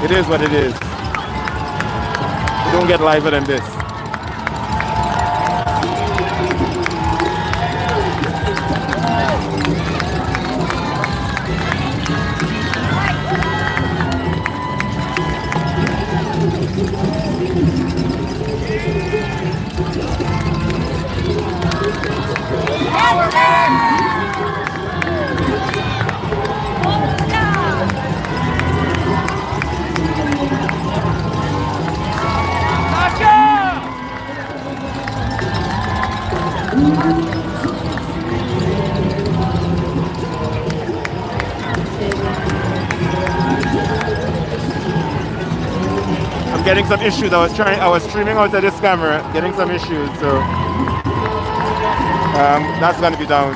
It is what it is. Don't get liver than this. I'm getting some issues. I was streaming out of this camera, getting some issues, so that's gonna be down.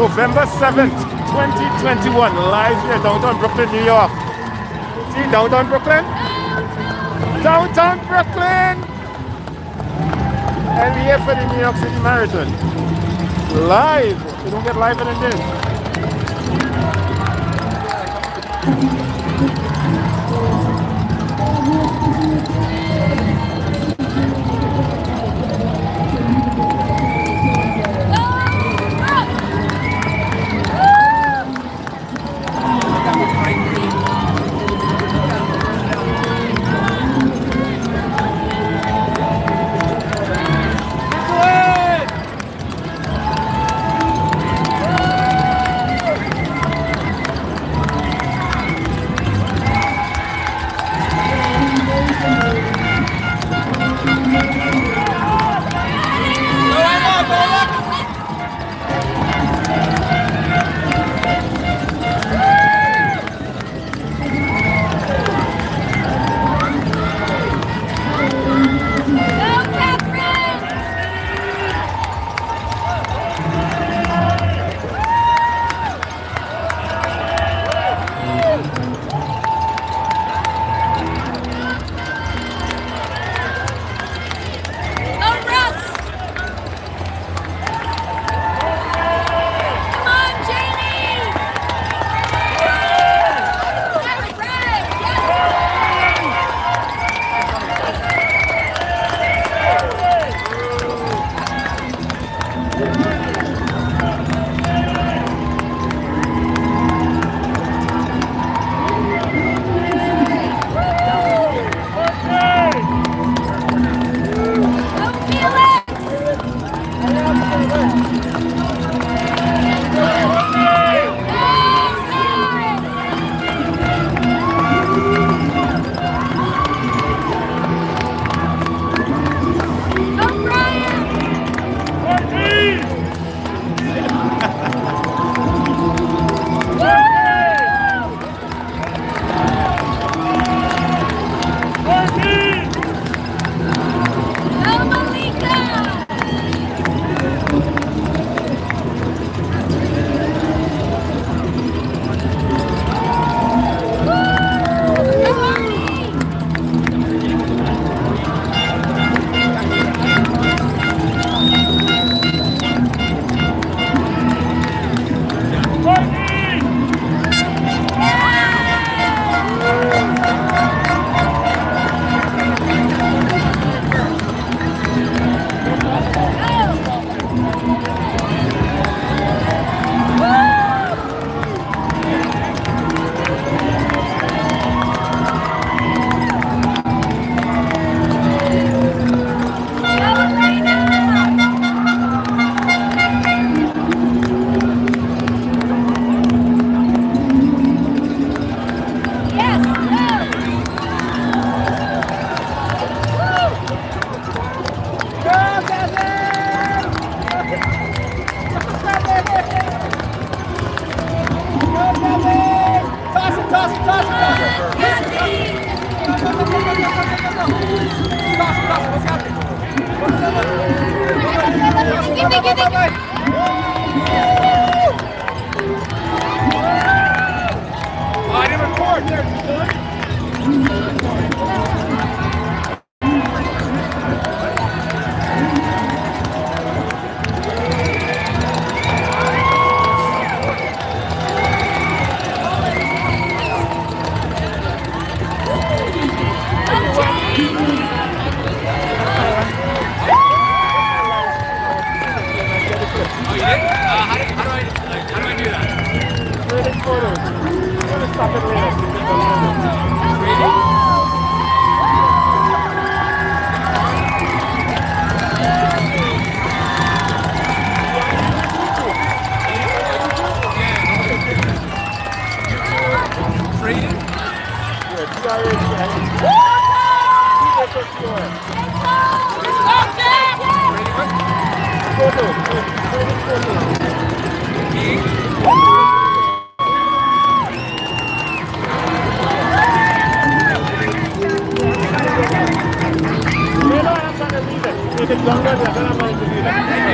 November 7th, 2021, live here downtown Brooklyn, New York. See downtown Brooklyn? Downtown Brooklyn! And we're here for the New York City Marathon. Live! You don't get live than this. If it's longer, then I'm going to do that.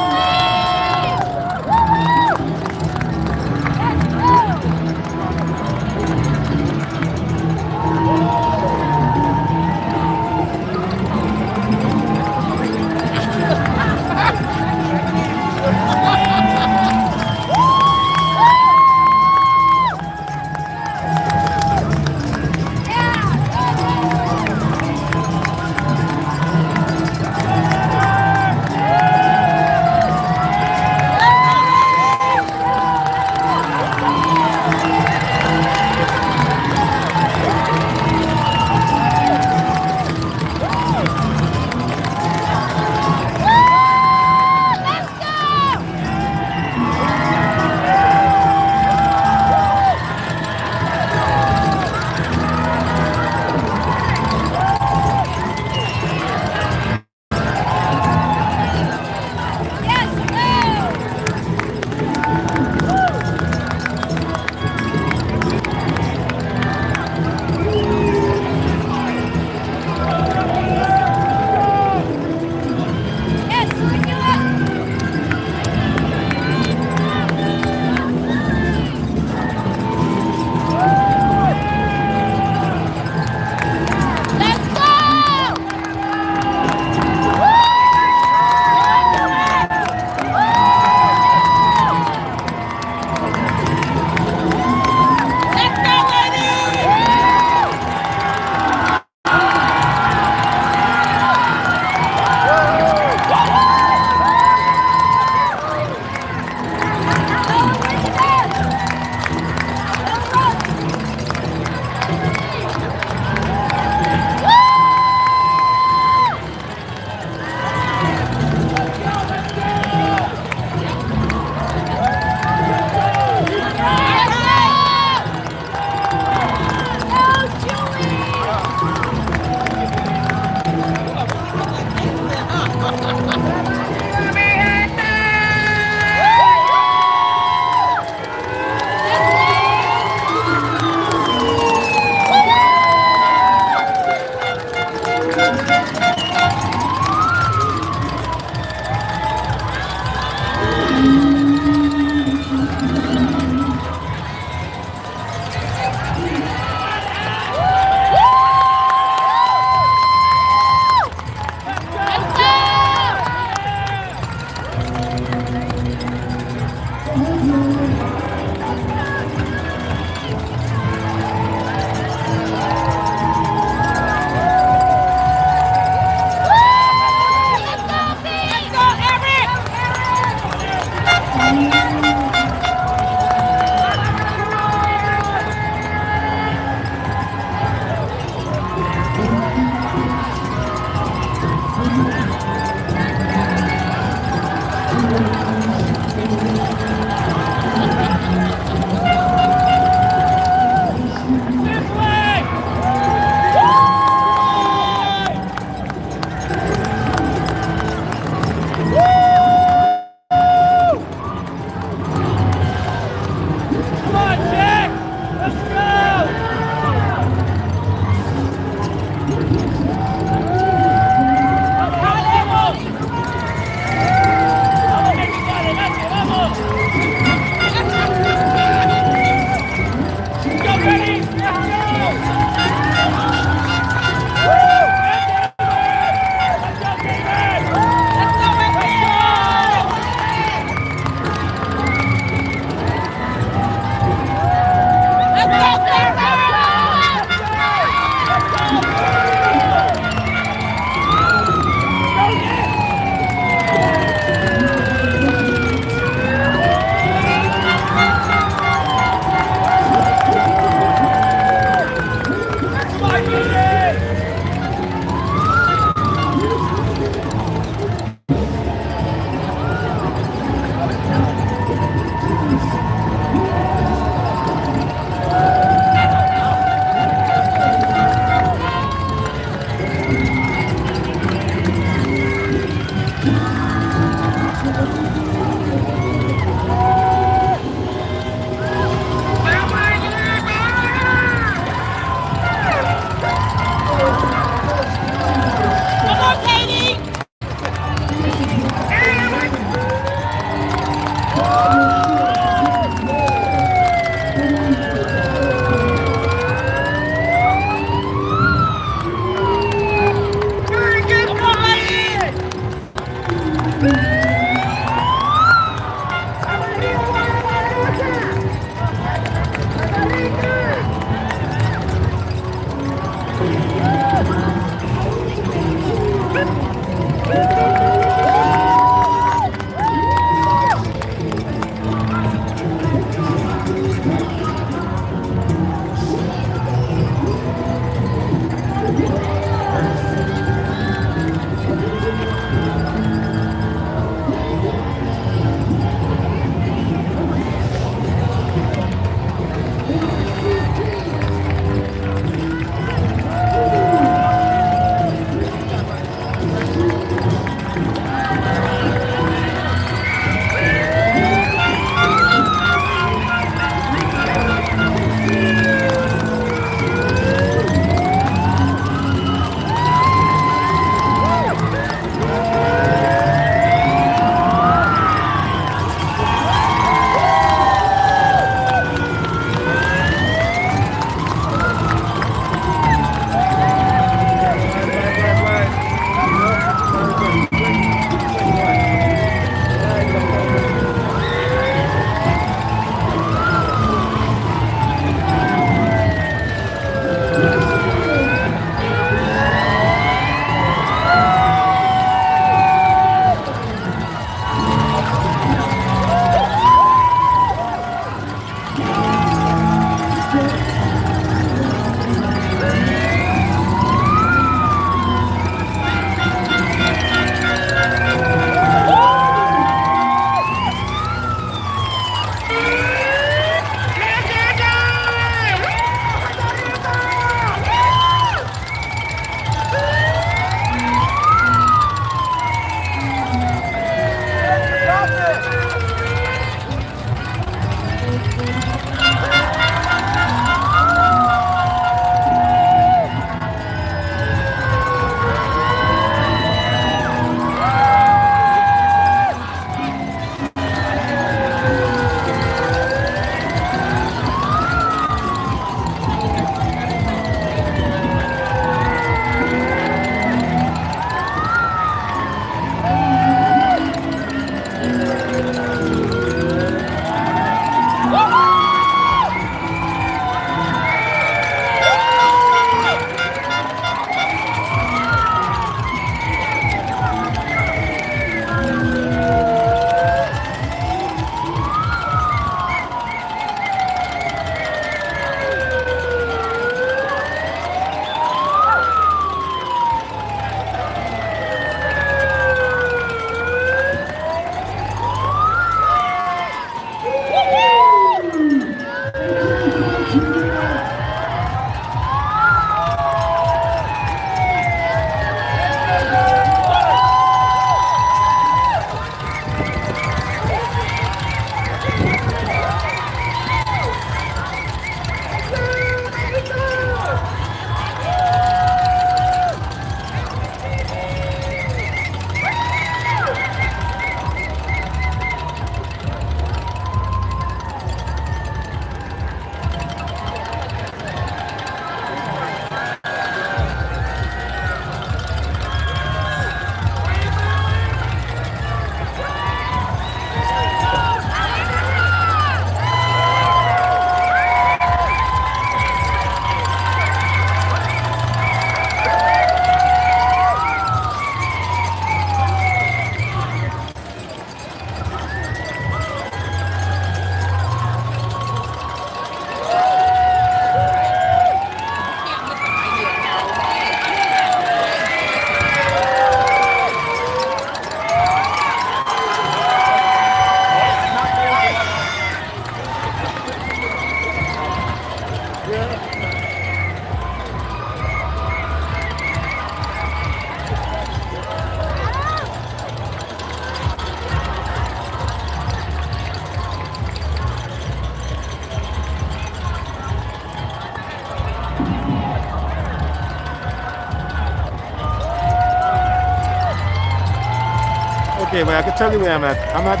Okay, well, I can tell you where I'm at. I'm at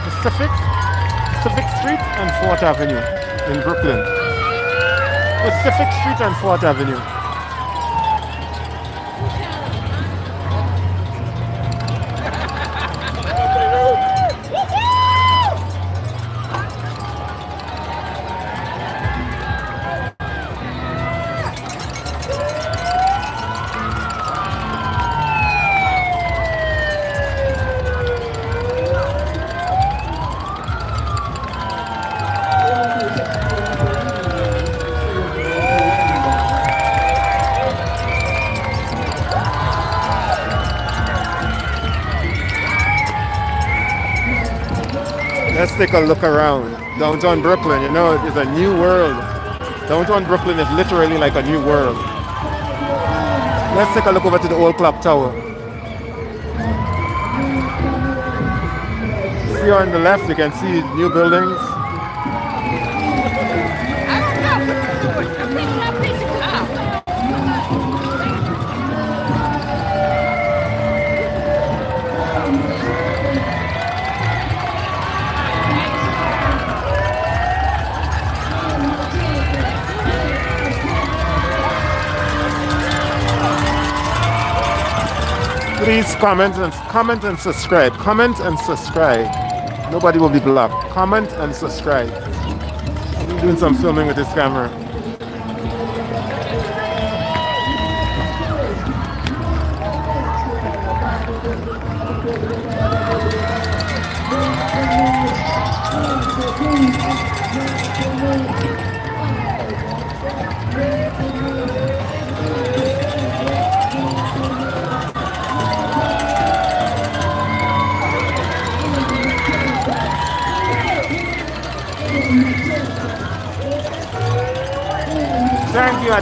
Pacific Street and 4th Avenue in Brooklyn. Pacific Street and 4th Avenue. Let's take a look around downtown Brooklyn. You know, it's a new world. Downtown Brooklyn is literally like a new world. Let's take a look over to the old clock tower. See on the left, you can see new buildings. Please comment and subscribe. Comment and subscribe. Nobody will be blocked. Comment and subscribe. I'm doing some filming with this camera.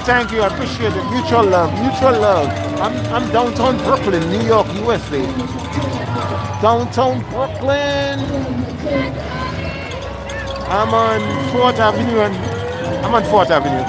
Thank you, I appreciate it. Mutual love. I'm downtown Brooklyn, New York, USA. Downtown Brooklyn. I'm on 4th Avenue and I'm on 4th Avenue.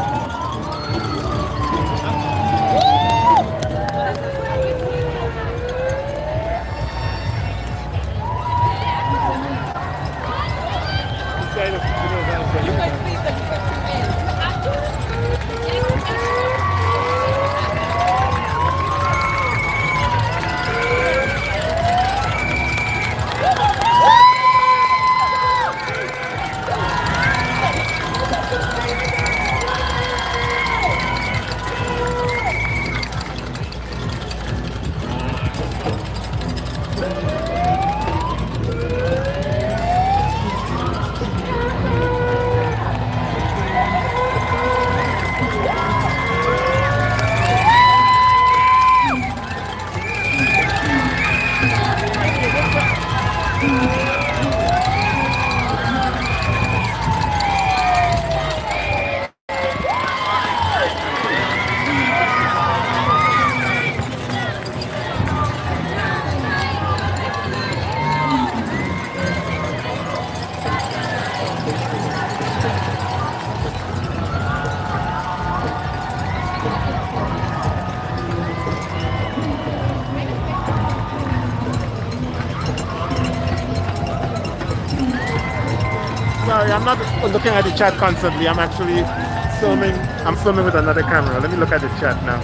Sorry, I'm not looking at the chat constantly. I'm actually filming. I'm filming with another camera. Let me look at the chat now.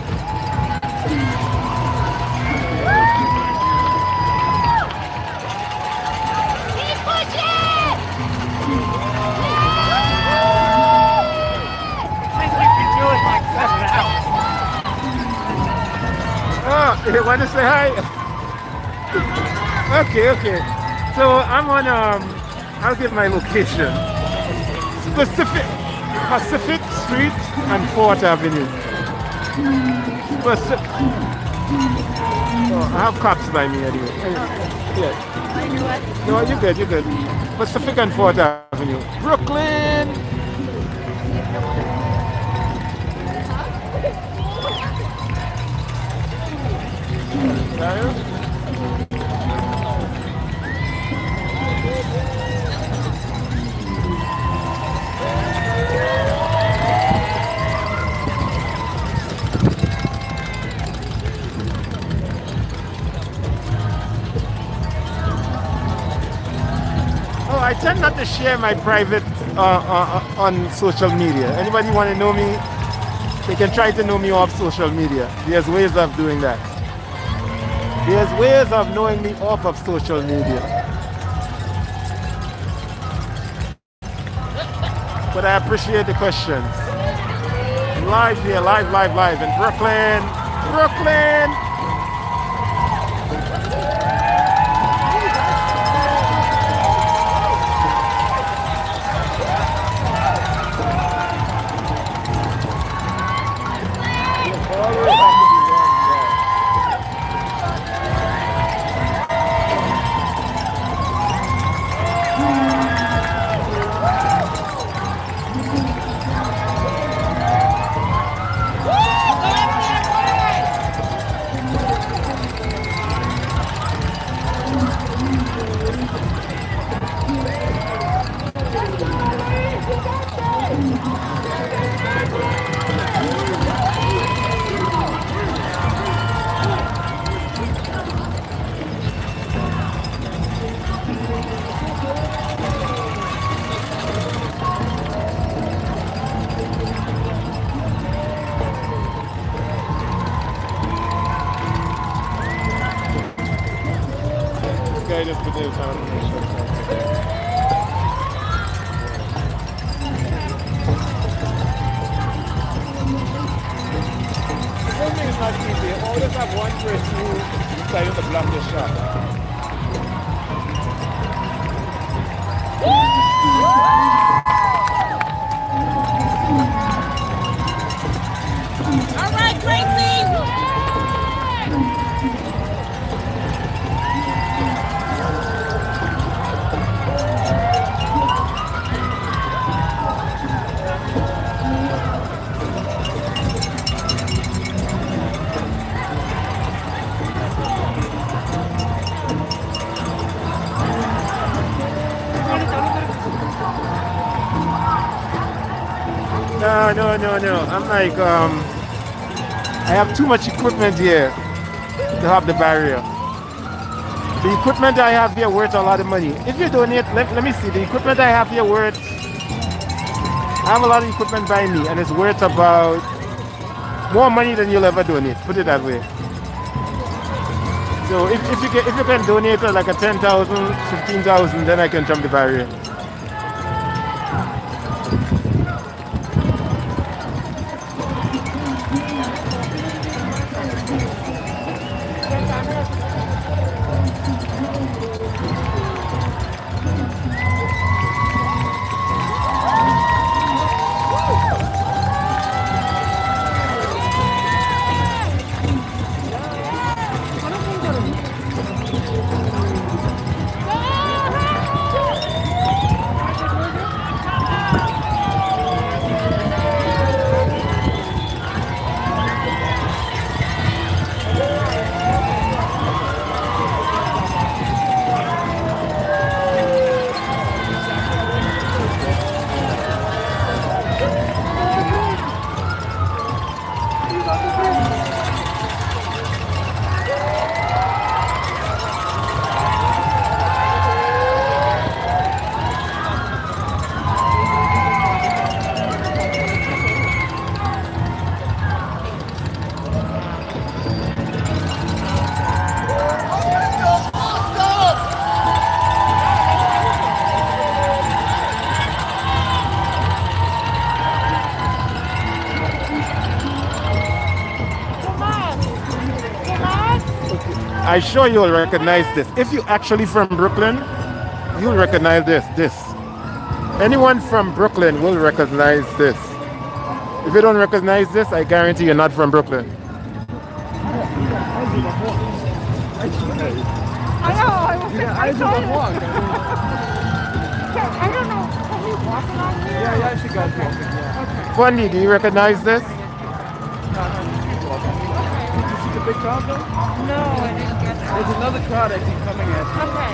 Oh, you want to say hi? Okay. So I'm on I'll give my location. Pacific Street and 4th Avenue. Oh, I have cops by me anyway. Yeah. No, you're good. Pacific and 4th Avenue. Brooklyn! I tend not to share my private on social media. Anybody want to know me, they can try to know me off social media. There's ways of doing that. There's ways of knowing me off of social media. But I appreciate the questions. Live here, live in Brooklyn. Brooklyn! Just put this on. Filming is not easy. You always have one person who decided to block the shot. All right, Gracie! No. I'm like, I have too much equipment here to have the barrier. The equipment I have here worth a lot of money. If you donate, let me see, the equipment I have here worth, I have a lot of equipment by me and it's worth about more money than you'll ever donate, put it that way. So if you can donate like a 10,000, 15,000, then I can jump the barrier. I sure you'll recognize this. If you're actually from Brooklyn, you'll recognize this. Anyone from Brooklyn will recognize this. If you don't recognize this, I guarantee you're not from Brooklyn. I know, I don't know, can we walk along here? Yeah, she goes walking, yeah. Okay. Funny, do you recognize this? Did you see the big crowd though? No, I didn't get that. There's another crowd I think coming at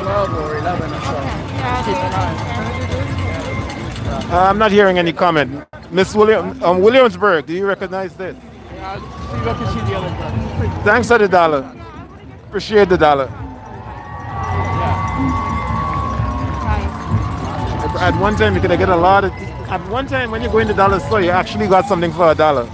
12 or 11 or so. Yeah, Keep an eye. I'm not hearing any comment. Miss Williamsburg, do you recognize this? Yeah, I'll see if I can see the other crowd. Thanks for the dollar. Appreciate the dollar. Yeah. at one time you could get a lot of. At one time when you go in the dollar store, you actually got something for $1.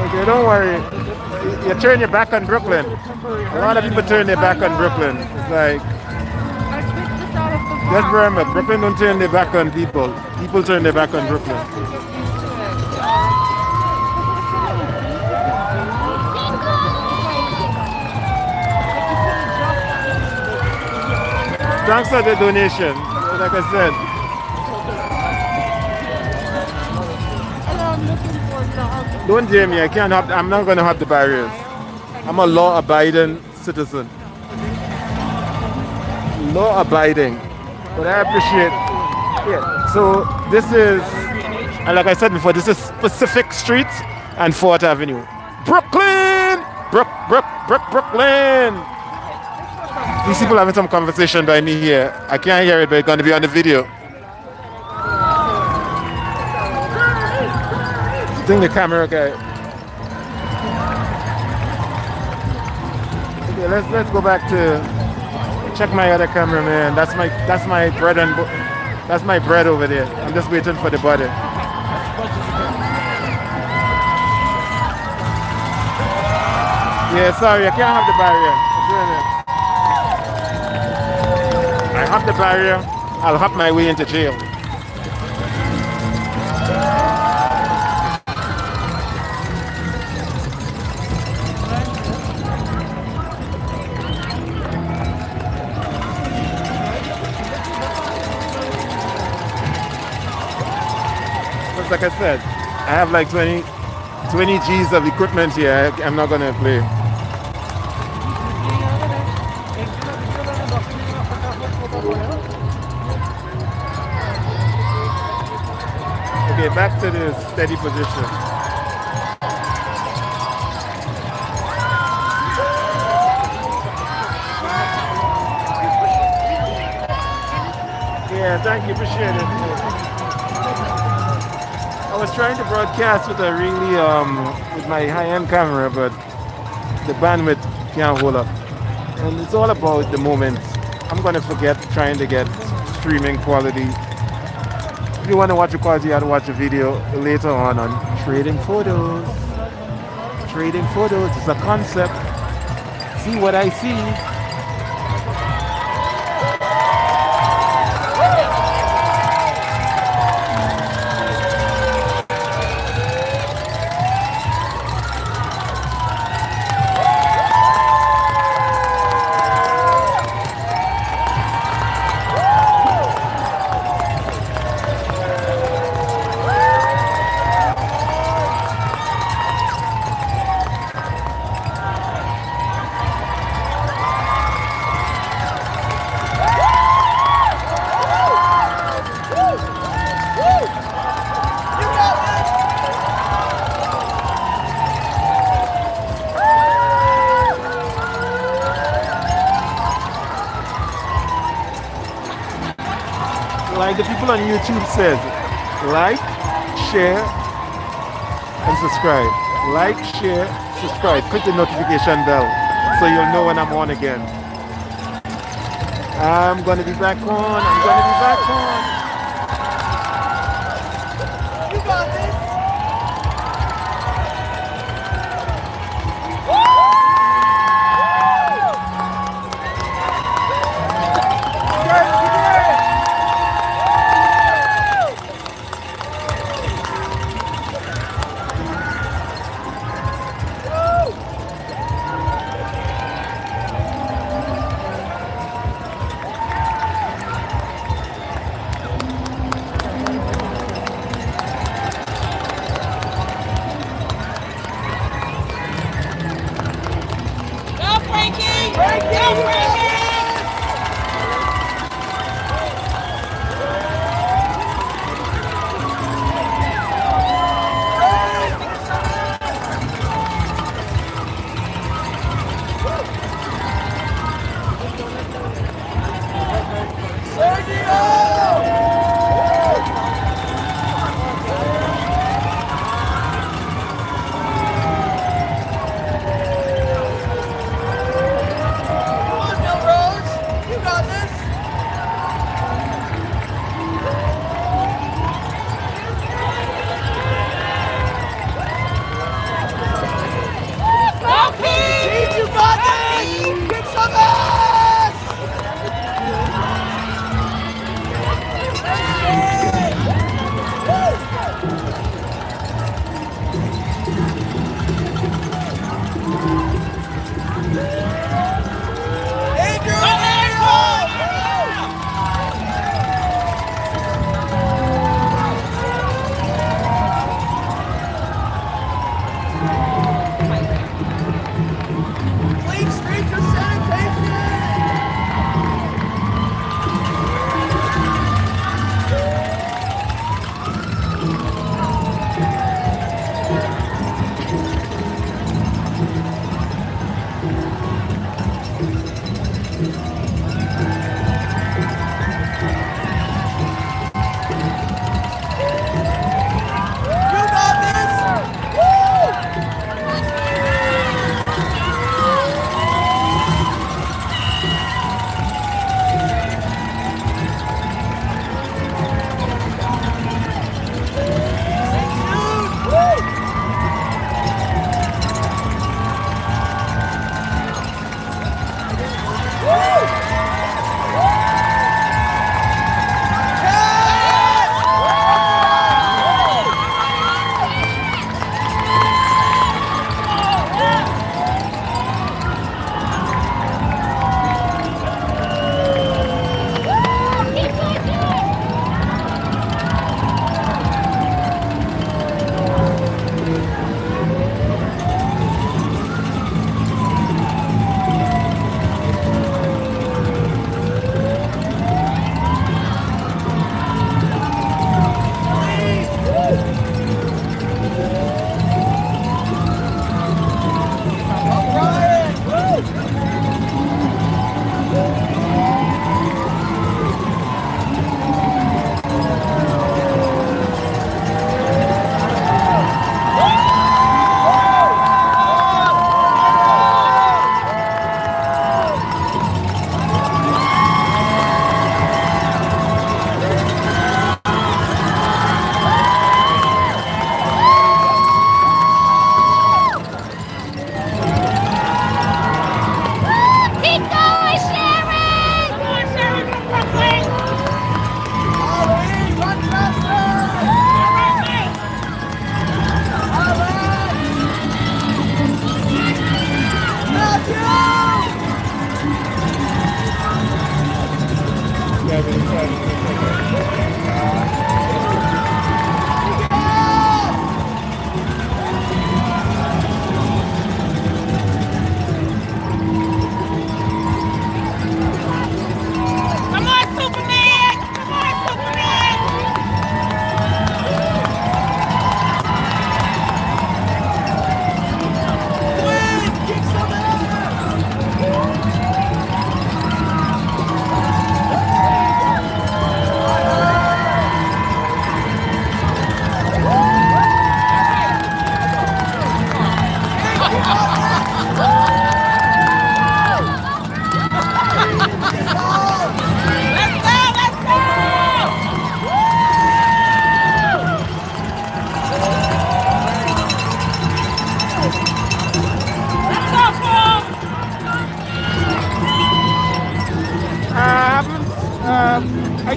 Okay, don't worry. You turn your back on Brooklyn. A lot of people turn their back on Brooklyn. It's like, just remember, Brooklyn don't turn their back on people. People turn their back on Brooklyn. Thanks for the donation, like I said. Don't dare me, I'm not going to have the barriers. I'm a law-abiding citizen. Law-abiding. But I appreciate, yeah. So this is, and like I said before, this is Pacific Street and 4th Avenue. Brooklyn! Brooklyn! These people having some conversation by me here. I can't hear it, but it's going to be on the video. I think the camera guy. Okay, let's go back to check my other cameraman. That's my bread and that's my bread over there. I'm just waiting for the body. Yeah, sorry, I can't have the barrier. I have the barrier. I'll have my way into jail. Like I said, I have like 20 G's of equipment here. I'm not gonna play. Okay, back to the steady position. Yeah, thank you, appreciate it. I was trying to broadcast with a really with my high-end camera, but the bandwidth can't hold up. And it's all about the moment. I'm gonna forget trying to get streaming quality. If you want to watch the quality, you have to watch a video later on trading photos. Trading photos is a concept. See what I see. Like the people on YouTube said, like, share, and subscribe. Like, share, subscribe. Click the notification bell so you'll know when I'm on again. I'm going to be back on. You got this.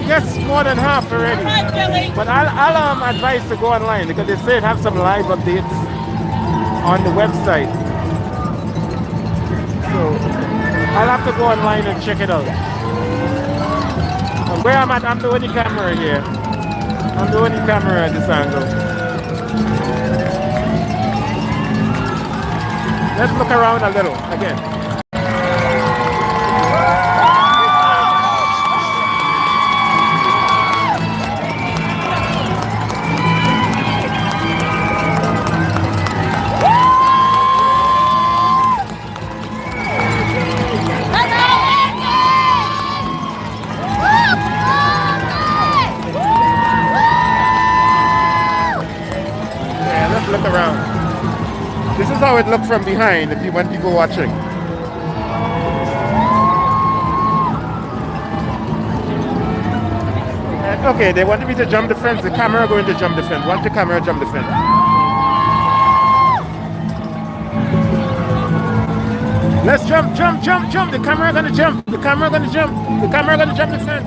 guess more than half already. Hi, Billy. But I'll advise to go online because they say it have some live updates on the website. So I'll have to go online and check it out. And where I'm at, I'm the only camera here. I'm the only camera at this angle. Let's look around a little again. Look around. This is how it looks from behind if you want people watching. Okay, they want me to jump the fence. The camera going to jump the fence. Watch the camera jump the fence. Let's jump, jump, jump, jump. The camera gonna jump. The camera gonna jump. The camera gonna jump the fence.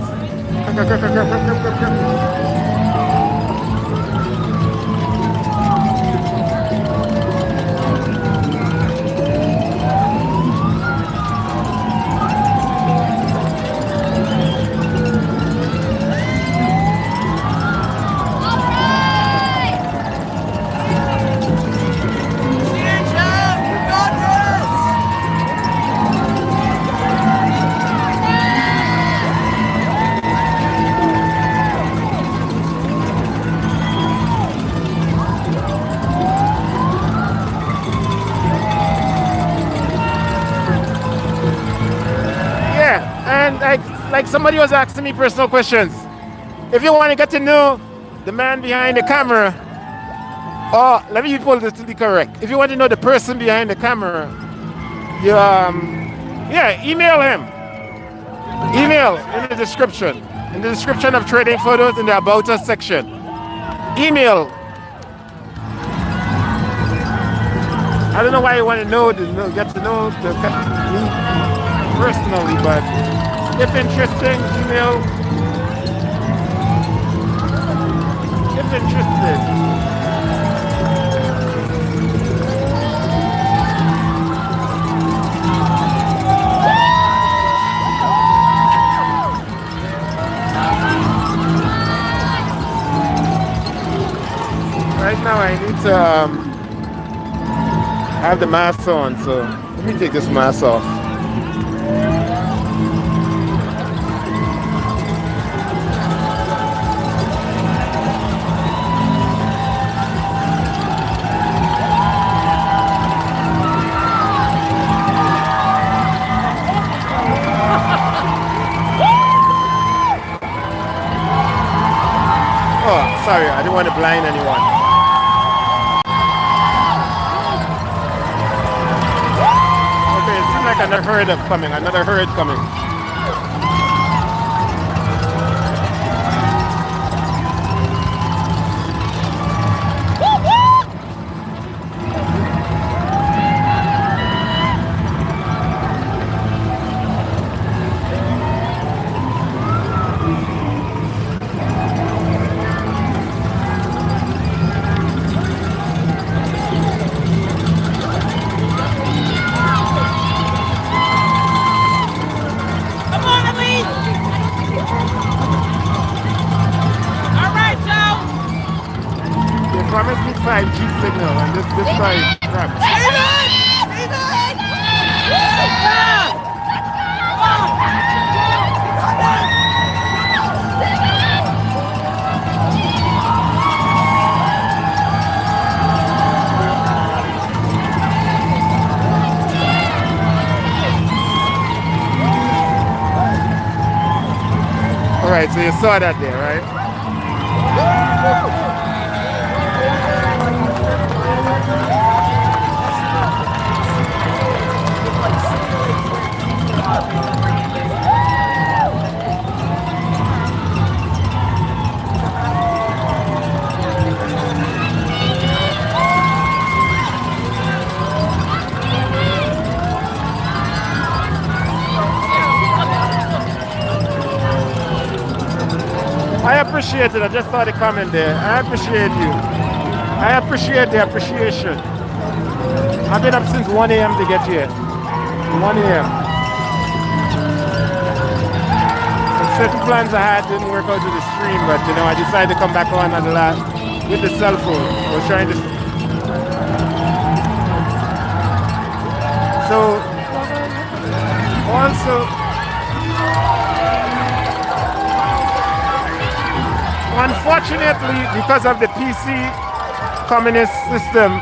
Like somebody was asking me personal questions. If you want to get to know the man behind the camera, or let me pull this to be correct. If you want to know the person behind the camera, you email him. Email in the description. In the description of Trading Photos in the About Us section. Email. I don't know why you want to get to know me personally, but if interesting, email. If interested. Right now I need to have the mask on, so let me take this mask off. Oh, sorry, I didn't want to blind anyone. Okay, it seems like another herd coming, another herd coming. Promise me 5G signal and this side crap. Alright, so you saw that there, right? appreciate it. I just saw the comment there. I appreciate you. I appreciate the appreciation. I've been up since 1 a.m. to get here. 1 a.m. Certain plans I had didn't work out with the stream, but you know, I decided to come back on at the last with the cell phone. I was trying to. So also, unfortunately, because of the PC communist system,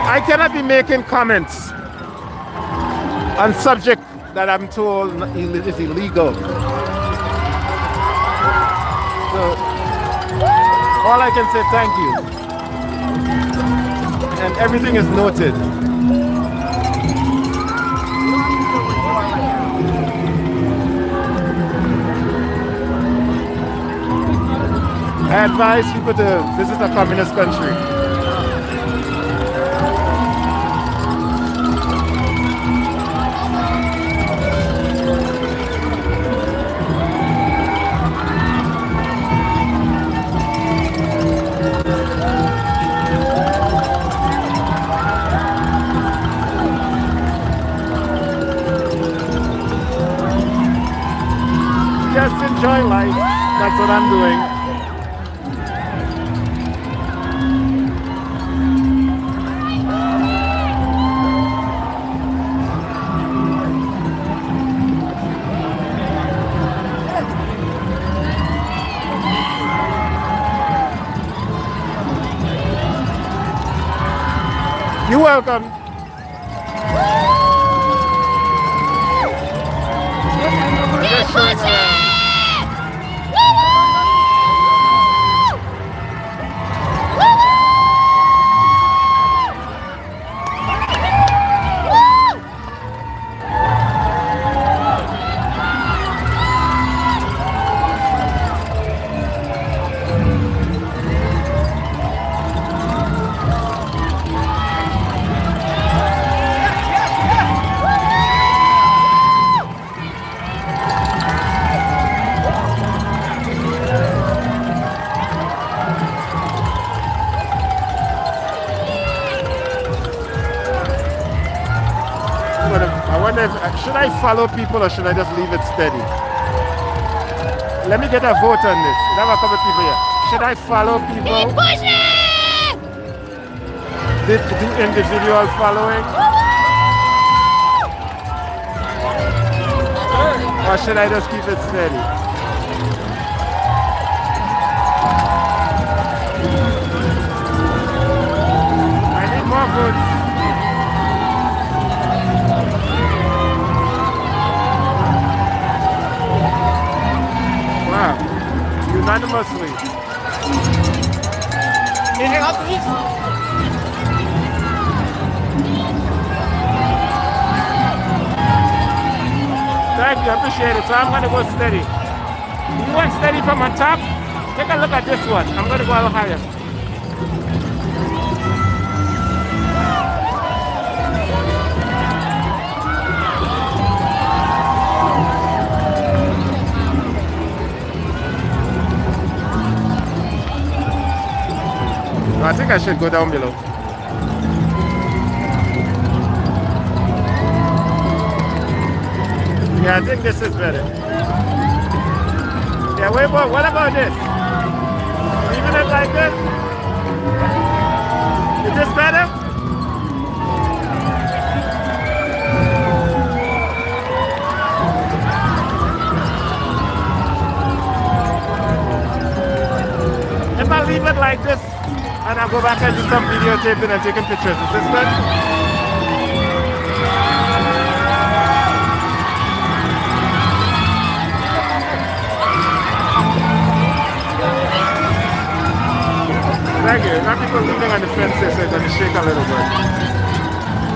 I cannot be making comments on subject that I'm told is illegal. So all I can say, thank you. And everything is noted. I advise people to visit a communist country. Just enjoy life. That's what I'm doing. You're welcome. Just showing around. Should I follow people or should I just leave it steady? Let me get a vote on this. We have a couple of people here. Should I follow people? Keep pushing! Do individual following? Or should I just keep it steady? I need more votes. Unanimously. Thank you, I appreciate it. So I'm going to go steady. You want steady from on top? Take a look at this one. I'm going to go a little higher. I think I should go down below. Yeah, I think this is better. Yeah, wait, but what about this? Leaving it like this? Is this better? If I leave it like this, and I'll go back and do some videotaping and taking pictures. Is this good? Thank you. Now people leaning on the fence here, so it's going to shake a little bit.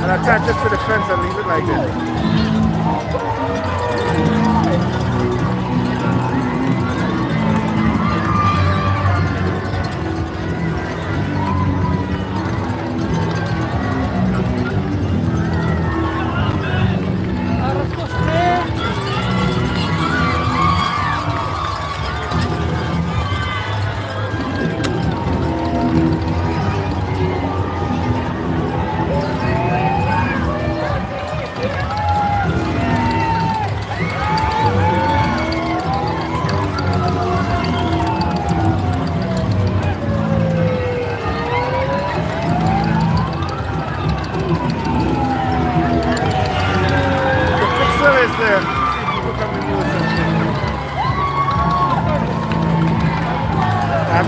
And attach this to the fence and leave it like this.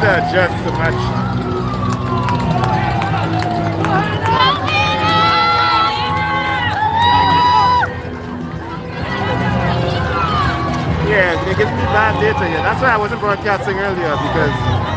to adjust so much. Yeah, they give me bad data here. That's why I wasn't broadcasting earlier because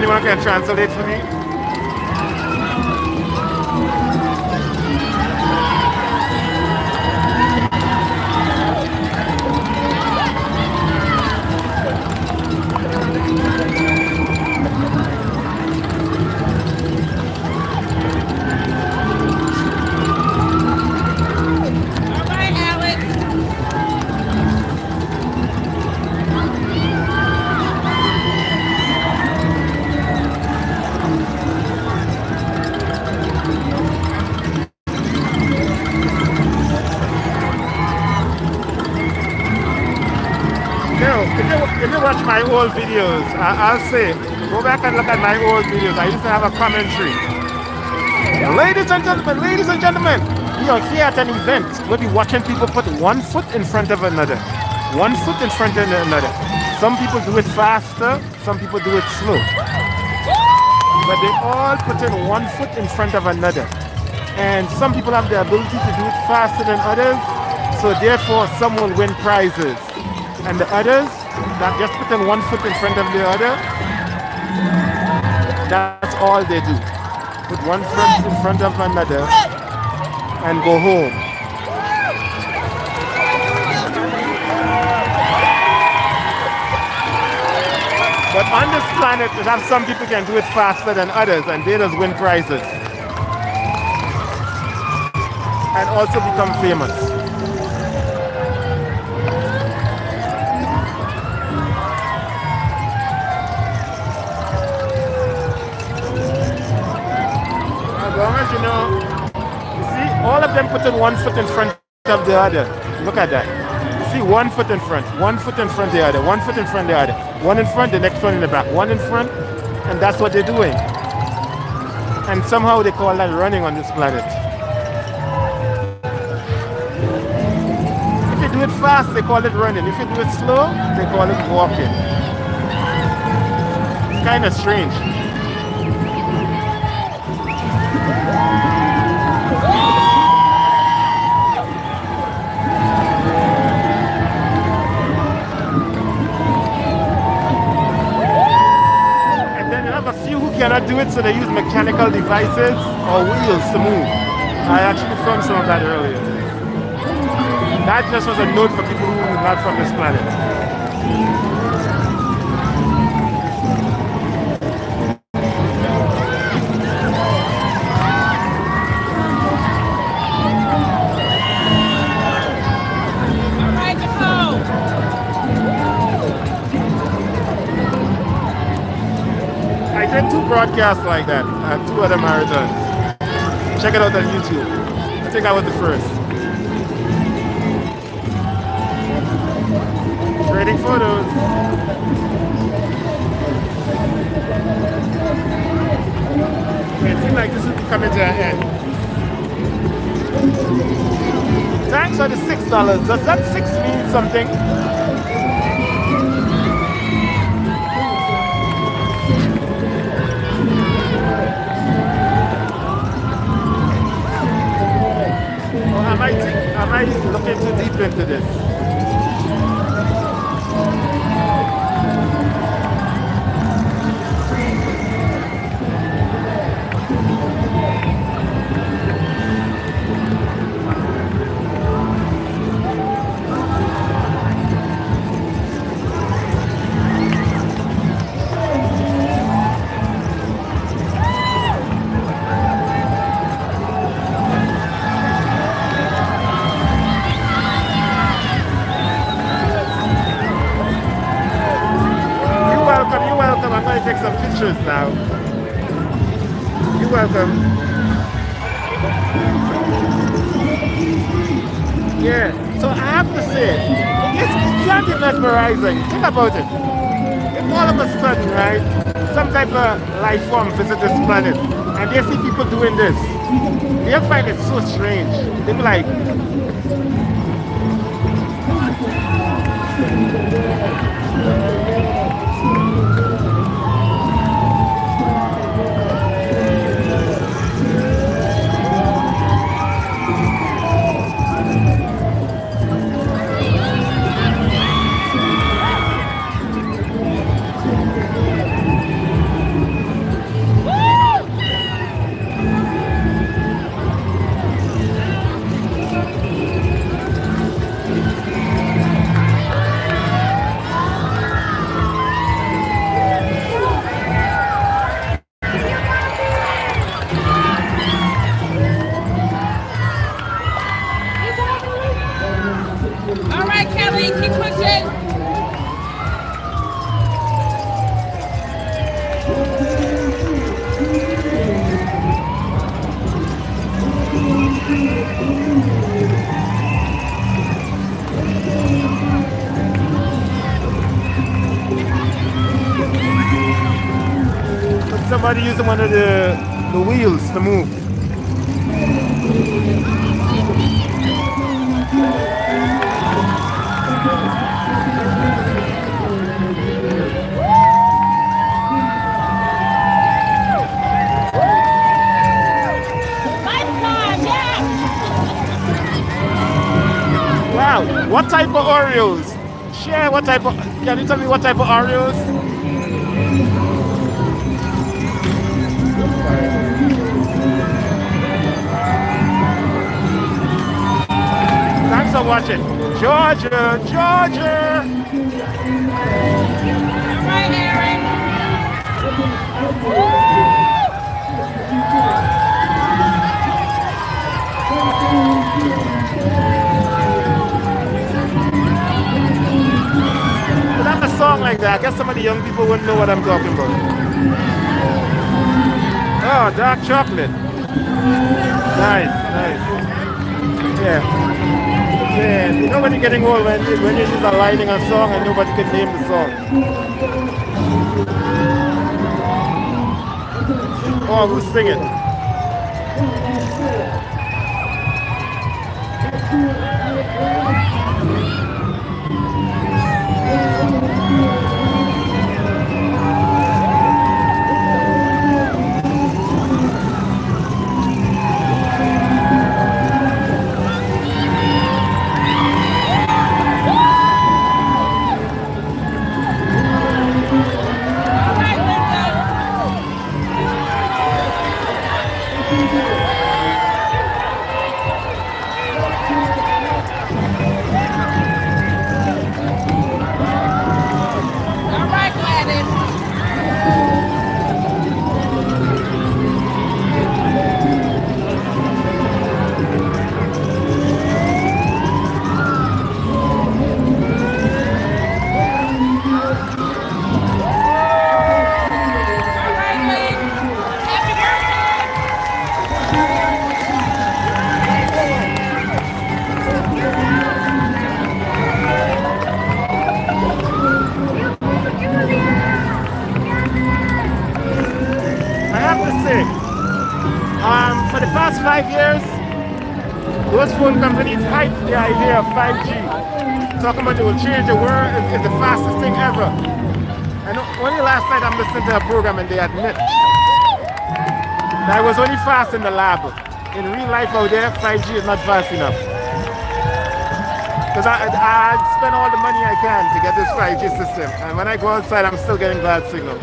anyone can translate for me? If you watch my old videos, I'll say, go back and look at my old videos. I used to have a commentary. Ladies and gentlemen, we if you're at an event, you'll be watching people put one foot in front of another. One foot in front of another. Some people do it faster, some people do it slow. But they all put in one foot in front of another. And some people have the ability to do it faster than others, so therefore some will win prizes. And the others that just put in one foot in front of the other, that's all they do. Put one foot in front of another and go home. But on this planet, we have some people can do it faster than others, and they just win prizes. And also become famous. As long as you know, you see, all of them putting one foot in front of the other. Look at that. You see, one foot in front, one foot in front of the other, one foot in front of the other. One in front, the next one in the back. One in front, and that's what they're doing. And somehow they call that running on this planet. If you do it fast, they call it running. If you do it slow, they call it walking. It's kind of strange. Cannot do it, so they use mechanical devices or wheels to move. I actually found some of that earlier. That just was a note for people who are not from this planet. Two broadcasts like that at two other marathons. Check it out on YouTube. I think I was the first. Trading photos. It seems like this is coming to an end. Thanks for the $6. Does that 6 mean something? Am I looking too deep into this? Take some pictures now. You're welcome. Yeah, so I have to say, it's can't be mesmerizing. Think about it. If all of a sudden, right, some type of life form visit this planet and they see people doing this, they'll find it so strange. They'll be like, somebody using one of the wheels to move. What type of Oreos? Share what type of, can you tell me what type of Oreos? Thanks for watching. Georgia, Georgia. All right, Aaron. But that's a song like that. I guess some of the young people wouldn't know what I'm talking about. Oh, dark chocolate. Nice, nice. Yeah. Yeah. You know when you're getting old, when you're just aligning a song and nobody can name the song. Oh, who's singing? For the past 5 years, those phone companies hyped the idea of 5G. Talking about it will change the world, it's the fastest thing ever. And only last night I'm listening to a program and they admit that I was only fast in the lab. In real life out there, 5G is not fast enough. Because I spend all the money I can to get this 5G system. And when I go outside, I'm still getting bad signal.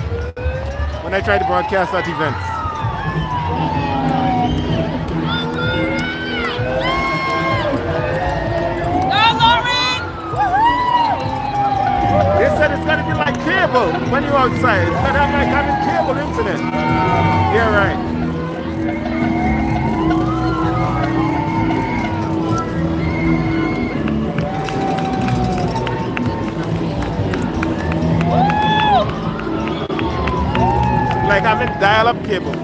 When I try to broadcast at events. They said it's going to be like cable when you're outside. It's going to have like having cable internet. Yeah, right. Like having dial-up cable.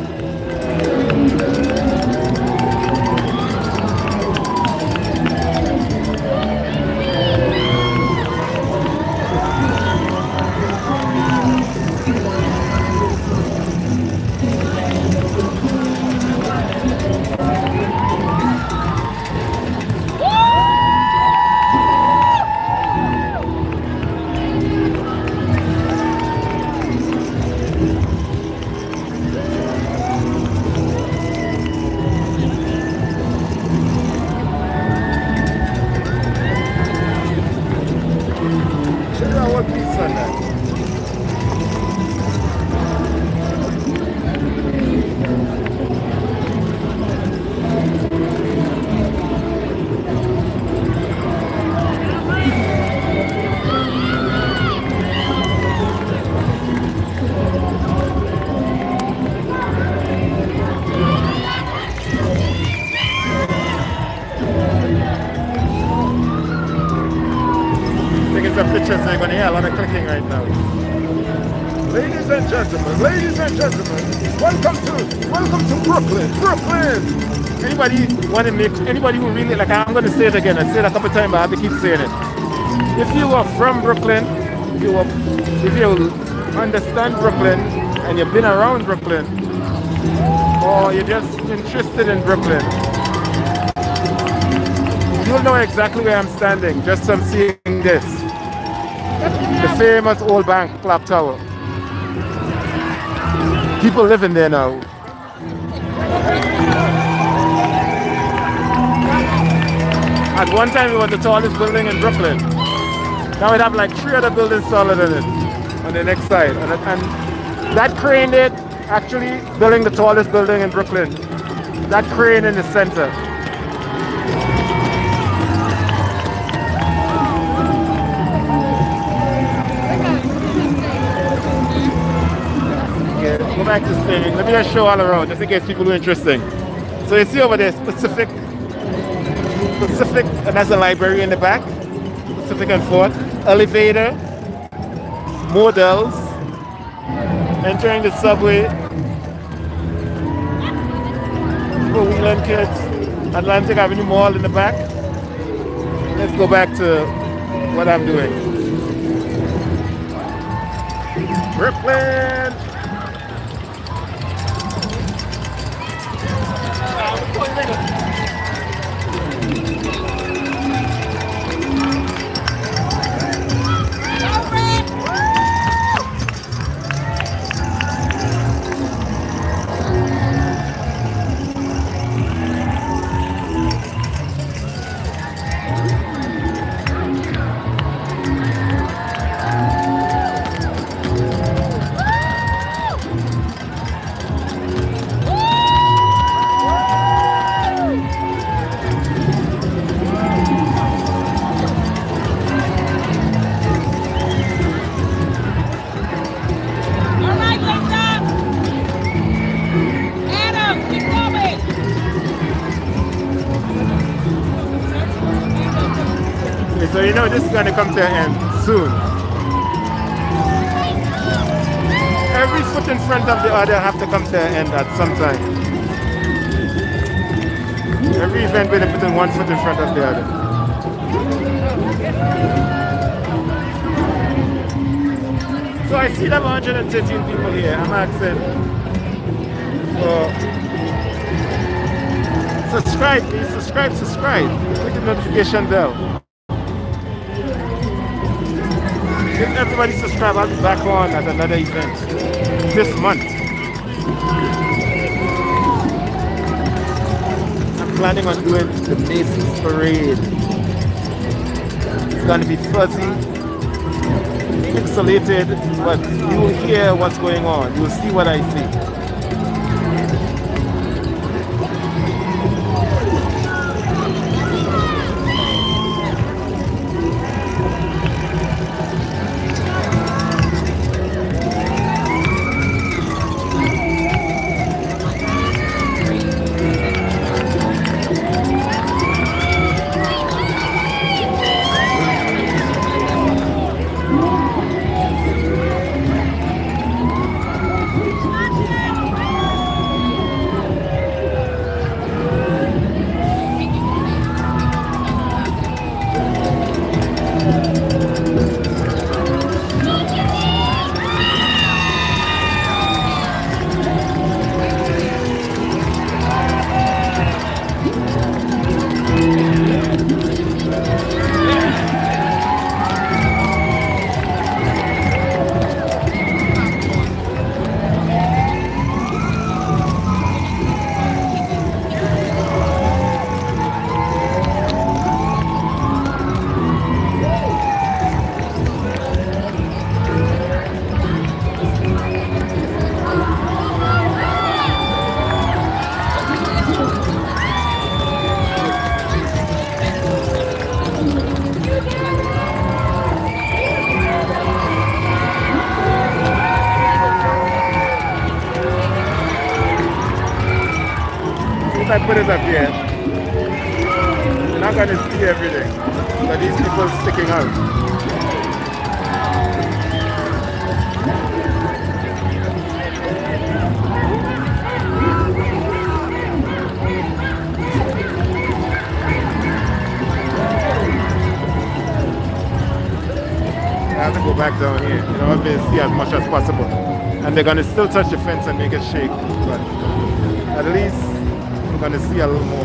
Pictures, they're going to hear a lot of clicking right now. Ladies and gentlemen, welcome to Brooklyn, Brooklyn. Anybody want to make, anybody who really, like I'm going to say it again, I said it a couple times but I have to keep saying it. If you are from Brooklyn, if you understand Brooklyn and you've been around Brooklyn, or you're just interested in Brooklyn, you'll know exactly where I'm standing just from seeing this. The famous old bank clock tower. People living there now. A At one time it was the tallest building in Brooklyn. Now it have like 3 other buildings taller than it on the next side. And that crane did actually building the tallest building in Brooklyn. That crane in the center. Okay, go back to staying. Let me just show all around just in case people are interesting. So you see over there Pacific, and that's a library in the back. Pacific and Fourth. Elevator, models, entering the subway, for Wheeling kids, Atlantic Avenue Mall in the back. Let's go back to what I'm doing. Brooklyn! So you know this is going to come to an end soon. Every foot in front of the other have to come to an end at some time. Every event will be putting one foot in front of the other. So I see them 113 people here. I'm asking for subscribe, please. Subscribe. Click the notification bell. If everybody subscribe, I'll be back on at another event this month. I'm planning on doing the Macy's Parade. It's going to be fuzzy, pixelated, but you will hear what's going on. You'll see what I see. I put it up here, you're not going to see everything, but these people sticking out. I have to go back down here, you know, to see as much as possible. And they're going to still touch the fence and make it shake, but at least we're going to see a little more.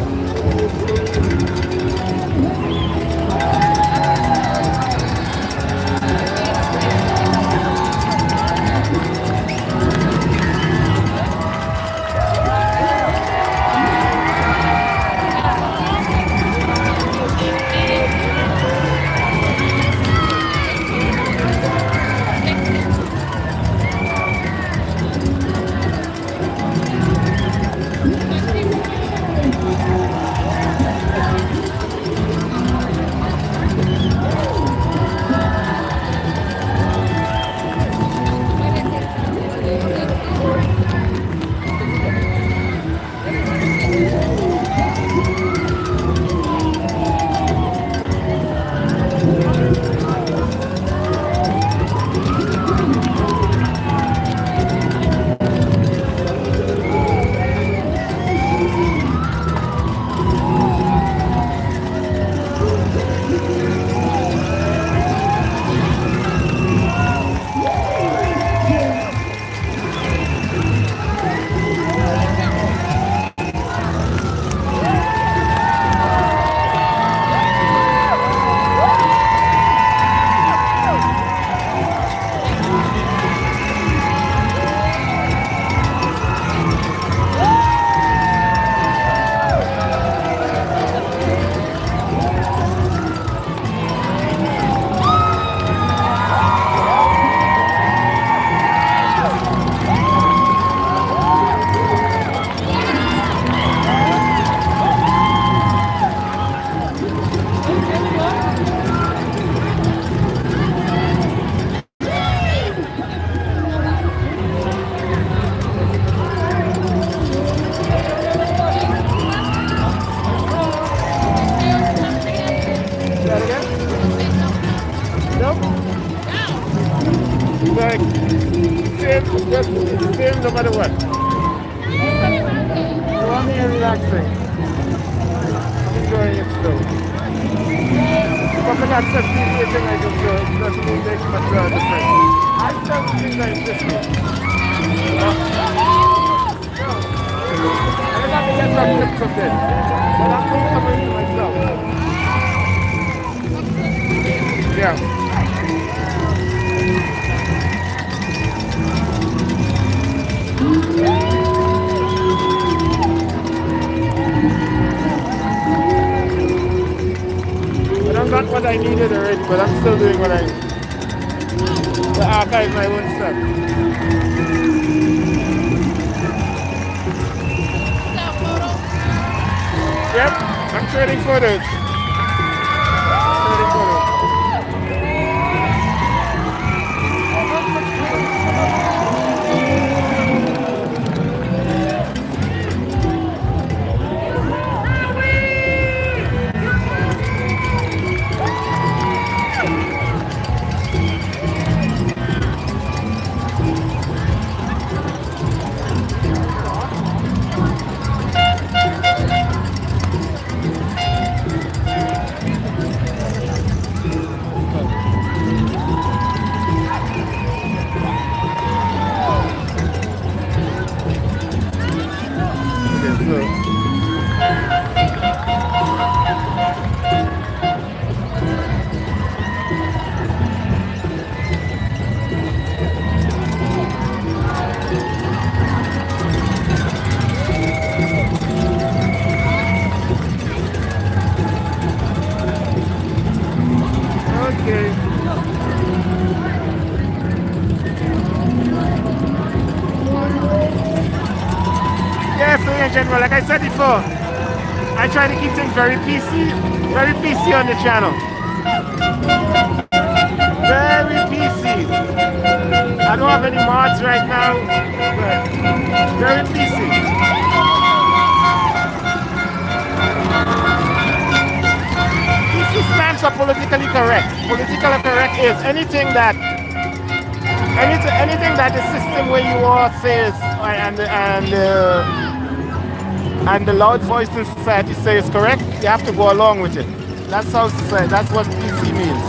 going no matter what. So I'm here relaxing. I'm enjoying it still. Public access TV thing I do, so it doesn't mean make much difference. I still think that it's this way. I got to get some tips of this, but I'm comfortable to myself. Yeah. I don't got what I needed already, but I'm still doing what I to archive my own stuff. Yep, I'm trading photos. Trading photos. In general, like I said before, I try to keep things very PC on the channel. Very PC. I don't have any mods right now, but very PC. PC stands for politically correct. Politically correct is anything that the system where you are says and the loud voice in society says correct, you have to go along with it. That's how society, that's what PC means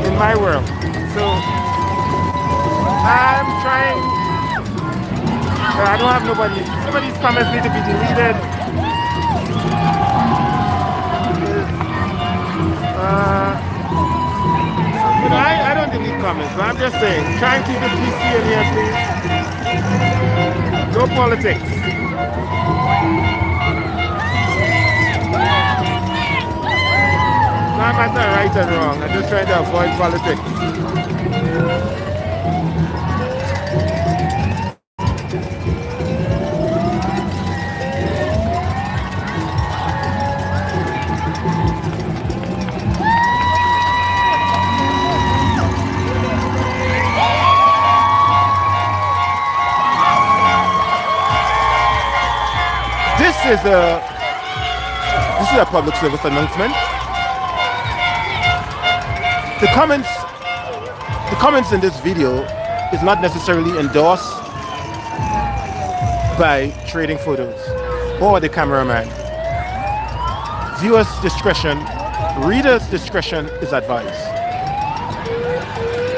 in my world. So I'm trying, I don't have nobody, some of these comments need to be deleted. I don't delete comments, but I'm just saying, try and keep it PC in here, please. No politics. No matter right and wrong, I'm just trying to avoid politics. This is a public service announcement. The comments in this video is not necessarily endorsed by Trading Photos or the cameraman. Viewers' discretion, readers' discretion is advised,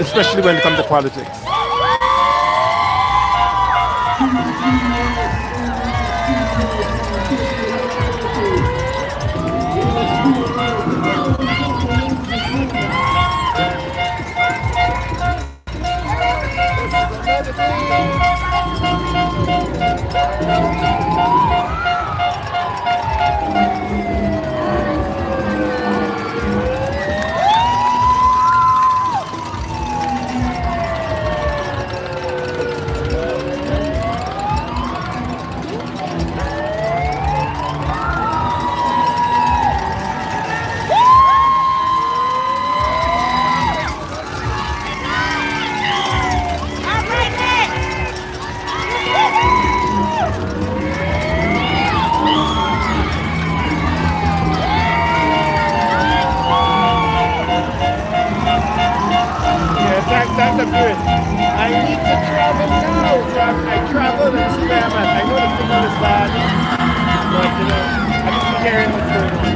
especially when it comes to politics. I travel and see where I'm at. I know the signal is bad, but you know, I just be hearing what's going on.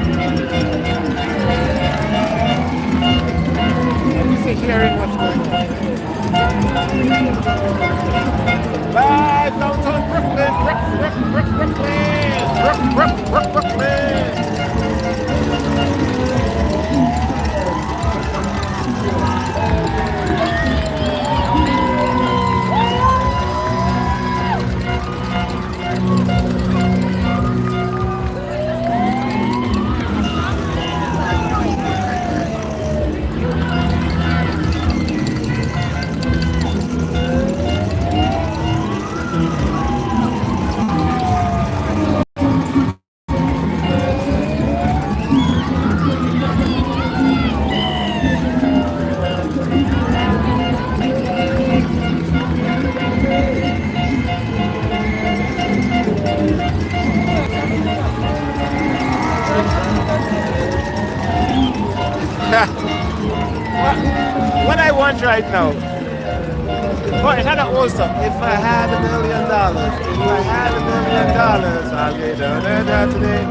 I just be hearing what's going on. Live downtown Brooklyn, Brooklyn. What I want right now. Oh, it had an old song. If I had $1 million, if I had $1 million, I'll get da today.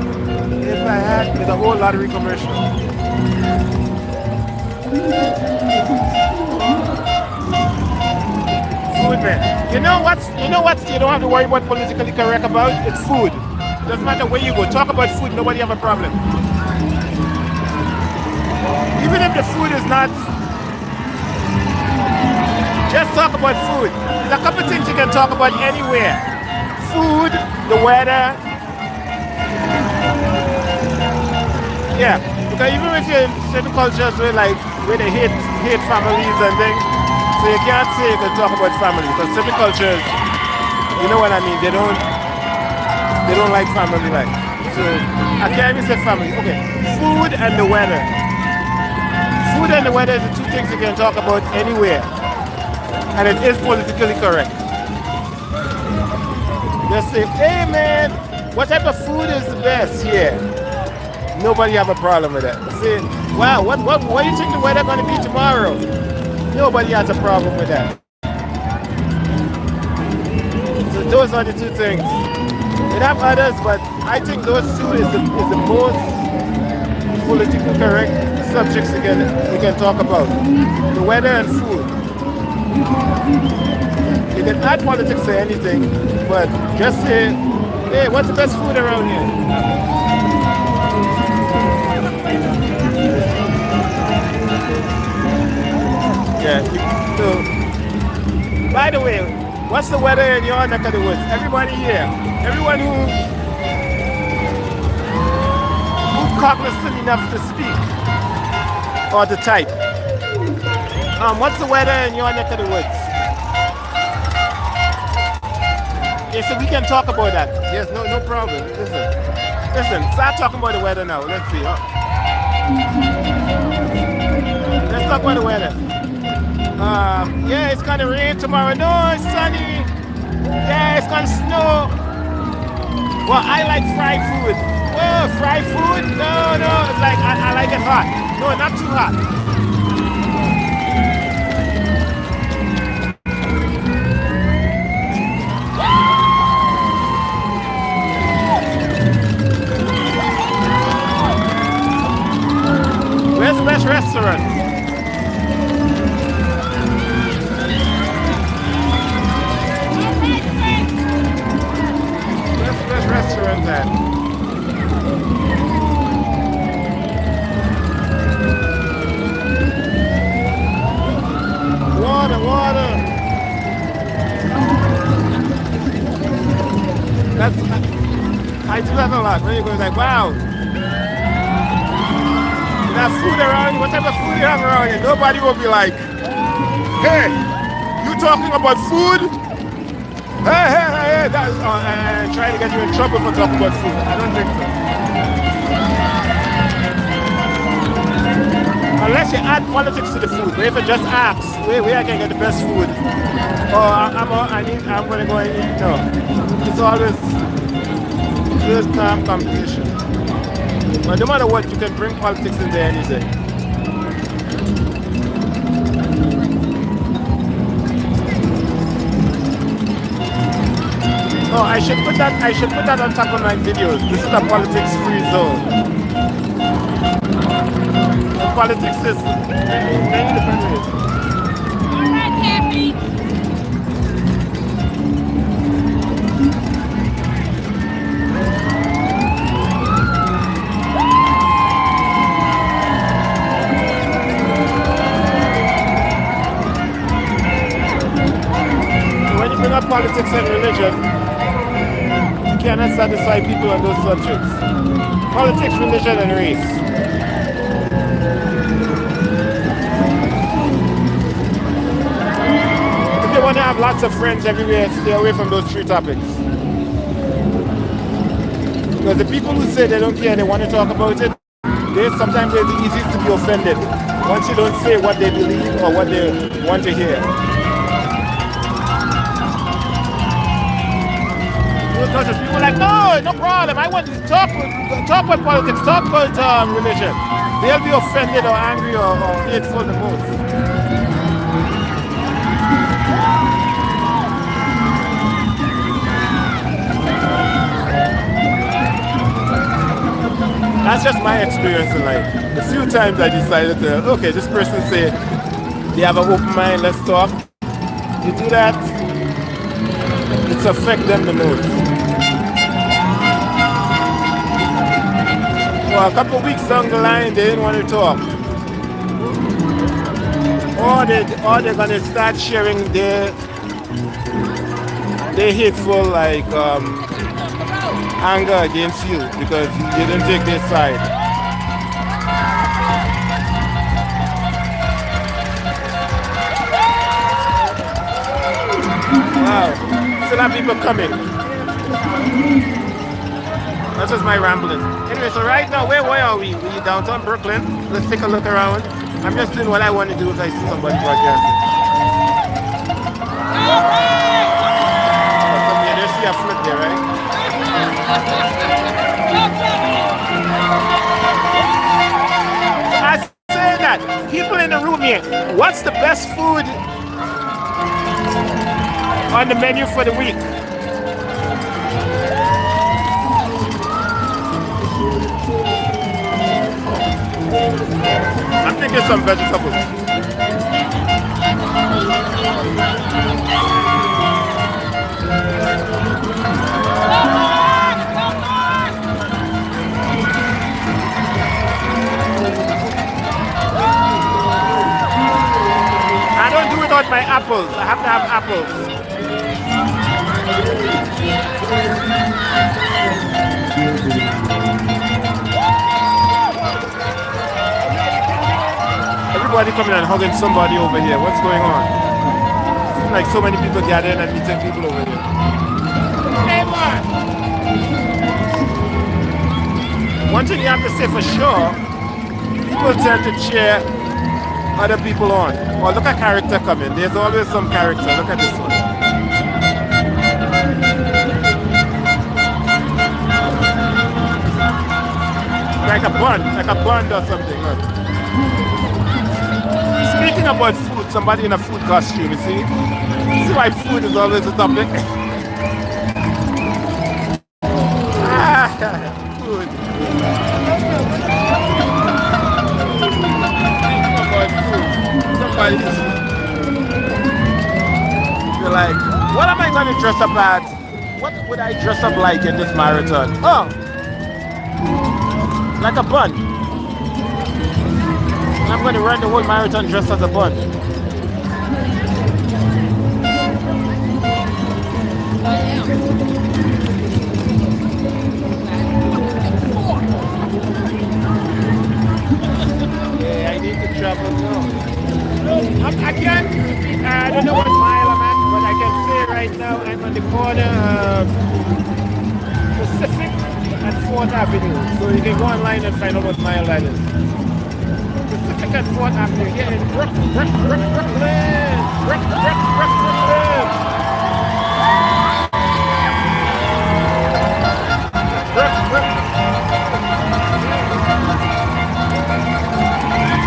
If I had, it's a whole lottery commercial. Food, man. You know what you don't have to worry about politically correct about? It's food. Doesn't matter where you go. Talk about food, nobody have a problem. Even if the food is not, just talk about food. There's a couple things you can talk about anywhere. Food, the weather. Yeah, because even if you're in certain cultures where they hate families and things, so you can't say you can talk about family, because certain cultures, you know what I mean, they don't like family life. So I can't even say family. Okay, food and the weather. Food and the weather is the two things you can talk about anywhere. And it is politically correct. Just say, hey man, what type of food is the best here? Nobody have a problem with that. Say, wow, what do you think the weather gonna be tomorrow? Nobody has a problem with that. So those are the two things. We have others, but I think those two is the most politically correct subjects you can talk about. The weather and food. You can add politics to anything, but just say, hey, what's the best food around here? Yeah, so, by the way, what's the weather in your neck of the woods? Everybody here, everyone who's cognizant enough to speak or to type. What's the weather in your neck of the woods? Yeah, so we can talk about that. Yes, no problem. Listen, start talking about the weather now. Let's see. Let's talk about the weather. Yeah, it's gonna rain tomorrow. No, it's sunny. Yeah, it's gonna snow. Well, I like fried food. Well, fried food? No, it's like I like it hot. No, not too hot. Where's the best restaurant? Where's the best restaurant at? Water. I do that a lot. When you go like, wow. That food around you, what type of food you have around you? Nobody will be like, hey, you talking about food? Hey, that's trying to get you in trouble for talking about food. I don't think so. Unless you add politics to the food, but if you just ask, where I can get the best food, or I'm going to go and eat. No, it's always calm competition. But no matter what, you can bring politics into anything. No, I should put that. I should put that on top of my videos. This is a politics-free zone. Politics is many different ways. All right, Cappy. When you bring up politics and religion, you cannot satisfy people on those subjects. Politics, religion, and race. If you want to have lots of friends everywhere, stay away from those three topics. Because the people who say they don't care, they want to talk about it, sometimes they're the easiest to be offended once you don't say what they believe or what they want to hear. Because people are like, no, no problem. I want to talk about politics, talk about religion. They'll be offended or angry or hateful the most. That's just my experience in life. A few times I decided to, okay, this person say they have an open mind, let's talk. You do that, it's affect them the most. Well, a couple of weeks down the line, they didn't want to talk. Or they're gonna start sharing their hateful like anger against you because you didn't take their side. Wow, still have people coming. That's just my rambling. Anyway, so right now, where are we? We're downtown Brooklyn. Let's take a look around. I'm just doing what I want to do if I see somebody broadcasting. There's see a flip there, right? I say that. People in the room here, what's the best food on the menu for the week? I'm thinking some vegetables. I don't do it without my apples. I have to have apples. Everybody coming and hugging somebody over here. What's going on? Seems like so many people gathering and meeting people over here. Hey, man! One thing you have to say for sure, people tend to cheer other people on. Well, look at character coming. There's always some character. Look at this one. Like a bun or something. Look. Speaking about food, somebody in a food costume, you see? See why food is always a topic? Food. Speaking about food, somebody's... You're like, what am I going to dress up at? What would I dress up like in this marathon? Oh! Like a bun. I'm going to run the whole marathon dressed as a bun. Yeah, I need to travel now. I can't, I don't know what mile I'm at, but I can say right now I'm on the corner of Pacific and 4th Avenue. So you can go online and find out what mile that is. Pacific and 4th Avenue, here in Brooklyn. Brooklyn.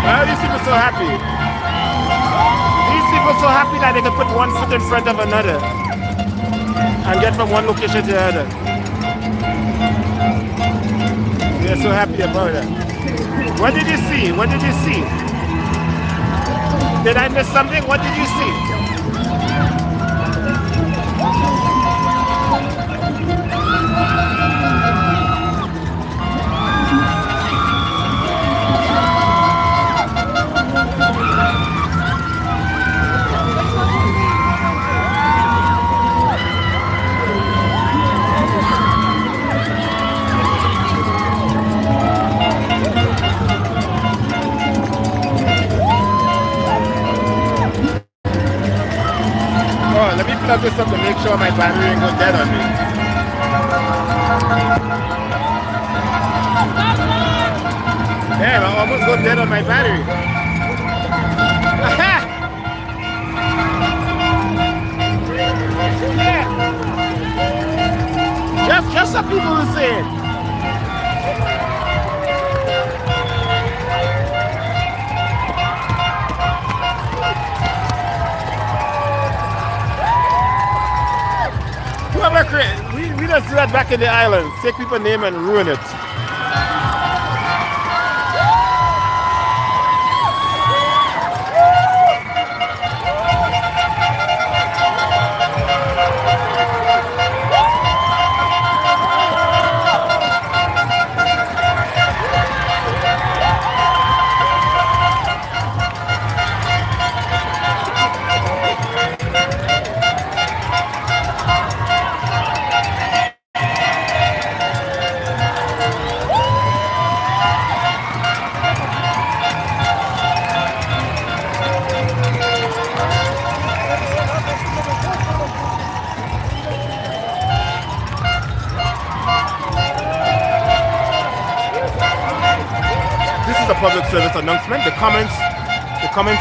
Well, these people so happy. These people so happy that they can put one foot in front of another and get get from one location to the other. We are so happy about it. What did you see? What did you see? Did I miss something? What did you see? Oh, let me plug this up to make sure my battery ain't go dead on me. Damn, I almost got dead on my battery. Aha! Yeah. Just so people will say it. We just do that back in the islands. Take people's name and ruin it. Public service announcement. The comments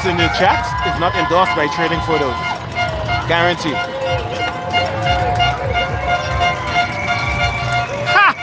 in the chat is not endorsed by Trading Photos. Guaranteed. Ha!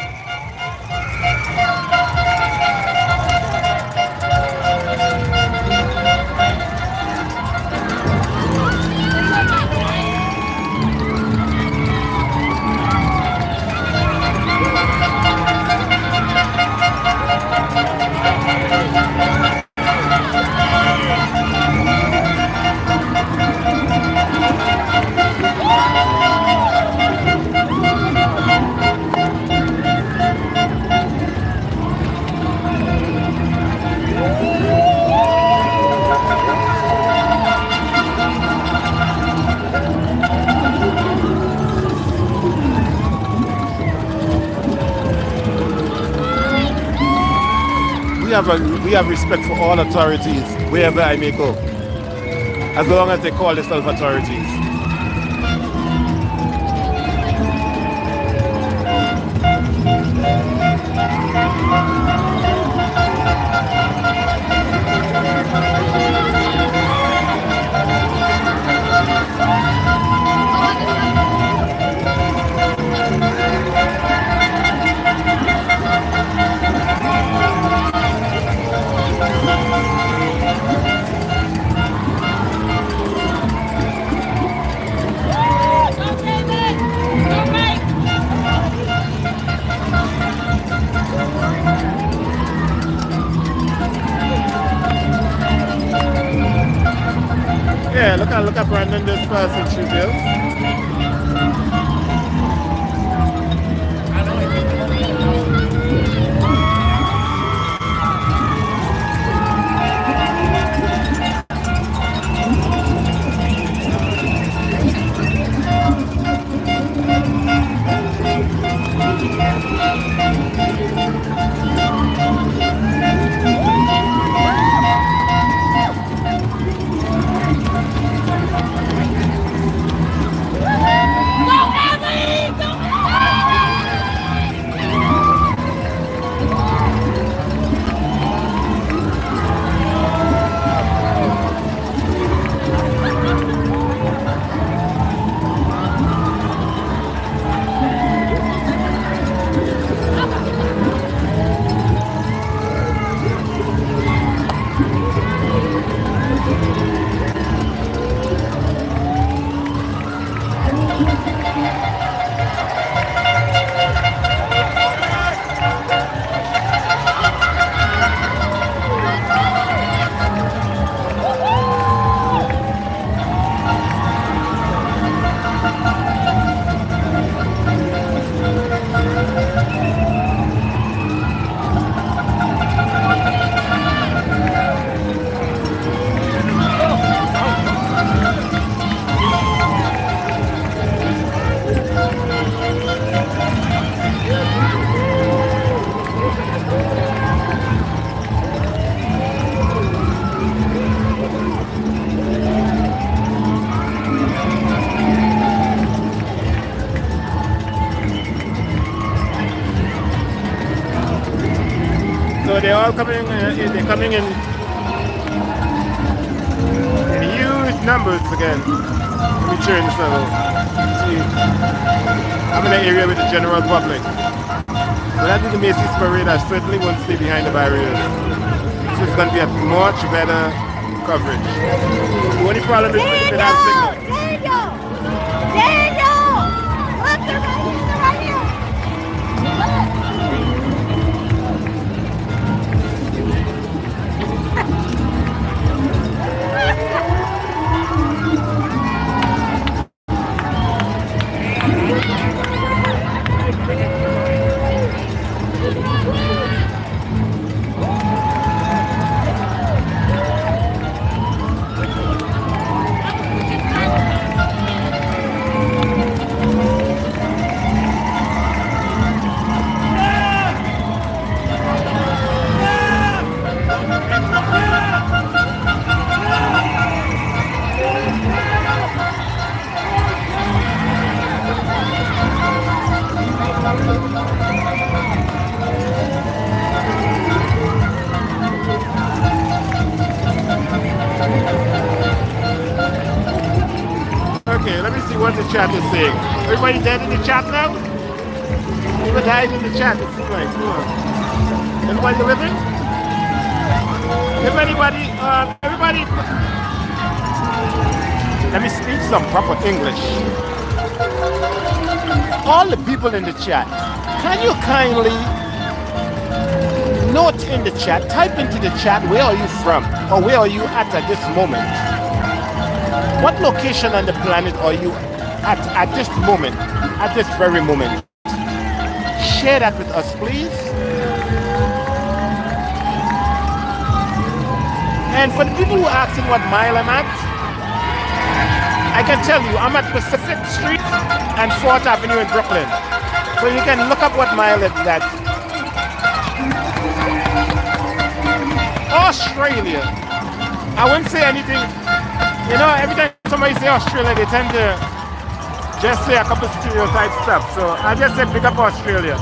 We have respect for all authorities wherever I may go, as long as they call themselves authorities. Yeah, look at Brandon this person, she built. they're all coming. They're coming in huge numbers again. Let me turn this level. See, I'm in an area with the general public. When I do the Macy's parade, I certainly won't stay behind the barriers. So it's going to be a much better coverage. The only problem is we didn't have signal. Daniel! Look, they're right here. Okay, let me see what the chat is saying. Everybody dead in the chat now? People died in the chat, it seems like. Everybody living? If anybody, everybody... Let me speak some proper English. All the people in the chat, can you kindly note in the chat, type into the chat, where are you from? Or where are you at this moment? What location on the planet are you at this moment, at this very moment? Share that with us, please. And for the people who are asking what mile I'm at, I can tell you I'm at Pacific Street and 4th Avenue in Brooklyn. So you can look up what mile it's at. Australia. I wouldn't say anything. You know, every time somebody say Australia, they tend to just say a couple stereotype stuff. So I just say pick up Australia.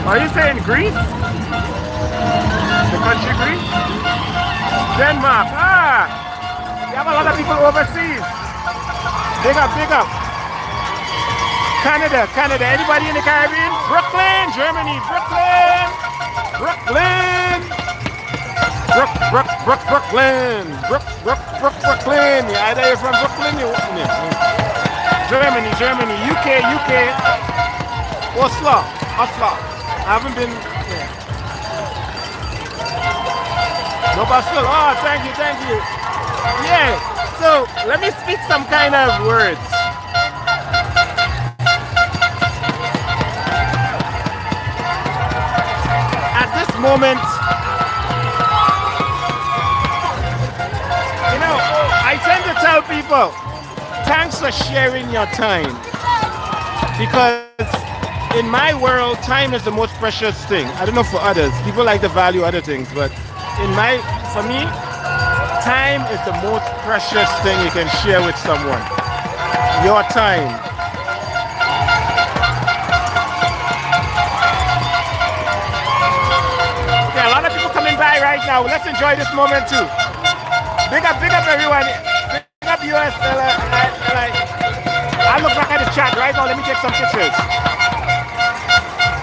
Are you saying Greece? The country Greece? Denmark. Ah! You have a lot of people overseas. Big up, big up. Canada, Canada. Anybody in the Caribbean? Brooklyn, Germany. Brooklyn. Brooklyn. Brooklyn. Brooklyn. Yeah, either you're from Brooklyn, Germany, Germany. UK. Oslo. I haven't been. Yeah. No, but still. Oh, thank you. Yeah. So let me speak some kind of words. At this moment, you know, I tend to tell people, thanks for sharing your time, because in my world, time is the most precious thing. I don't know for others. People like to value other things, but for me, time is the most precious thing you can share with someone. Your time. Okay, a lot of people coming by right now. Let's enjoy this moment too. Big up everyone. Big up US. I look back at the chat right now. Let me take some pictures.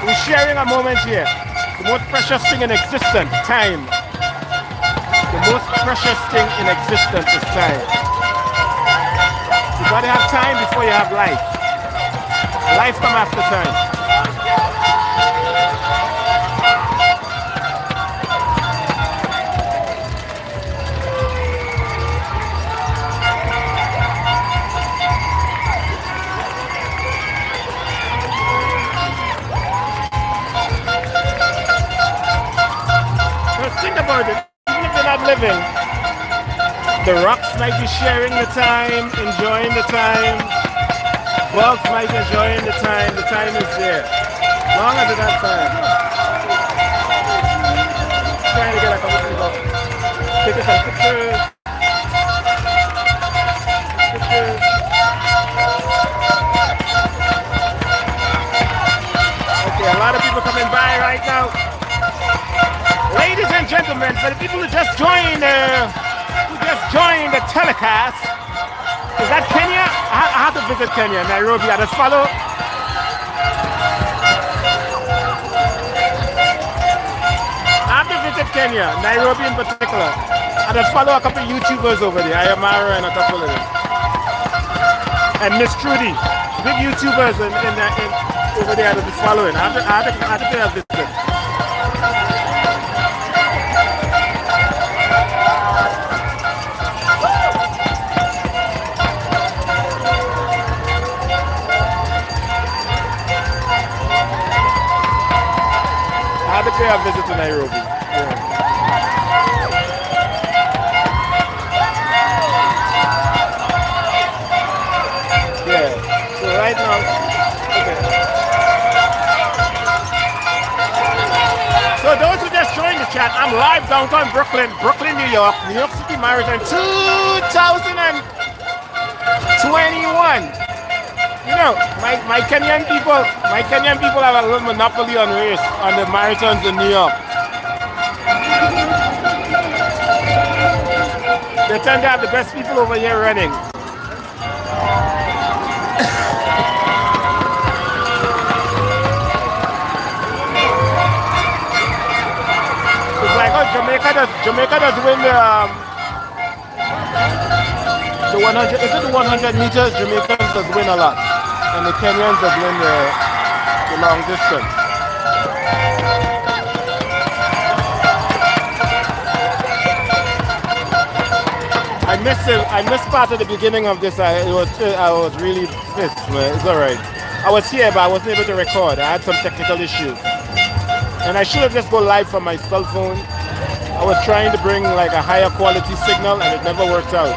We're sharing a moment here. The most precious thing in existence, time. The most precious thing in existence is time. You gotta have time before you have life. Life comes after time. Think about it, even if they're not living, the rocks might be sharing the time, enjoying the time, bugs might be enjoying the time is there. As long as it has time. Trying to get a couple people. Take some pictures. gentlemen, for the people who just joined the telecast, is that Kenya? I have to visit Kenya, Nairobi. I just follow. I have to visit Kenya, Nairobi in particular. I just follow a couple of YouTubers over there. I Amara and a couple of them. And Miss Trudy, big YouTubers in over there that be following. I have to pay a visit. I have to pay a visit to Nairobi. Yeah. So right now, okay. So those who just joined the chat, I'm live downtown Brooklyn, New York City Marathon 2021. You know, my Kenyan people have a little monopoly on race, on the marathons in New York. They tend to have the best people over here running. It's like, oh, Jamaica does win the 100. Is it the 100 meters? Jamaicans does win a lot, and the Kenyans does win the long distance. I missed part of the beginning of this. I was really pissed, man. It's alright. I was here, but I wasn't able to record. I had some technical issues, and I should have just go live from my cell phone. I was trying to bring like a higher quality signal, and it never worked out.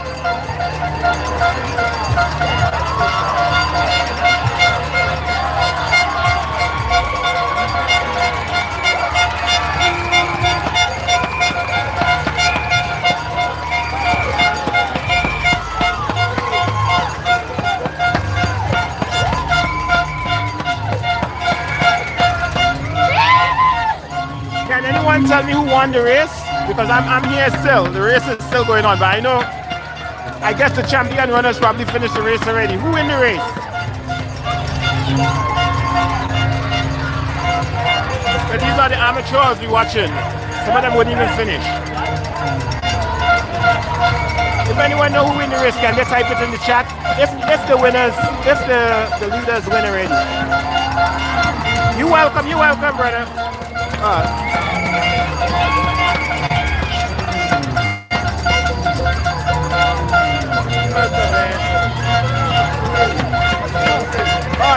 Can anyone tell me who won the race? Because I'm here still. The race is still going on, but I guess the champion runners probably finished the race already. Who win the race? But these are the amateurs we're watching. Some of them wouldn't even finish. If anyone know who win the race, can they type it in the chat? If the leaders win already. You welcome, brother. Oh,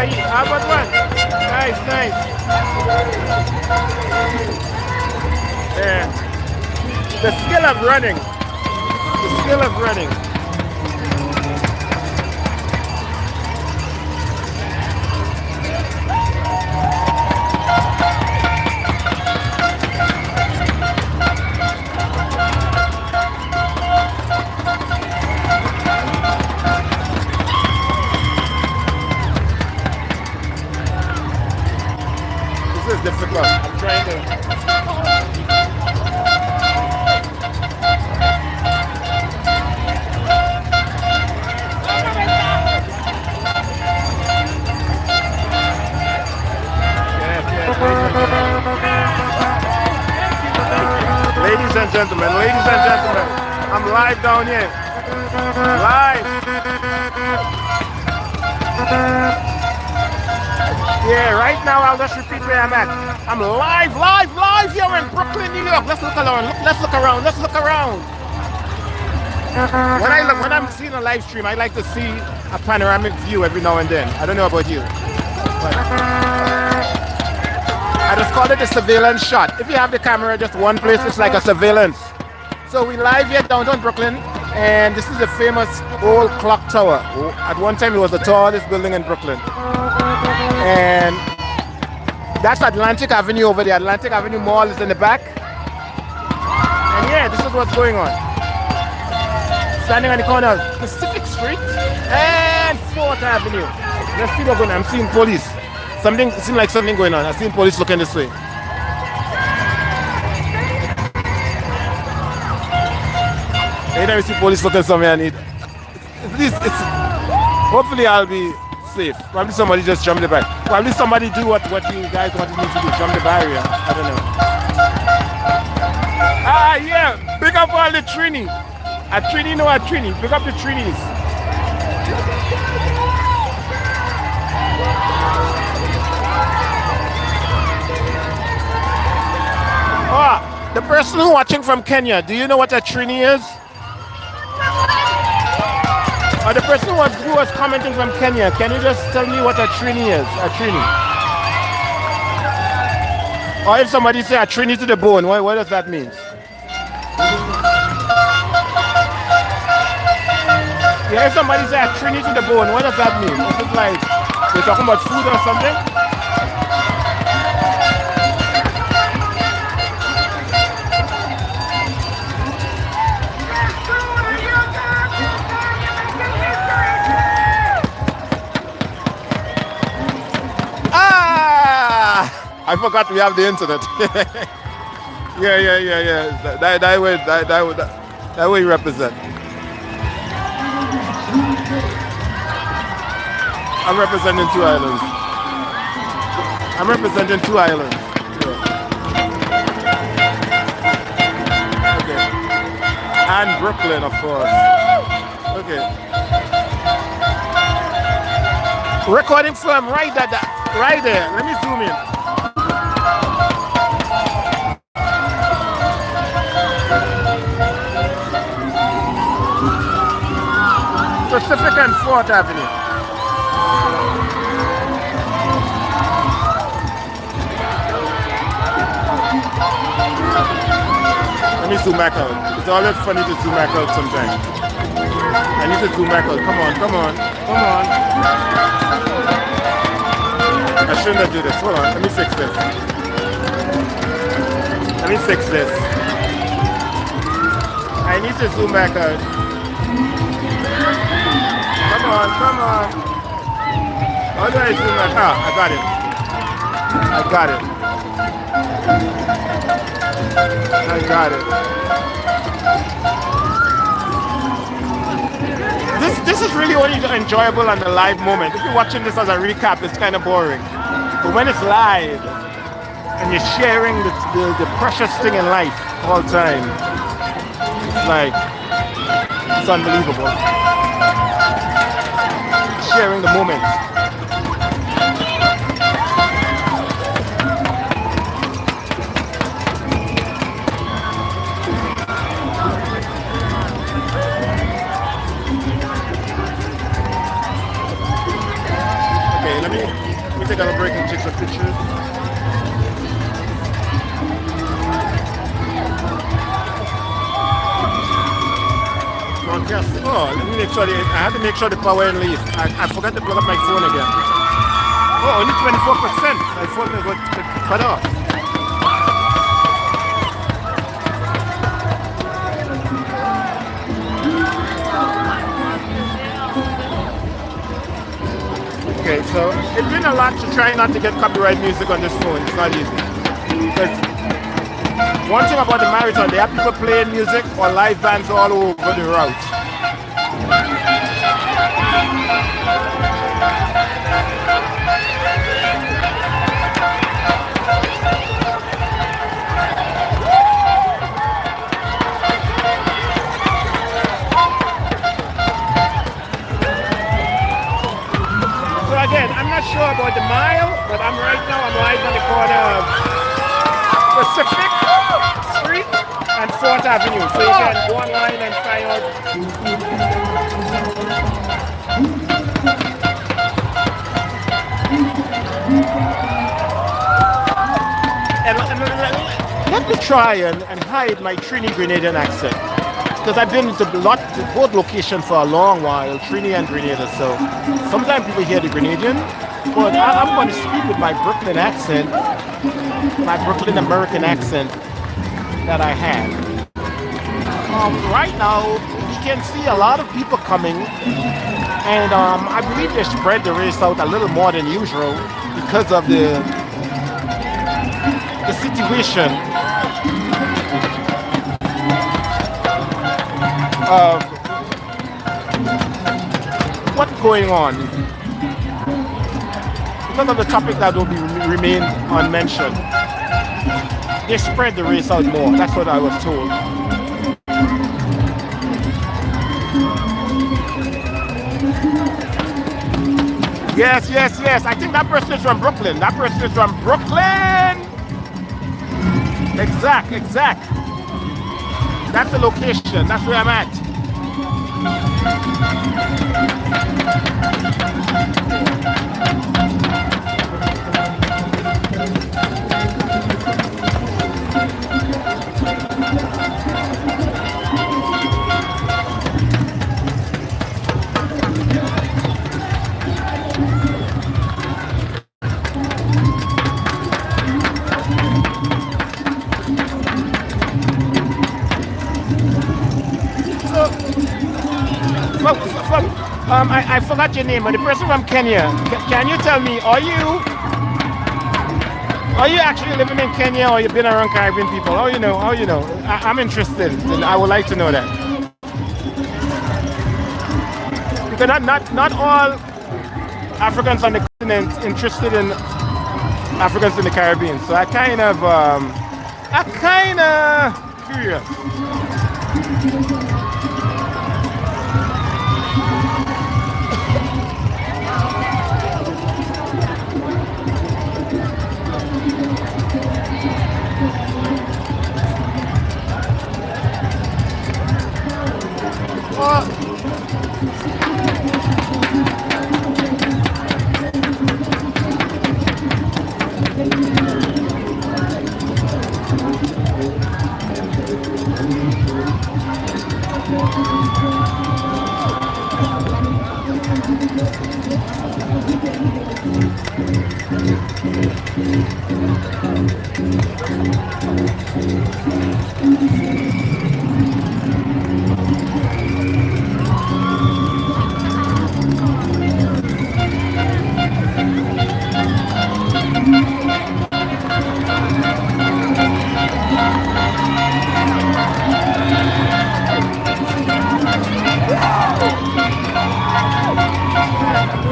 how about one? Nice. Yeah. The skill of running. This is difficult. I'm trying to. Ladies and gentlemen, I'm live down here. Live. Yeah, right now I'll just repeat where I'm at. I'm live here in Brooklyn, New York. Let's look around. When I'm seeing a live stream, I like to see a panoramic view every now and then. I don't know about you. But I just call it a surveillance shot. If you have the camera just one place, it's like a surveillance. So we live here downtown Brooklyn, and this is a famous old clock tower. At one time it was the tallest building in Brooklyn. And that's Atlantic Avenue over there. Atlantic Avenue Mall is in the back. And yeah, this is what's going on. Standing on the corner of Pacific Street and 4th Avenue. Let's see what's going on. I'm seeing police. It seems like something going on. I've seen police looking this way. Anytime you see police looking somewhere, I need. It's hopefully I'll be safe. Probably somebody just jump the barrier. Probably somebody do what you guys wanted me to do, jump the barrier. I don't know. Ah, yeah. Big up all the Trini. A Trini, no a Trini. Big up the Trinis. Oh, the person who watching from Kenya, do you know what a Trini is? Or the person who was commenting from Kenya, can you just tell me what a Trini is? A Trini. Or if somebody say a Trini to the bone, what does that mean? Yeah, if somebody say a Trini to the bone, what does that mean? Is it like we're talking about food or something? I forgot we have the internet. yeah. That way you represent. I'm representing two islands. Yeah. Okay. And Brooklyn, of course. Okay. Recording from right there. Let me zoom in. Pacific and 4th Avenue. Let me zoom back out. It's always funny to zoom back out sometimes. I need to zoom back out. Come on. I shouldn't have did this. Hold on. Let me fix this. I need to zoom back out. Come on. How do I zoom that? Ah, I got it. This is really only enjoyable on the live moment. If you're watching this as a recap, it's kind of boring. But when it's live and you're sharing the precious thing in life all the time, it's unbelievable. Sharing the moment. Okay, let me take a break and take some pictures. Oh, let me make sure I have to make sure the power and leave. I forgot to plug up my phone again. Oh, only 24%. My phone got cut off. Okay, so it's been a lot to try not to get copyright music on this phone. It's not easy. Because one thing about the marathon, they have people playing music or live bands all over the route. So again, I'm not sure about the mile, but I'm live on the corner of Pacific Street and 4th Avenue, so you can go online and find out. And let me try and hide my Trini Grenadian accent, because I've been to both locations for a long while, Trini and Grenada, so sometimes people hear the Grenadian, but I'm going to speak with my Brooklyn accent, my Brooklyn American accent that I have. Right now, you can see a lot of people coming, and I believe they spread the race out a little more than usual because of the situation. of what's going on. Because of the topic that will be remain unmentioned, they spread the race out more. That's what I was told. Yes, yes, yes. I think that person is from Brooklyn. That person is from Brooklyn. Exact. That's the location. That's where I'm at. I forgot your name, but the person from Kenya. Can you tell me, are you actually living in Kenya, or you've been around Caribbean people? How you know? I'm interested. I would like to know that. Because not all Africans on the continent interested in Africans in the Caribbean. So I kind of curious.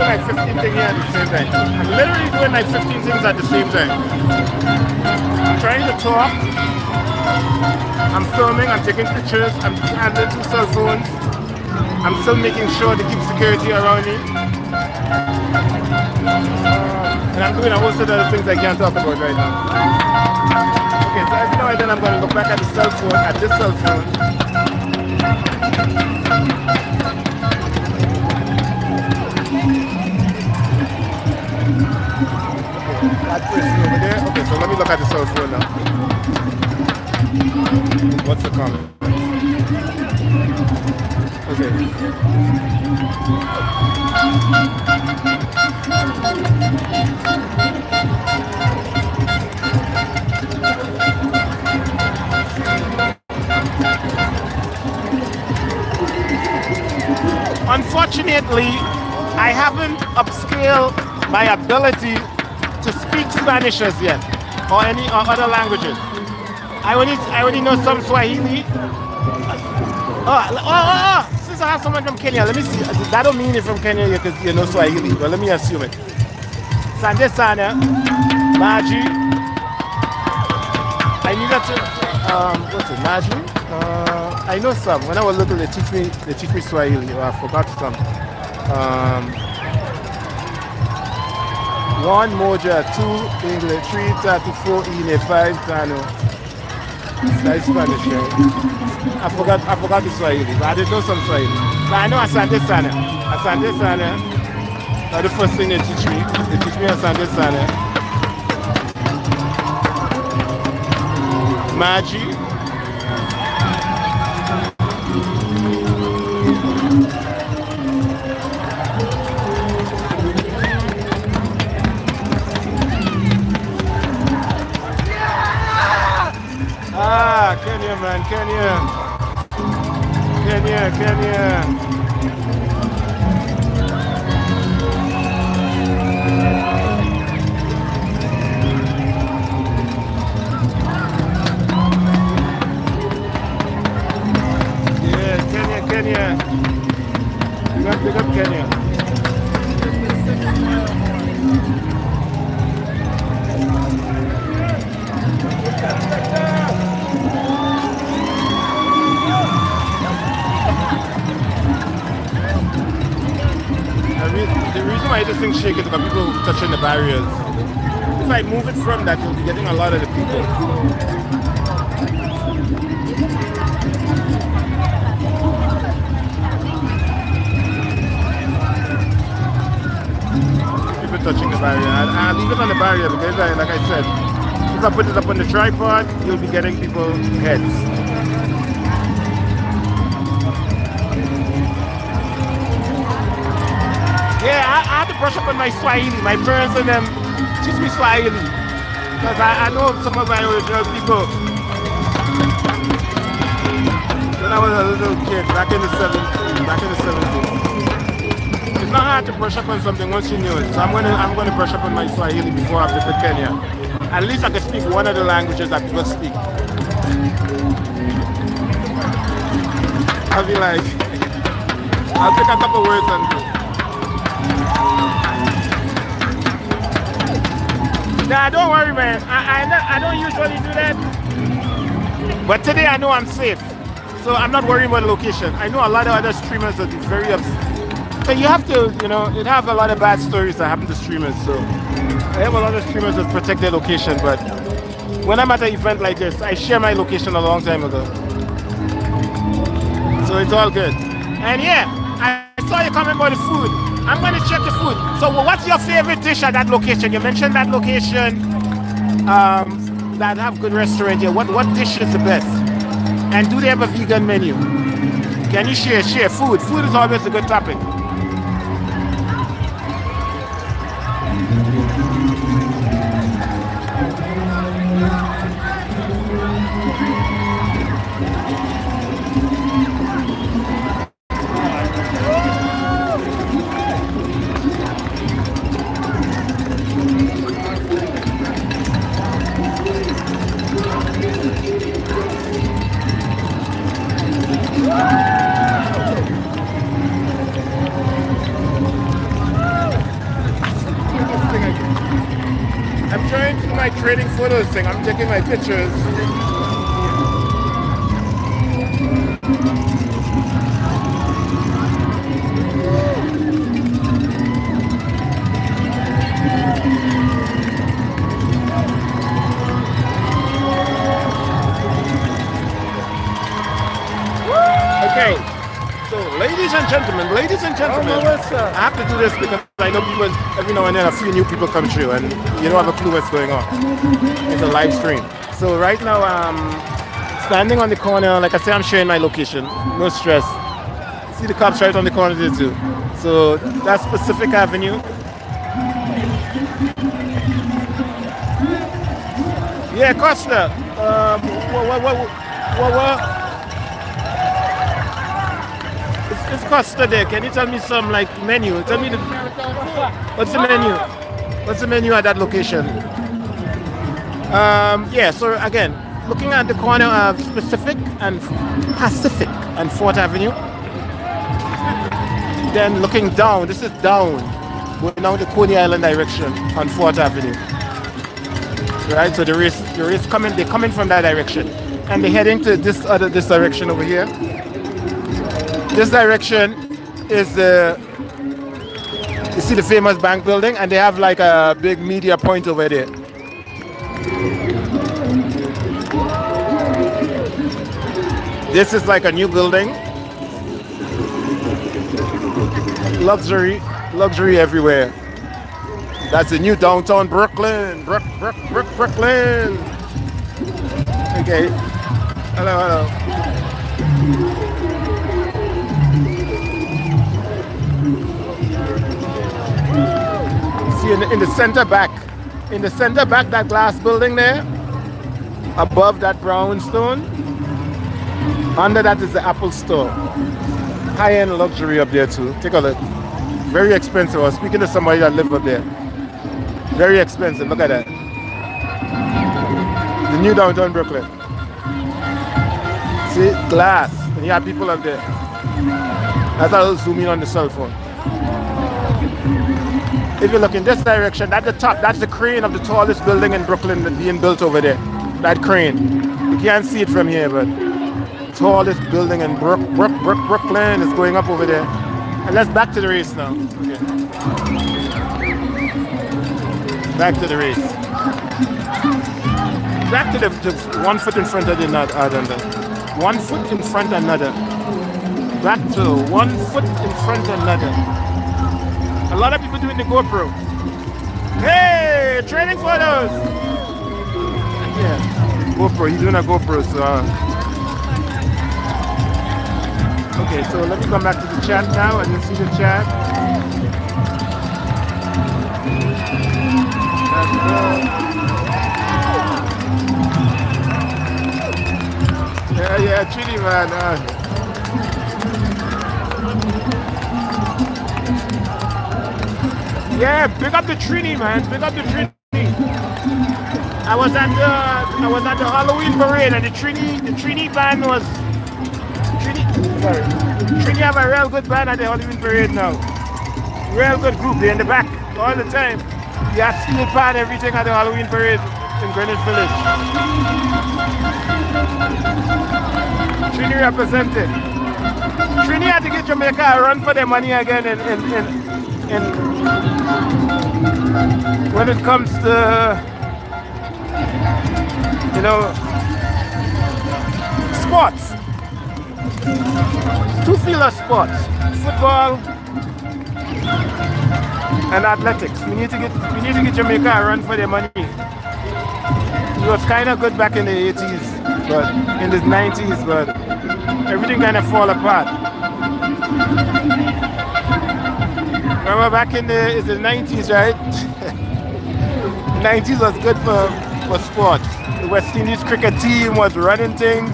Like 15 things here at the same time. I'm literally doing like 15 things at the same time. I'm trying to talk. I'm filming. I'm taking pictures. I'm handling 2 cell phones. I'm still making sure to keep security around me. And I'm doing a whole set of other things I can't talk about right now. Okay, so every now and then I'm going to look back at the cell phone, at this cell phone. That person over there. Okay, so let me look at the cell phone now. What's the comment? Okay. Unfortunately, I haven't upscaled my ability to speak Spanish as yet, or any other languages. I only know some Swahili. Since I have someone from Kenya, let me see. That don't mean you're from Kenya because you know Swahili, but let me assume it. Sande sana, Maji. I need that to, what's it, Maji? I know some. When I was little, they teach me Swahili. I forgot some. 1 moja, 2 English, 3 tatu, 4 ine, 5 tano. That's Spanish, right? I forgot the Swahili, but I did know some Swahili. But I know Asante Sana. Asante Sana. That's the first thing they teach me. They teach me Asante Sana. Maji. Kenya, man, Kenya. Yeah, Kenya. Big up Kenya. The reason why this thing shake is because people touching the barriers. If I move it from that, you'll be getting a lot of the people. People touching the barrier. I'll leave it on the barrier because, like I said, if I put it up on the tripod, you'll be getting people heads. Yeah, I have to brush up on my Swahili. My parents and them teach me Swahili. Because I know some of my original people. When I was a little kid, back in the 70s. It's not hard to brush up on something once you know it. So I'm gonna brush up on my Swahili before I visit Kenya. At least I can speak one of the languages that people speak. I'll be like, I'll take a couple words and go. Nah, don't worry, man. I don't usually do that. But today I know I'm safe. So I'm not worrying about the location. I know a lot of other streamers are very upset. So you have to, you know, it have a lot of bad stories that happen to streamers. So I have a lot of streamers that protect their location. But when I'm at an event like this, I share my location a long time ago. So it's all good. And yeah, I saw you comment about the food. I'm going to check the food. So what's your favorite dish at that location? You mentioned that location that have good restaurant here. What dish is the best? And do they have a vegan menu? Can you share food? Food is always a good topic. I'm trying to do my trading photos thing. I'm taking my pictures. Okay, so ladies and gentlemen, I have to do this because I know people, every now and then a few new people come through and you don't have a clue what's going on. It's a live stream. So right now I'm standing on the corner, like I say, I'm sharing my location, no stress. See the cops right on the corner there too. So that's Pacific Avenue. Yeah, Costa. What? It's Costa there. Can you tell me some like menu? Tell me what's the menu? What's the menu at that location? Yeah. So again, looking at the corner of Pacific and 4th Avenue. Then looking down. This is down. Going down the Coney Island direction on 4th Avenue. Right. So the race coming. They're coming from that direction, and they're heading to this direction over here. This direction is you see the famous bank building, and they have like a big media point over there. This is like a new building. Luxury everywhere. That's the new downtown Brooklyn. Brooklyn. Okay. Hello. See in the center back, that glass building there, above that brownstone, under that is the Apple store. High-end luxury up there too. Take a look. Very expensive. I was speaking to somebody that lived up there. Very expensive. Look at that. The new downtown Brooklyn. See, glass. And you have people up there. As I'll zoom in on the cell phone. If you look in this direction, at the top, that's the crane of the tallest building in Brooklyn that's being built over there. That crane. You can't see it from here, but tallest building in Brooklyn is going up over there. And let's back to the race now. Okay. Back to the race. Back to the 1 foot in front of the other. 1 foot in front of another. Back to 1 foot in front of another. A lot of people doing the GoPro. Hey, trading photos. Yeah, GoPro. He's doing a GoPro. So, okay, so let me come back to the chat now. I didn't see the chat. Yeah, Trini, man. Yeah, big up the Trini, man. Big up the Trini. I was at the Halloween parade, and the Trini band was Trini have a real good band at the Halloween parade now. Real good group. They're in the back all the time. You have steel pan everything at the Halloween parade in Greenwich Village. Trini represented. Trini had to get Jamaica a run for their money again in when it comes to, you know, sports. Two field of sports. Football and athletics. We need to get Jamaica a run for their money. It was kind of good back in the 80s, but in the 90s, but everything kind of fall apart. Remember back in the 90s, right? 90s was good for sports. The West Indies cricket team was running things.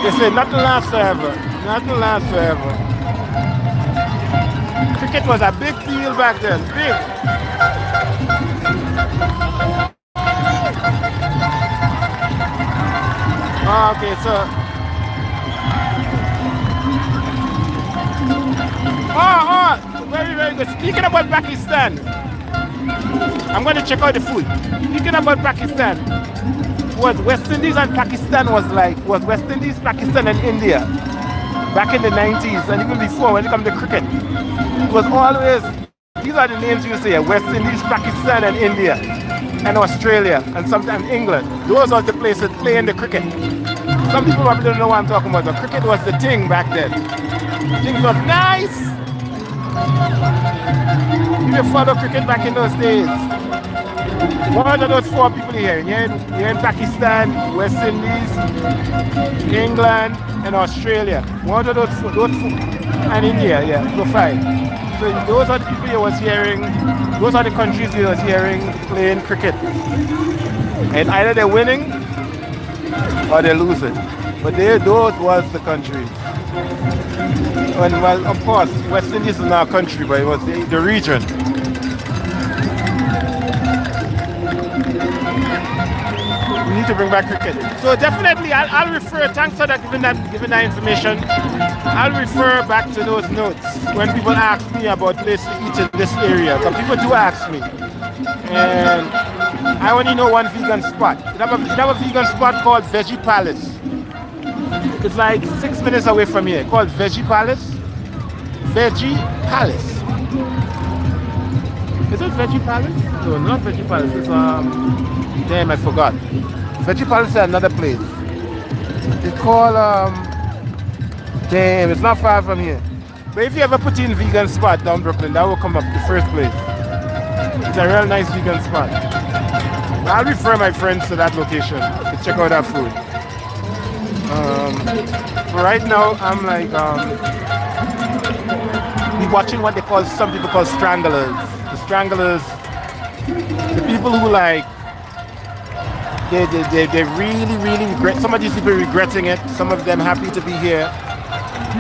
They say nothing lasts forever. Nothing lasts forever. Cricket was a big deal back then. Big. Okay, so. Very, very good. Speaking about Pakistan, I'm going to check out the food. Speaking about Pakistan, was West Indies and Pakistan was West Indies, Pakistan and India back in the 90s and even before when it comes to cricket. It was always, these are the names you say, West Indies, Pakistan and India and Australia and sometimes England. Those are the places playing the cricket. Some people probably don't know what I'm talking about, but cricket was the thing back then. Things was nice. You follow cricket back in those days. One of those four people here. You're in Pakistan, West Indies, England, and Australia. One of those four, and India, yeah, so five. So those are the people you was hearing, those are the countries you was hearing playing cricket. And either they're winning or they're losing. But those was the countries. And well, of course, West Indies is not a country, but it was the region. We need to bring back cricket. So definitely, I'll refer. Thanks for that, giving that information. I'll refer back to those notes when people ask me about places to eat in this area. Some people do ask me, and I only know one vegan spot. You have a vegan spot called Veggie Palace. It's like 6 minutes away from here. Called Veggie Palace. Veggie Palace. Is it Veggie Palace? No, not Veggie Palace. It's damn, I forgot. Veggie Palace is another place. It's called damn, it's not far from here. But if you ever put in vegan spot down Brooklyn, that will come up the first place. It's a real nice vegan spot. I'll refer my friends to that location to check out that food. Right now, I'm like watching what they call, some people call stranglers. The stranglers, the people who like, they really regret. Some of these people regretting it. Some of them happy to be here.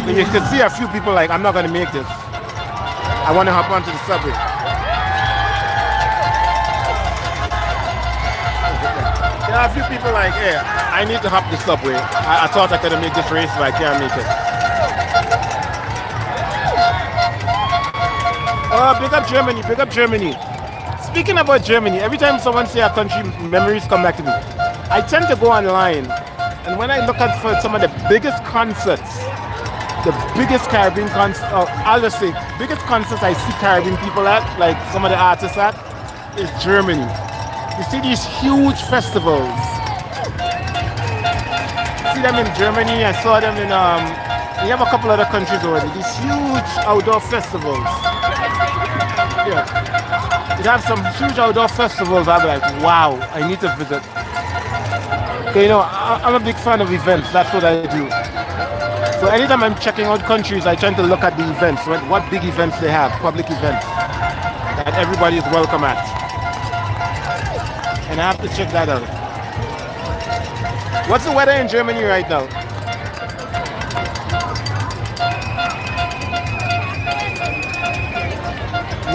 But you can see a few people like, I'm not going to make this. I want to hop onto the subway. There are a few people like, hey, I need to hop the subway. I thought I could have made this race, but I can't make it. Oh, big up Germany, big up Germany. Speaking about Germany, every time someone say a country, memories come back to me. I tend to go online, and when I look at for some of the biggest concerts, the biggest Caribbean concerts, I'll just say, biggest concerts I see Caribbean people at, like some of the artists at, is Germany. You see these huge festivals. See them in Germany, I saw them in, we have a couple other countries already, these huge outdoor festivals. Yeah. They have some huge outdoor festivals. I'm like, wow, I need to visit. Okay, you know, I'm a big fan of events. That's what I do. So anytime I'm checking out countries, I try to look at the events, what big events they have, public events that everybody is welcome at. And I have to check that out. What's the weather in Germany right now?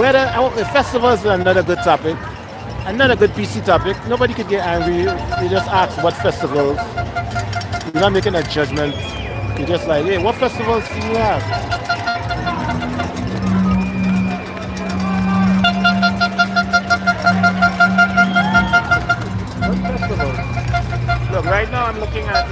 Weather, festivals is another good topic. Another good PC topic. Nobody could get angry. You just ask what festivals. You're not making a judgment. You're just like, hey, what festivals do you have? What festivals? Look, right now I'm looking at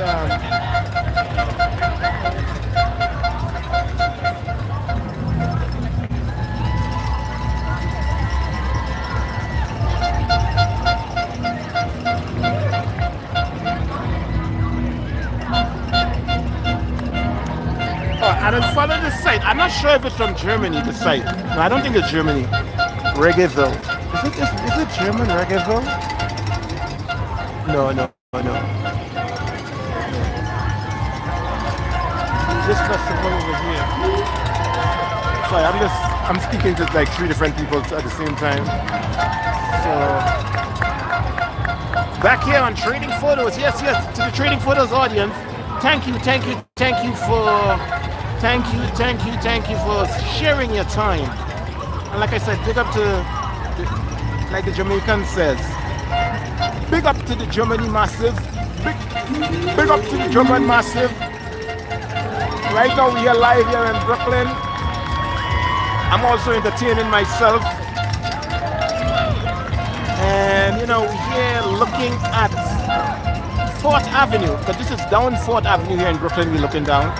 I don't follow the site. I'm not sure if it's from Germany, the site. No, I don't think it's Germany. Reggaeville. Is it German, Reggaeville? No. This festival over here. Sorry, I'm speaking to like 3 different people at the same time. So, back here on Trading Photos. Yes, to the Trading Photos audience. Thank you for sharing your time. And like I said, big up to, like the Jamaican says, big up to the Germany massive. Big up to the German massive. Right now we are live here in Brooklyn. I'm also entertaining myself. And you know, we're here looking at 4th Avenue, but this is down 4th Avenue here in Brooklyn. We're looking down.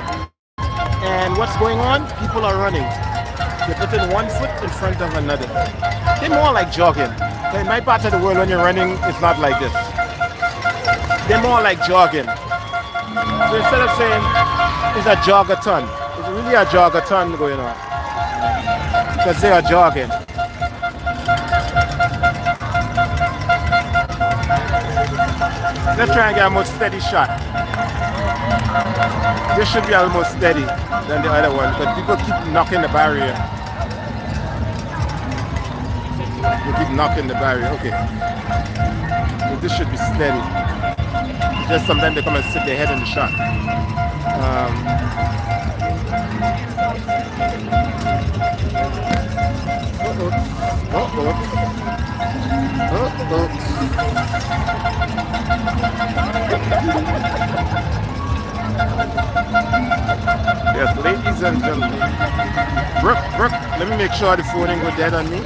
And what's going on? People are running. They're putting one foot in front of another. They're more like jogging. In my part of the world, when you're running, it's not like this. They're more like jogging. So instead of saying it's a jog-a-thon, it's really a jog-a-thon going on. Because they are jogging. Let's try and get a more steady shot. This should be a little more steady than the other one, but people keep knocking the barrier. They keep knocking the barrier. Okay. So this should be steady. Just sometimes they come and sit their head in the shot. Yes, ladies and gentlemen. Brooke, let me make sure the phone ain't go dead on me.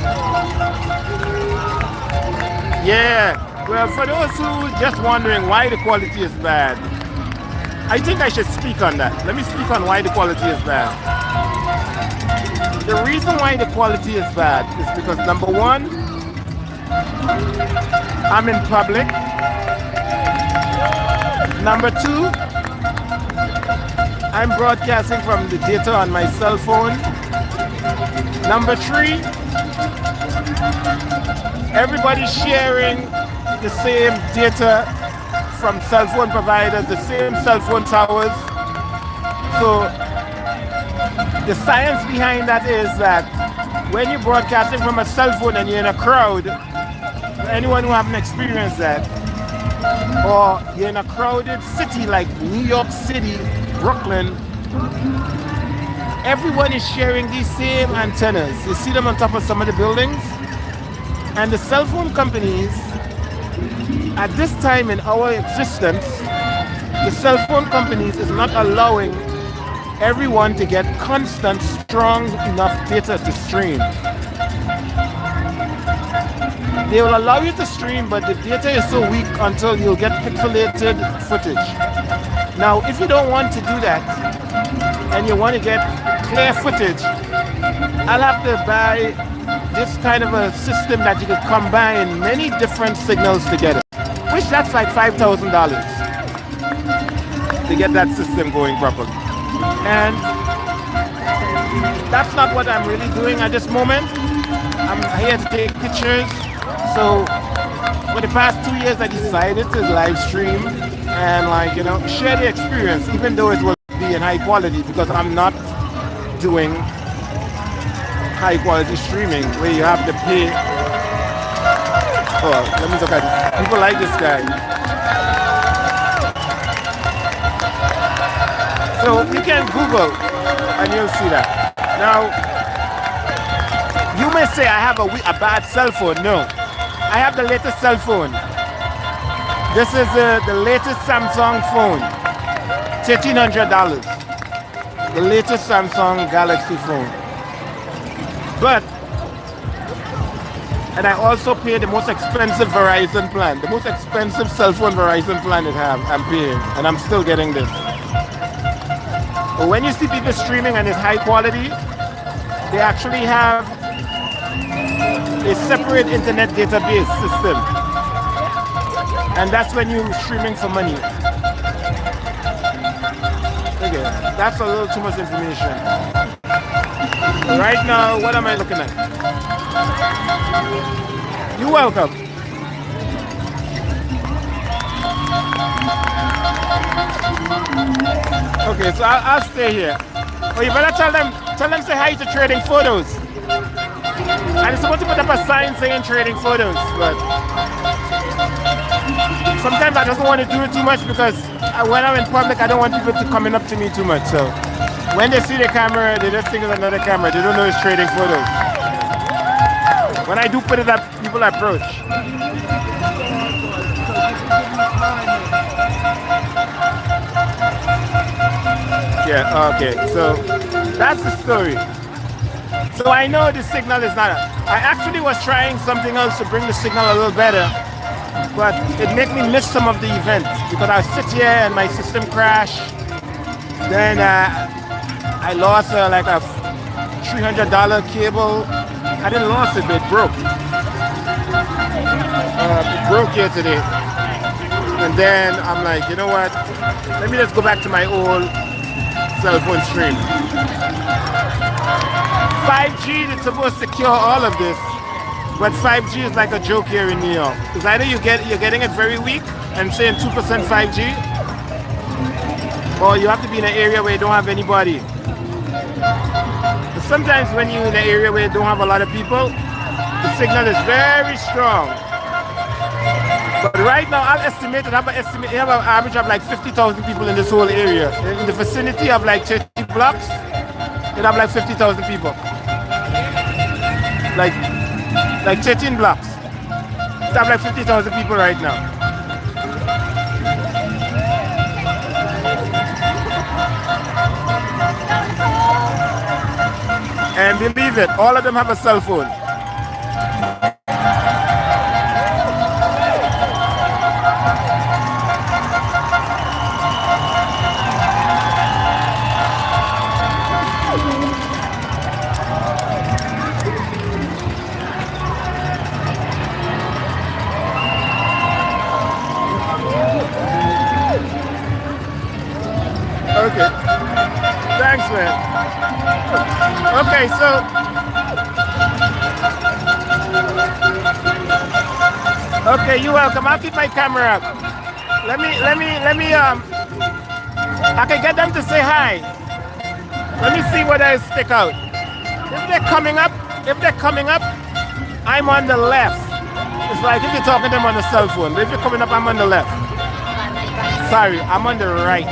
Yeah, well, for those who just wondering why the quality is bad, I think I should speak on that. Let me speak on why the quality is bad. The reason why the quality is bad is because number one, I'm in public. Number two, I'm broadcasting from the data on my cell phone. Number three, everybody's sharing the same data from cell phone providers, the same cell phone towers. So the science behind that is that when you're broadcasting from a cell phone and you're in a crowd, anyone who haven't experienced that, or you're in a crowded city like New York City, Brooklyn, everyone is sharing these same antennas. You see them on top of some of the buildings, and the cell phone companies at this time in our existence, the cell phone companies is not allowing everyone to get constant, strong enough data to stream. They will allow you to stream, but the data is so weak until you'll get pixelated footage. Now, if you don't want to do that, and you want to get clear footage, I'll have to buy this kind of a system that you could combine many different signals together, which that's like $5,000 to get that system going properly. And that's not what I'm really doing at this moment. I'm here to take pictures. So for the past 2 years, I decided to live stream and, like, you know, share the experience, even though it will be in high quality, because I'm not doing high quality streaming where you have to pay. Oh, let me look at this. People like this guy. So you can Google and you'll see that. Now, you may say I have a bad cell phone. No, I have the latest cell phone. This is the latest Samsung phone, $1,300. The latest Samsung Galaxy phone. But, and I also pay the most expensive Verizon plan, the most expensive cell phone Verizon plan it have, I'm paying, and I'm still getting this. But when you see people streaming and it's high quality, they actually have a separate internet database system. And that's when you're streaming for money. Okay, that's a little too much information. Right now, what am I looking at? You're welcome. Okay, so I'll stay here. Oh, you better tell them say hi to Trading Photos. I'm supposed to put up a sign saying Trading Photos, but sometimes I just don't want to do it too much because when I'm in public, I don't want people to coming up to me too much. So when they see the camera, they just think it's another camera. They don't know it's Trading Photos. When I do put it up, people approach. Yeah, okay, so that's the story. So I know the signal is not, I actually was trying something else to bring the signal a little better, but it made me miss some of the events because I sit here and my system crashed. Then I lost like a $300 cable. I didn't lose it, but it broke. It broke here today. And then I'm like, you know what? Let me just go back to my old cell phone stream. 5G is supposed to cure all of this, but 5G is like a joke here in New York. Because either you're getting it very weak and saying 2% 5G, or you have to be in an area where you don't have anybody. But sometimes when you're in an area where you don't have a lot of people, the signal is very strong. But right now, I've estimated, you have an average of like 50,000 people in this whole area. In the vicinity of like 30 blocks, you have like 50,000 people. Like 13 blocks. You have like 50,000 people right now. And believe it, all of them have a cell phone. Okay. Thanks, man. Okay, so okay, you're welcome. I'll keep my camera up. Let me I can get them to say hi. Let me see what I stick out. If they're coming up, I'm on the left. It's like if you're talking to them on the cell phone, but if you're coming up, I'm on the left. Sorry, I'm on the right.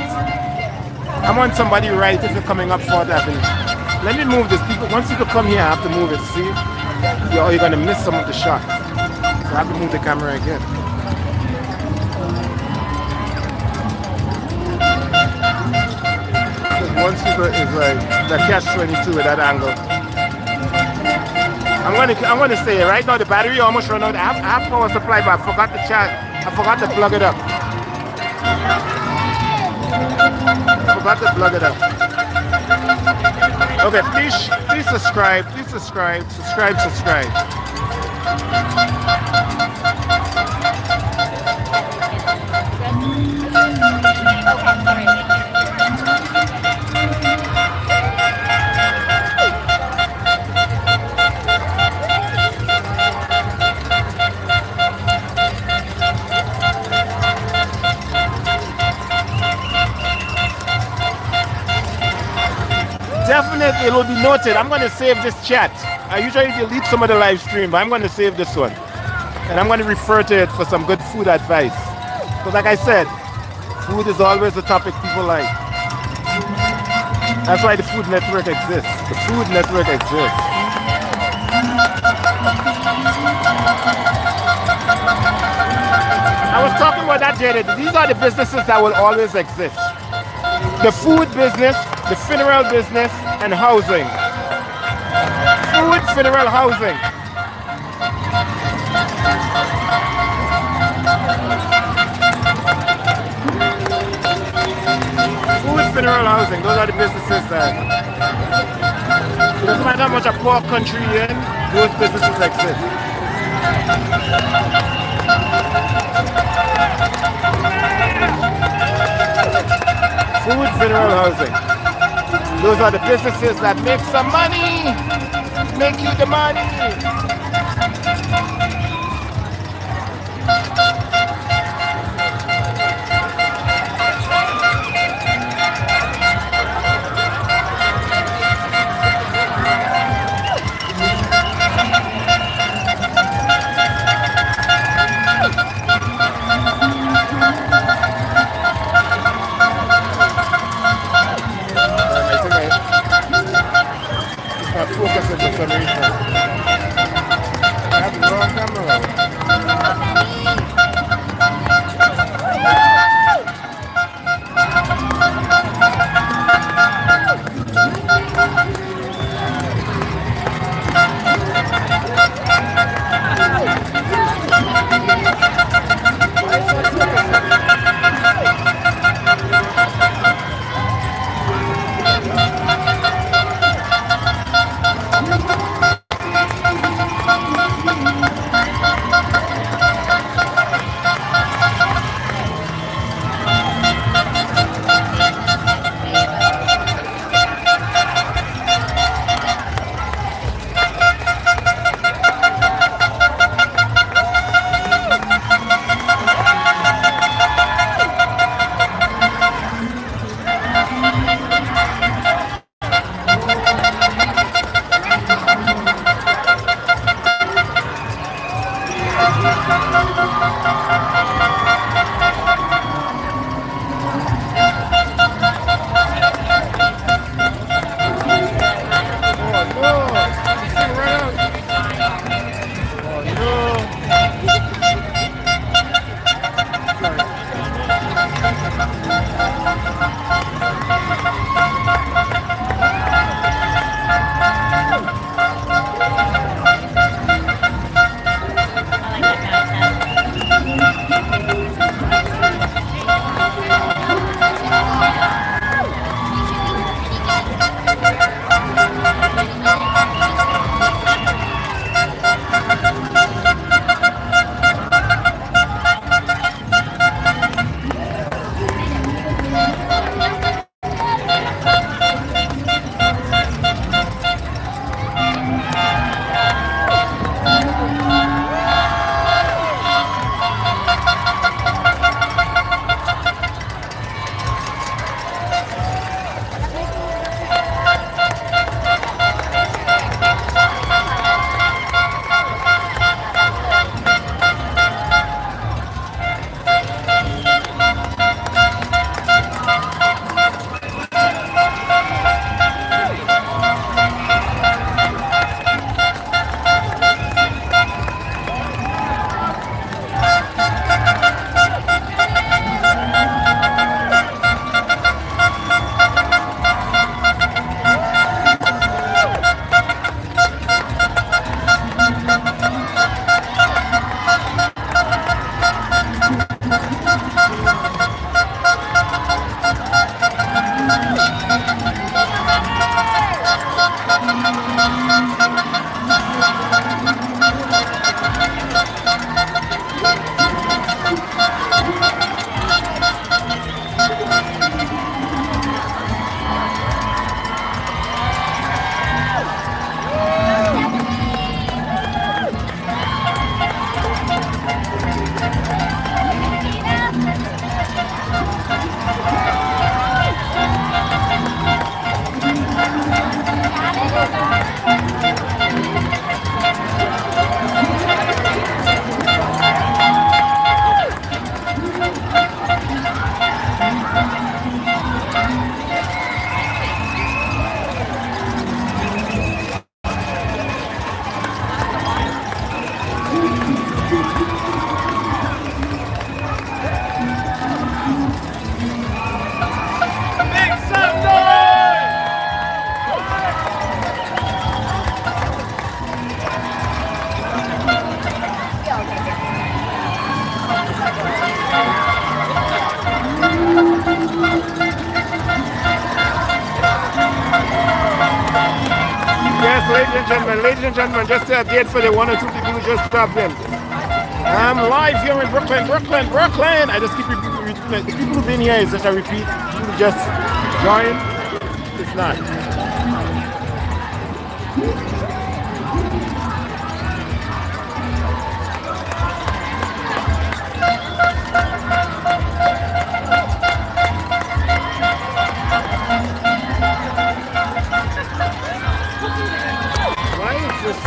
I'm on somebody right if you're coming up 4th Avenue. Let me move this. Once people come here, I have to move it. See? You're going to miss some of the shots. So I have to move the camera again. one secret is like the catch-22 with that angle. I'm gonna say it right now. The battery almost run out. I have power supply, but I forgot to charge. I forgot to plug it up. Okay, please subscribe. Subscribe. Definitely, it will be noted. I'm going to save this chat. I usually delete some of the live stream, but I'm going to save this one. And I'm going to refer to it for some good food advice. Because like I said, food is always a topic people like. That's why the Food Network exists. The Food Network exists. I was talking about that, Jared. These are the businesses that will always exist. The food business, the funeral business, and housing. Food, funeral, housing. Food, funeral, housing. Those are the businesses that... It doesn't matter how much a poor country you're in, those businesses exist. Food, funeral, housing. Those are the businesses that make some money. Make you the money. Focus on the summation. I have the wrong camera. ladies and gentlemen, just to update for the one or two people who just stopped in. I'm live here in Brooklyn. I just keep repeating it. The people who've been here is just a repeat. People who just join, it's not. Why is this?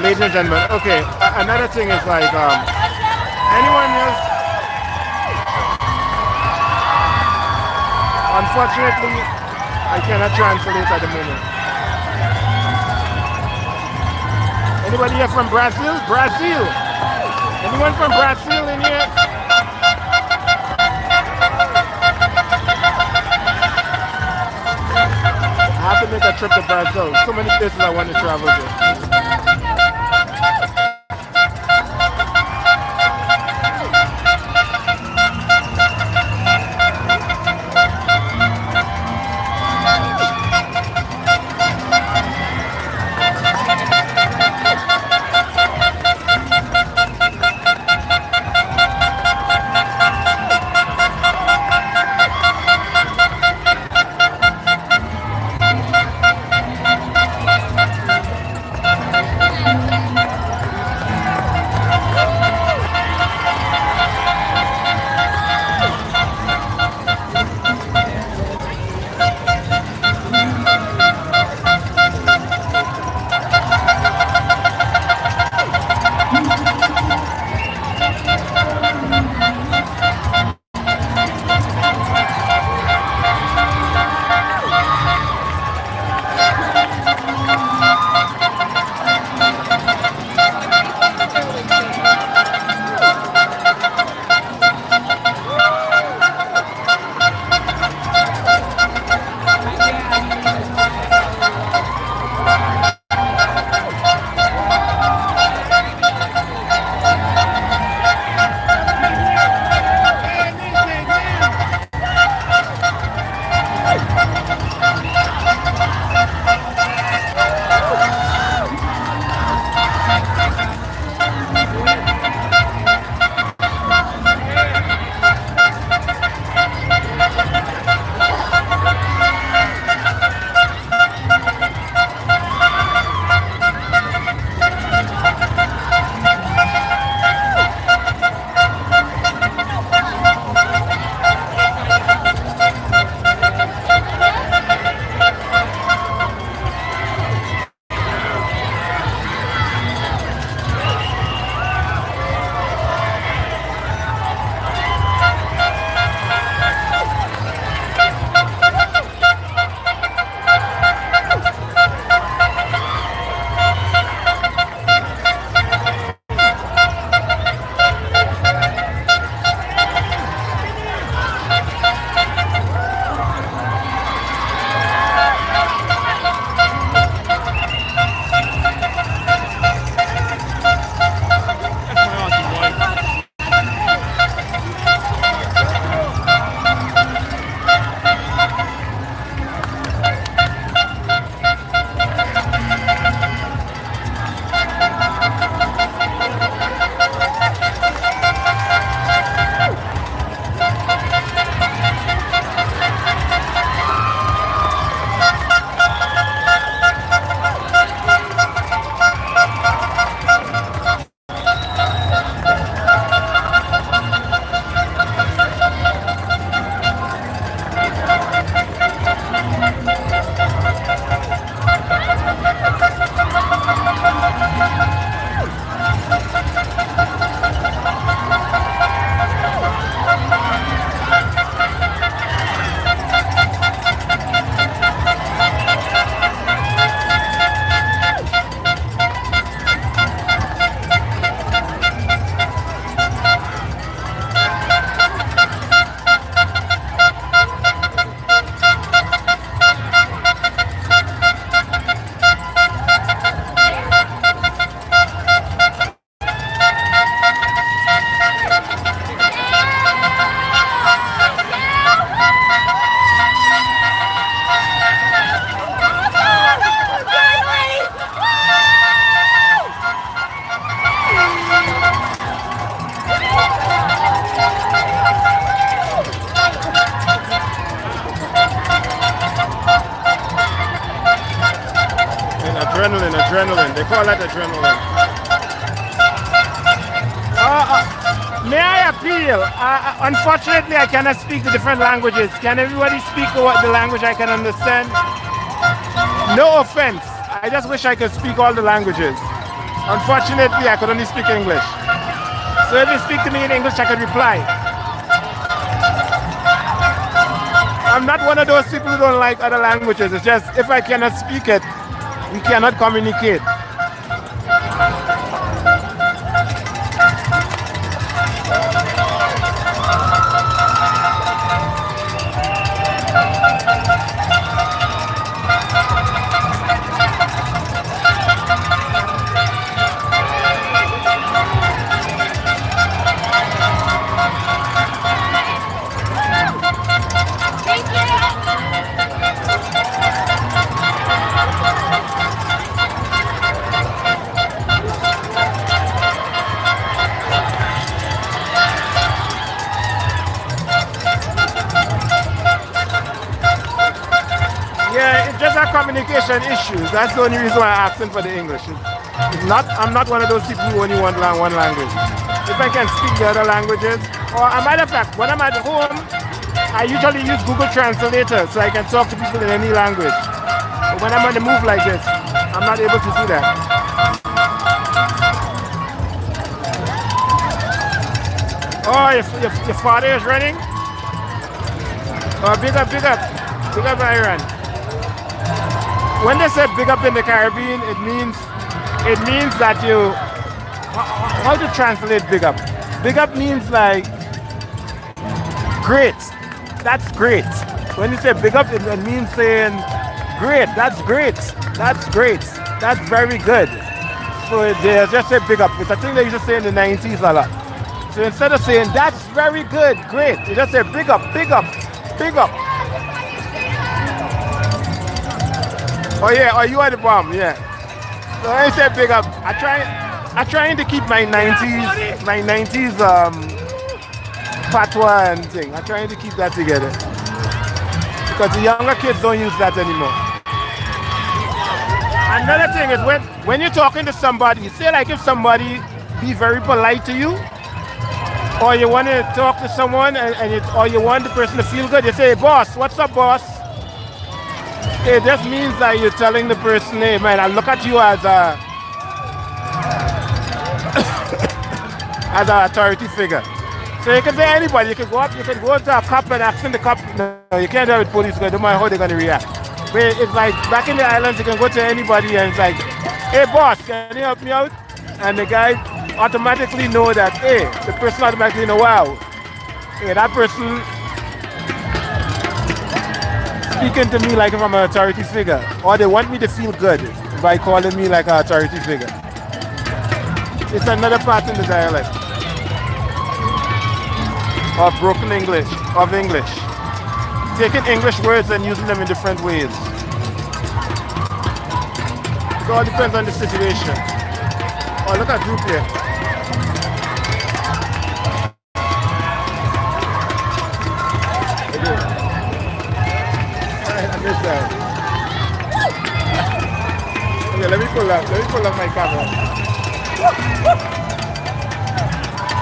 Ladies and gentlemen, okay, another thing is like, anyone else, unfortunately, I cannot translate at the moment. Anybody here from Brazil? Brazil? Anyone from Brazil in here? I have to make a trip to Brazil. So many places I want to travel to. Adrenaline. They call that adrenaline. May I appeal? Unfortunately, I cannot speak the different languages. Can everybody speak the language I can understand? No offense. I just wish I could speak all the languages. Unfortunately, I could only speak English. So if you speak to me in English, I could reply. I'm not one of those people who don't like other languages. It's just if I cannot speak it, we cannot communicate. Communication issues. That's the only reason why I'm asking for the English. I'm not one of those people who only want one language. If I can speak the other languages, or a matter of fact, when I'm at home, I usually use Google Translator so I can talk to people in any language. But when I'm on the move like this, I'm not able to do that. Oh, your father is running? Oh, big up, Iran. When they say big up in the Caribbean, it means that you. How to translate big up? Big up means like great. That's great. When you say big up, it means saying great. That's great. That's great. That's very good. So they just say big up. It's a thing they used to say in the 90s a lot. So instead of saying that's very good, great, you just say big up, big up, big up. Oh yeah, oh you are the bomb, yeah. So I say big up. I'm trying to keep my 90s patois and thing. I'm trying to keep that together. Because the younger kids don't use that anymore. Another thing is when you're talking to somebody, say like if somebody be very polite to you, or you want to talk to someone or you want the person to feel good, you say, boss, what's up, boss? It just means that you're telling the person, hey man, I look at you as a as an authority figure. So you can say anybody, you can go to a cop and ask the cop, no, you can't do it with police because no matter how they're going to react. But it's like back in the islands, you can go to anybody and it's like, hey boss, can you help me out? And the guy automatically know that, hey, the person automatically know, wow, hey, that person speaking to me like if I'm an authority figure, or they want me to feel good by calling me like an authority figure. It's another part in the dialect of broken English, of English. Taking English words and using them in different ways. It all depends on the situation. Oh, look at group here. I missed that. Okay, let me pull up my camera.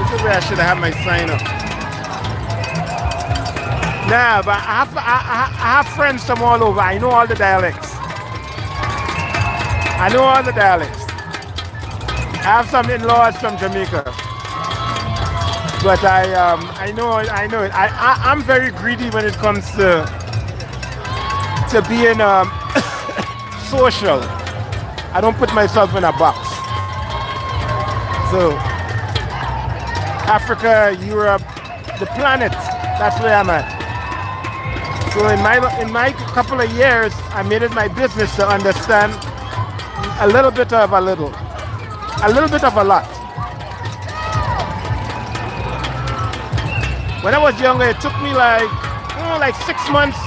This is where I should have my sign up. Nah, but I have friends from all over. I know all the dialects. I have some in-laws from Jamaica. But I know it. I'm very greedy when it comes to being social. I don't put myself in a box. So Africa, Europe, the planet, that's where I'm at. So in my couple of years, I made it my business to understand a little bit of a little bit of a lot. When I was younger, it took me like 6 months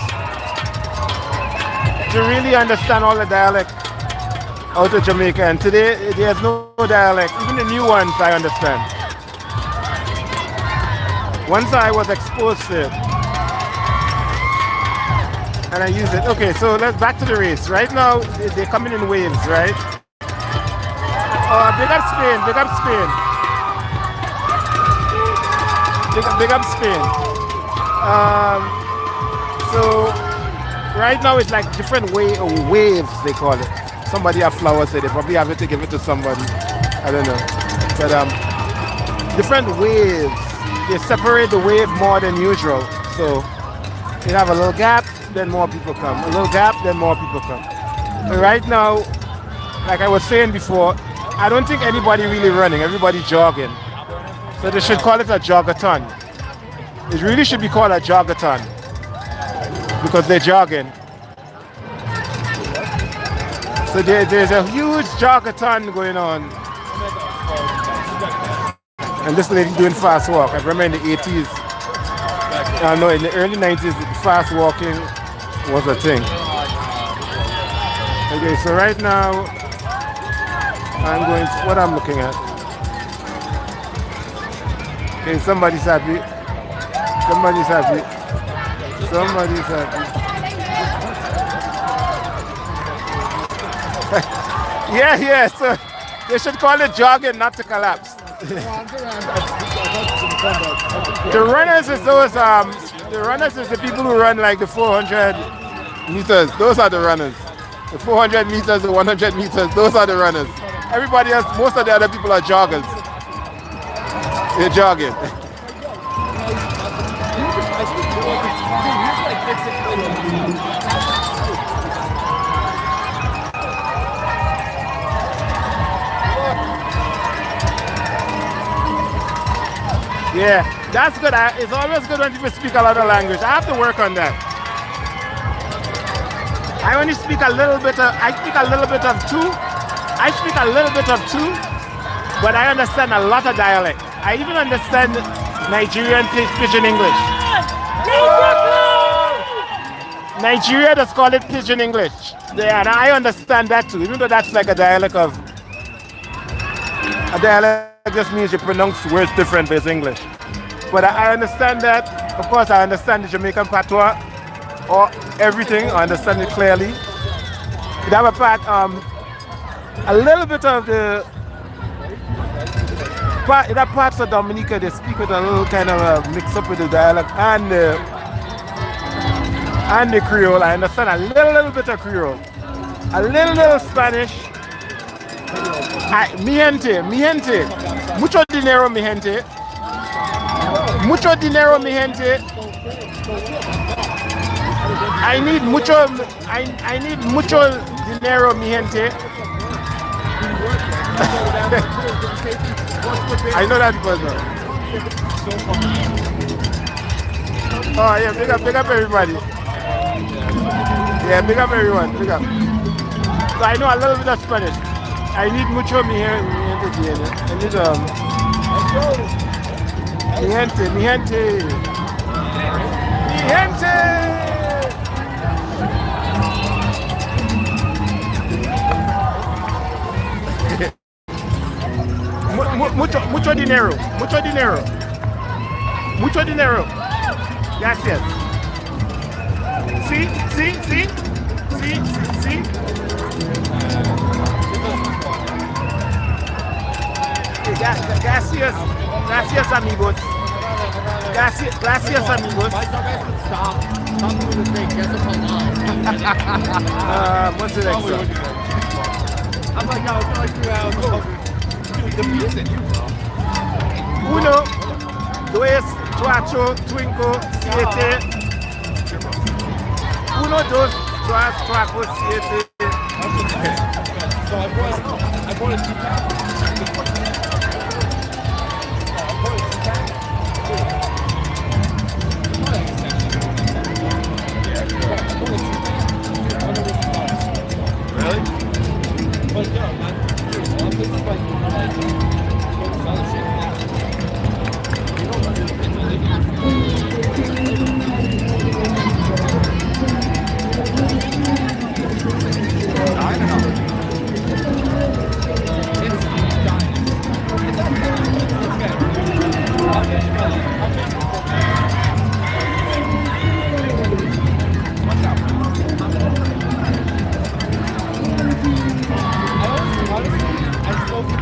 to really understand all the dialect out of Jamaica. And today, there's no dialect. Even the new ones I understand. Once I was exposed to it, and I use it. Okay, so let's back to the race. Right now, they're coming in waves, right? Big up Spain, big up Spain. Big up Spain. So right now it's like different waves they call it. Somebody have flowers, so they probably have to give it to somebody. I don't know. But different waves. They separate the wave more than usual. So you have a little gap, then more people come. A little gap, then more people come. But right now, like I was saying before, I don't think anybody really running, everybody jogging. So they should call it a jogathon. It really should be called a jogathon because they're jogging. So there's a huge jogathon going on. And this lady doing fast walk. I remember in the 80s, no, in the early 90s, fast walking was a thing. Okay, so right now, I'm going to, what I'm looking at. Okay, somebody's happy. Somebody's happy. Somebody's happy. Yeah, so they should call it jogging, not to collapse. The runners is those, the runners is the people who run like the 400 meters. Those are the runners. The 400 meters, the 100 meters, those are the runners. Everybody else, most of the other people are joggers. They're jogging. Yeah, that's good. It's always good when people speak a lot of language. I have to work on that. I only speak a little bit of, I speak a little bit of two. I speak a little bit of two, but I understand a lot of dialect. I even understand Nigerian Pidgin English. Nigeria just call it Pidgin English. Yeah, and I understand that too, even though that's like a dialect of, a dialect just means you pronounce words different, but it's English. But I understand that. Of course, I understand the Jamaican patois or everything. I understand it clearly. The other part, a little bit of the part, in that parts of Dominica, they speak with a little kind of mix up with the dialect and the Creole. I understand a little bit of Creole, a little Spanish. Mi gente, mucho dinero, mi gente. Mucho dinero, mi gente. I need mucho dinero, mi gente. I know that person. Oh yeah, big up everybody. Yeah, big up everyone, big up. So I know a little bit of Spanish. I need mucho mi gente. I need mi gente. Mucho dinero. Yes. See. Gracias amigos. Gracias amigos. Stop doing the thing. Guess it's online. What's the next one? I'm like, no, it's like 2 hours. Dude, the music. 1, 2, 4, 5, 7. 1, 2, 3, 4, 7. So I bought a 2-pack. Really? But no, not this is like fellowship. You don't want to I don't know. It's dying. It's good. Watch out. Honestly, I spoke to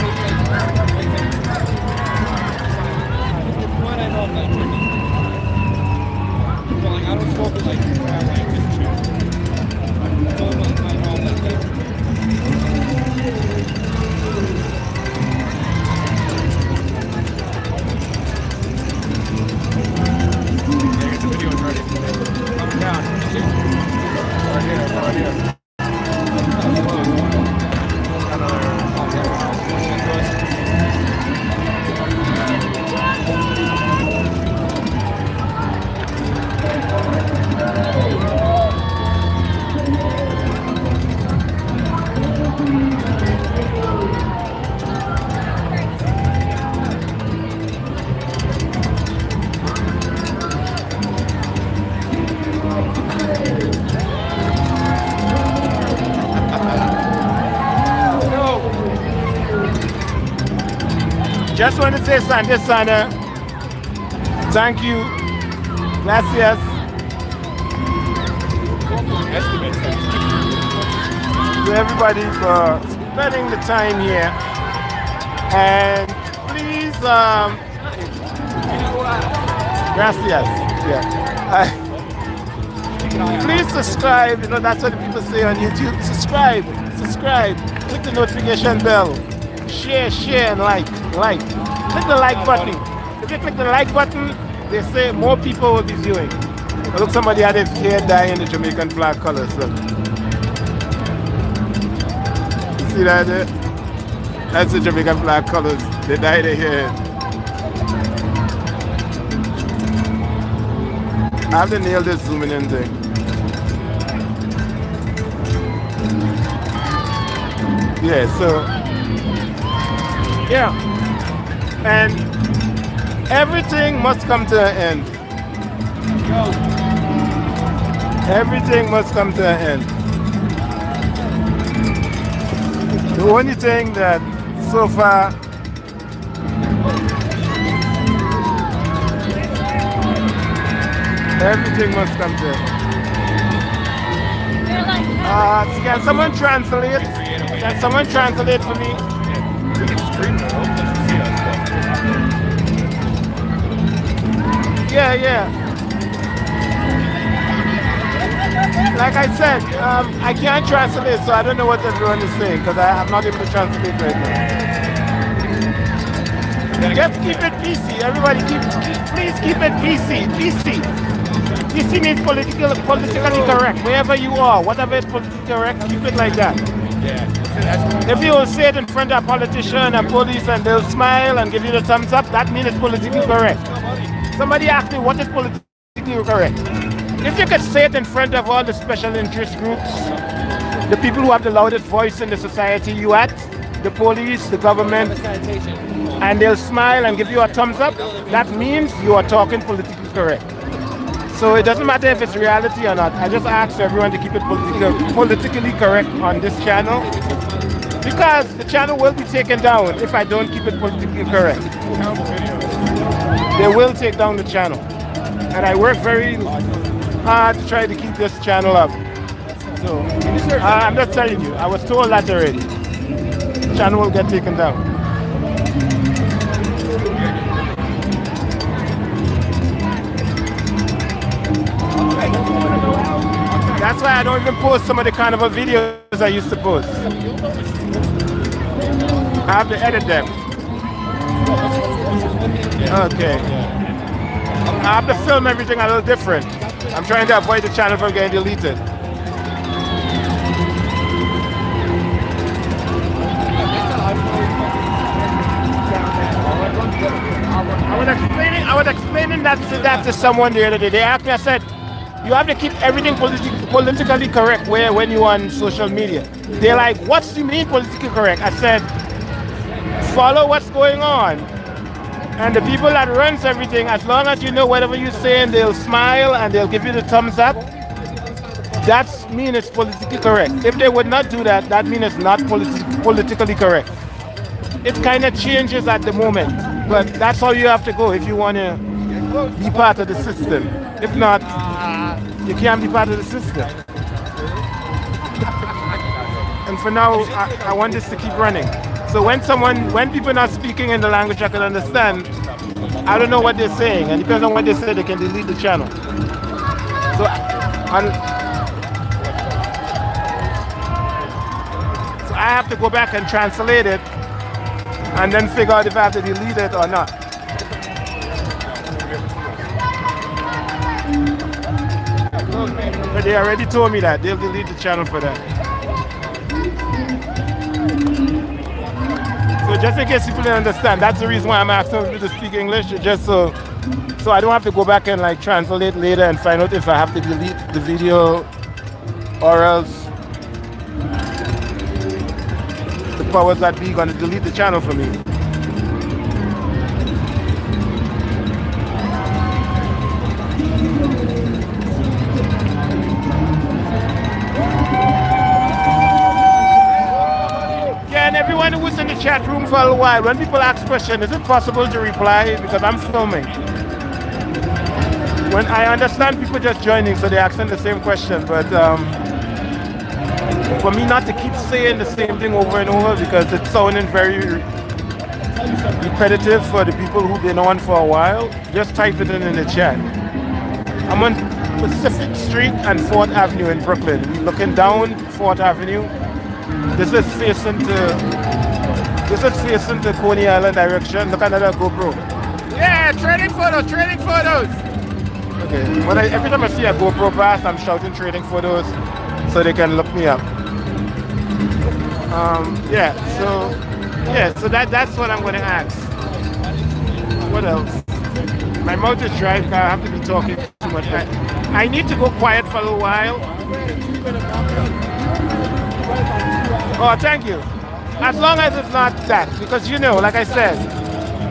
Just want to say something, Sana. Thank you. Gracias. To everybody for spending the time here. And please, gracias. Yeah. Please subscribe. You know, that's what people say on YouTube. Subscribe. Click the notification bell. Share, and like. Click the like button. If you click the like button, they say more people will be viewing. Look, somebody had his hair dye in the Jamaican flag colors. Look. You see that there? That's the Jamaican flag colors. They dye their hair. I have to nail this zooming in thing. Yeah, so yeah, and everything must come to an end. Everything must come to an end. The only thing that so far everything must come to an end. Can someone translate? Can someone translate for me? Yeah. Like I said, I can't translate, so I don't know what everyone is saying because I'm not able to translate right now. Just keep it PC. Everybody, please keep it PC. PC means politically correct. Wherever you are, whatever is politically correct, keep it like that. Yeah. If you will say it in front of a politician and police and they'll smile and give you the thumbs up, that means it's politically correct. Somebody asked me what is politically correct. If you could say it in front of all the special interest groups, the people who have the loudest voice in the society you at, the police, the government, and they'll smile and give you a thumbs up, that means you are talking politically correct. So it doesn't matter if it's reality or not. I just ask everyone to keep it politically correct on this channel, because the channel will be taken down if I don't keep it politically correct. They will take down the channel. And I work very hard to try to keep this channel up. So I'm just telling you, I was told that already. The channel will get taken down. That's why I don't even post some of the carnival videos I used to post. I have to edit them. Okay. I have to film everything a little different. I'm trying to avoid the channel from getting deleted. I was explaining that to someone the other day. They asked me, I said, you have to keep everything politically correct when you're on social media. They're like, what's the mean politically correct? I said, follow what's going on. And the people that runs everything, as long as you know whatever you're saying, they'll smile and they'll give you the thumbs up. That means it's politically correct. If they would not do that, that means it's not politically correct. It kind of changes at the moment, but that's how you have to go if you want to be part of the system. If not, you can't be part of the system. And for now, I want this to keep running. So when people are not speaking in the language I can understand, I don't know what they're saying, and depends on what they say, they can delete the channel. So, so I have to go back and translate it and then figure out if I have to delete it or not. But they already told me that they'll delete the channel for that. So just in case people didn't understand, that's the reason why I'm asking people to speak English, just so I don't have to go back and like translate later and find out if I have to delete the video or else the powers that be gonna delete the channel for me. And everyone who was in the chat room for a while, when people ask questions, is it possible to reply? Because I'm filming. When I understand people just joining, so they're asking the same question, but for me not to keep saying the same thing over and over because it's sounding very repetitive for the people who've been on for a while, just type it in the chat. I'm on Pacific Street and 4th Avenue in Brooklyn. We're looking down 4th Avenue. This is facing to Coney Island direction. Look at another GoPro. Yeah, trading photos, trading photos. Okay, every time I see a GoPro pass, I'm shouting trading photos so they can look me up. So that's what I'm gonna ask. What else? My mouth is dry because I have to be talking too much. I need to go quiet for a little while. Oh, thank you. As long as it's not that, because you know, like I said,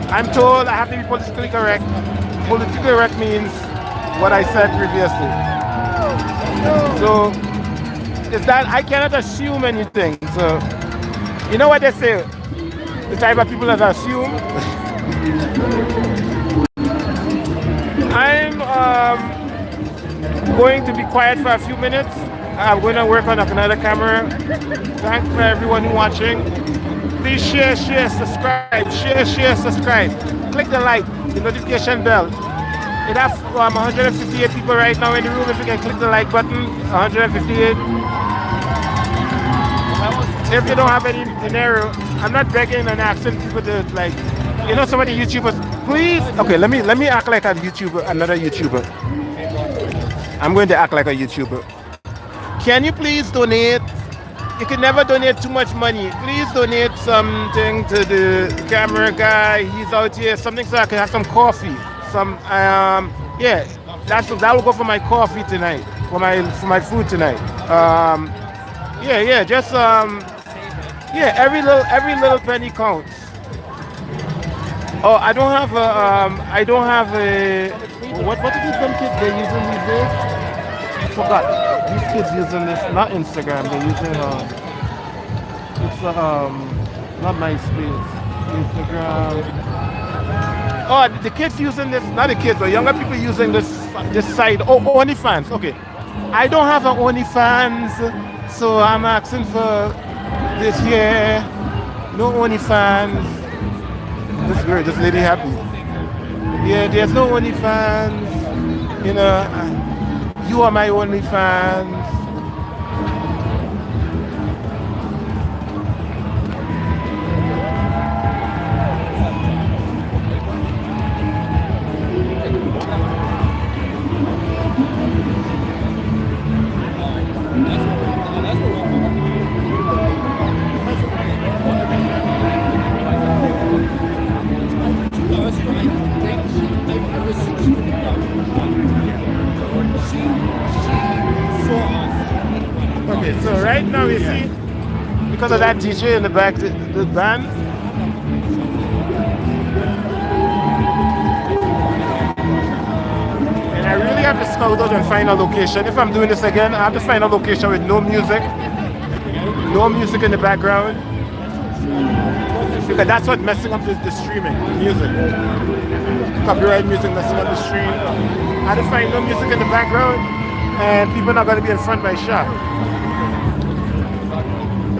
I'm told I have to be politically correct. Politically correct means what I said previously. So, it's that I cannot assume anything. So, you know what they say? The type of people that assume. I'm going to be quiet for a few minutes. I'm going to work on another camera. Thanks for everyone watching. Please share, subscribe, share, subscribe. Click the like, the notification bell. It has 158 people right now in the room. If you can click the like button, 158. If you don't have any dinero, I'm not begging and asking people to like, you know, some of the YouTubers, please. Okay, let me act like a YouTuber, another YouTuber. I'm going to act like a YouTuber. Can you please donate? You can never donate too much money. Please donate something to the camera guy. He's out here. Something so I can have some coffee. Yeah, that will go for my coffee tonight. For my food tonight. Every little penny counts. Oh, I don't have a. What are these dumb kids they're using these days? I forgot. These kids using this, not Instagram, they're using it's not MySpace, Instagram. Oh, the kids using this, not the kids, but younger people using this site. Oh, OnlyFans. Okay, I don't have an OnlyFans, so I'm asking for this here. No OnlyFans. This girl, this lady happy. Yeah, there's no OnlyFans. You know, you are my OnlyFans. Okay, so right now you see, because of that DJ in the back, the band. And I really have to scout out and find a location. If I'm doing this again, I have to find a location with no music in the background. Because that's what's messing up the streaming, music. Copyright music messing up the stream. I have to find no music in the background, and people are not going to be in front of my shot.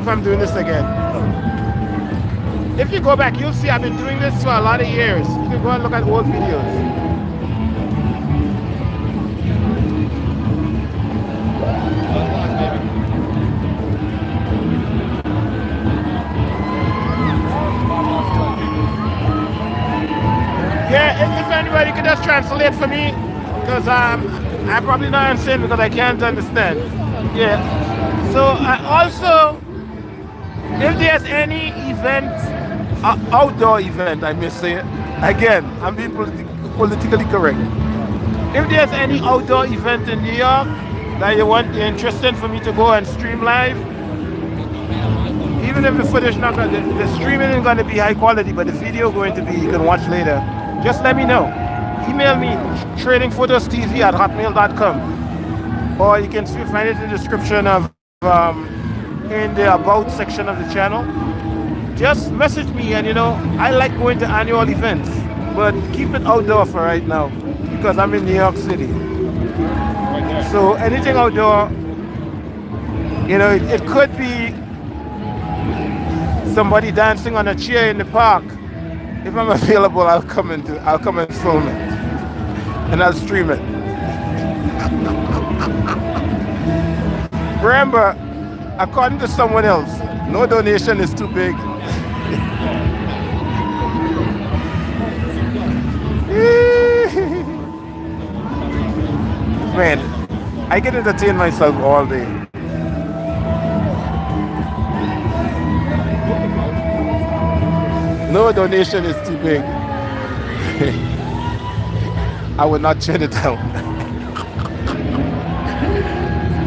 If I'm doing this again. If you go back, you'll see I've been doing this for a lot of years. You can go and look at old videos. translate for me? Because I'm probably not understand because I can't understand. Yeah. So also, if there's any event, outdoor event, I may say, again, I'm being politically correct. If there's any outdoor event in New York that you're interested for me to go and stream live, even if the footage not gonna, the streaming isn't going to be high quality, but the video going to be, you can watch later. Just let me know. Email me tradingphotostv@hotmail.com, or you can find it in the description of in the about section of the channel. Just message me, and I like going to annual events, but keep it outdoor for right now because I'm in New York City. So anything outdoor, it could be somebody dancing on a chair in the park. If I'm available, I'll come and film it, and I'll stream it. Remember, according to someone else, no donation is too big. Man, I can entertain myself all day. No donation is too big. I would not turn it down.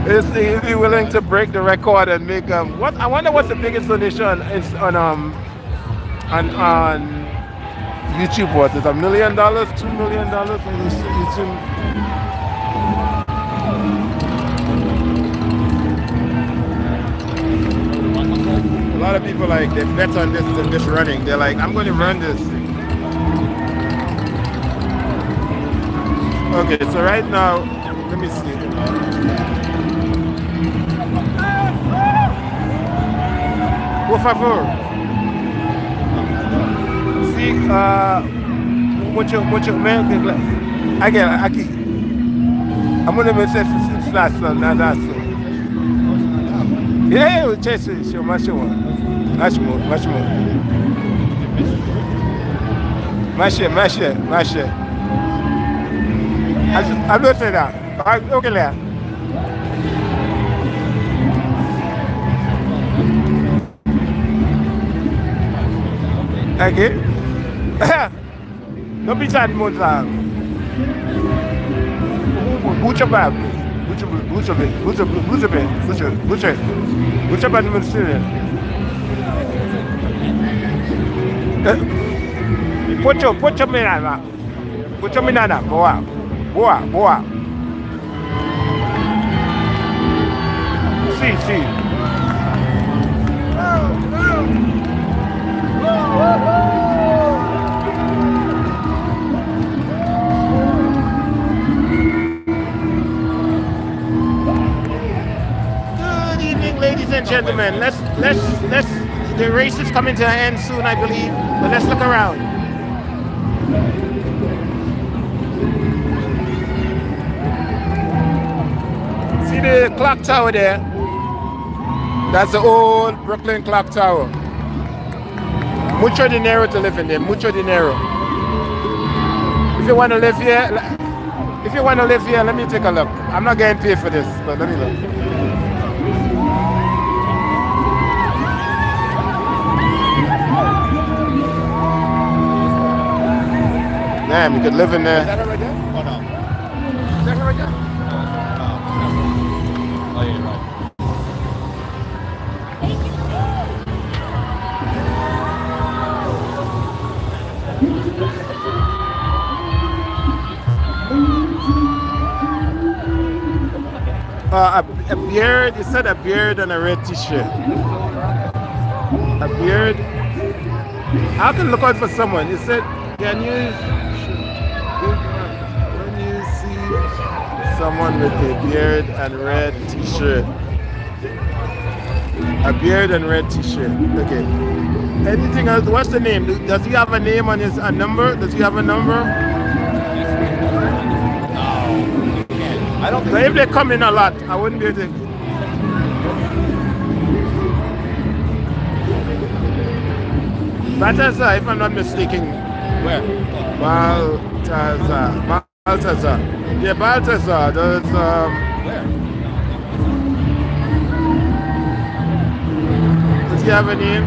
Is he willing to break the record and make what? I wonder what's the biggest donation is on YouTube was. Is $1 million, $2 million on YouTube? A lot of people they bet on this running. They're like, I'm going to run this. Okay, so right now, let me see. Por favor. See, mucho, again, aqui. I'm going to say slash, nada. Yeah, chase it, much more. Mash it. I'm not saying that. Okay, there. Okay. Don't be sad, Mozart. Butcher bad. Butcher bad, Monsieur. Pocho menana, boa. Si. Good evening, ladies and gentlemen. Let's the race is coming to an end soon, I believe, but let's look around. See the clock tower there? That's the old Brooklyn clock tower. Mucho dinero to live in there, mucho dinero. If you want to live here, let me take a look. I'm not getting paid for this, but let me look. Damn, you could live in there. Is that her right there? Oh no. Is that her right there? Oh yeah, right. A beard, you said a beard and a red t-shirt. A beard. I can look out for someone. You said, when you see someone with a beard and red t-shirt. A beard and red t-shirt. Okay. Anything else? What's the name? Does he have a name on his number? Does he have a number? I don't think So if they come in a lot, I wouldn't be able to. Balthazar, if I'm not mistaken. where? Balthazar. Balthazar. Yeah, Balthazar. There's Where? does he have a name?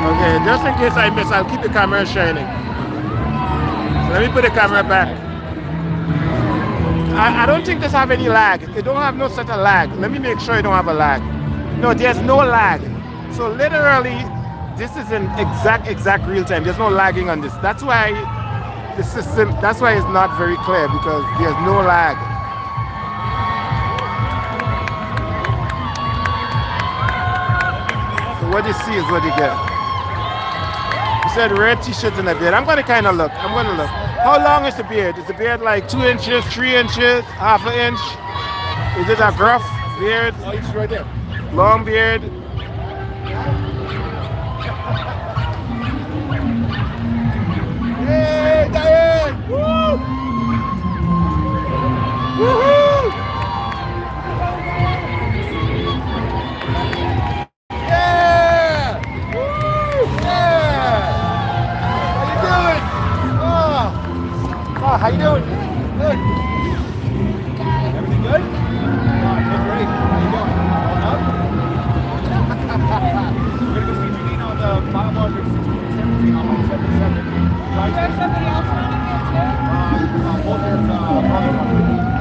Okay, just in case I miss, I'll keep the camera shining. So let me put the camera back. I don't think this have any lag. It don't have no such a lag. Let me make sure it don't have a lag. No, there's no lag. So literally, this is in exact real time. There's no lagging on this. That's why the system, that's why it's not very clear, because there's no lag. So what you see is what you get. You said red t-shirts and a beard. I'm gonna kind of look. I'm gonna look. How long is the beard? Is the beard like 2 inches, 3 inches, half an inch? Is it a gruff beard? Oh, he's right there. Long beard? Hey, Diane! Woo! Woohoo! Yeah! Woo! Yeah! How you doing? Oh, how you doing? Good. Everything good? Oh, good, great. How you doing? All up? We're gonna go see Janine on the mile marker 16 and 17 on 177. There's somebody else running here too? Walter's brother one.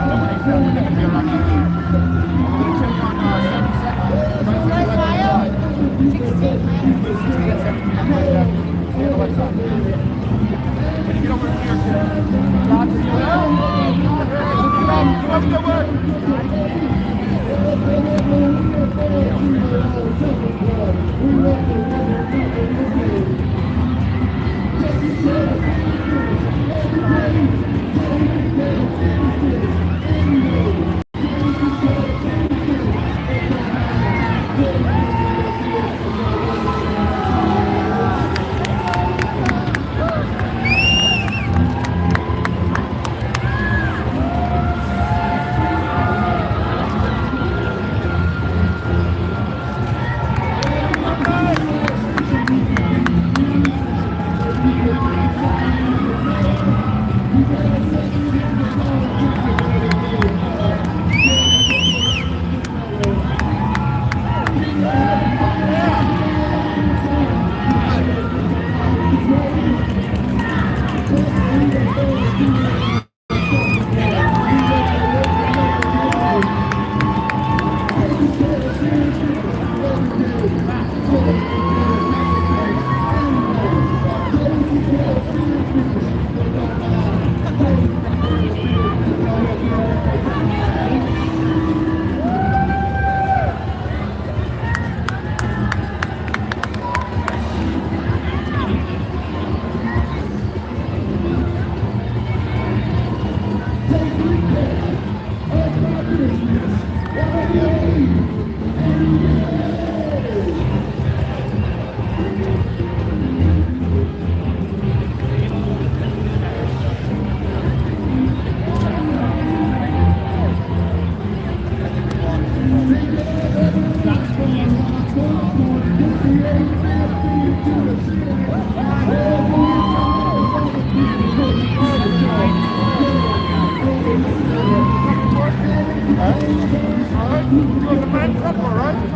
Nobody's gonna be around here. I'm gonna check on 72nd. What mile? 16. 16 and 17. I'm right there. Stay on the left side. Can you get over here too? God, see you now. You have to work.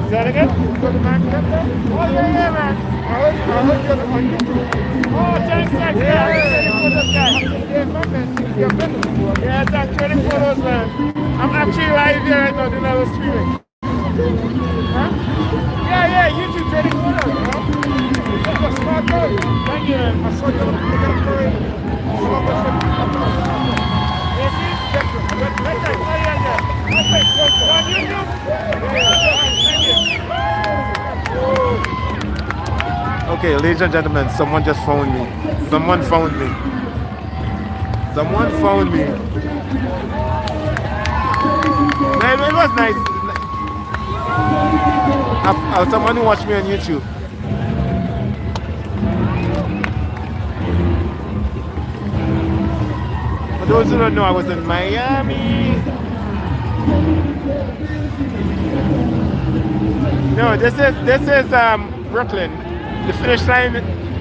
Is that again? Oh, yeah, man. Oh, thanks, thanks. Yeah, thanks. Trading photos, man. I'm actually live here right now doing a little streaming. Huh? Yeah, YouTube trading photos, you know? That's a smart guy. Thank you, man. I saw you on the story. You see? Right there. Oh, yeah. On YouTube? Thank you. Okay, ladies and gentlemen, someone just phoned me. Someone phoned me. Man, it was nice. Someone who watched me on YouTube. For those who don't know, I was in Miami. No, this is Brooklyn, the finish line,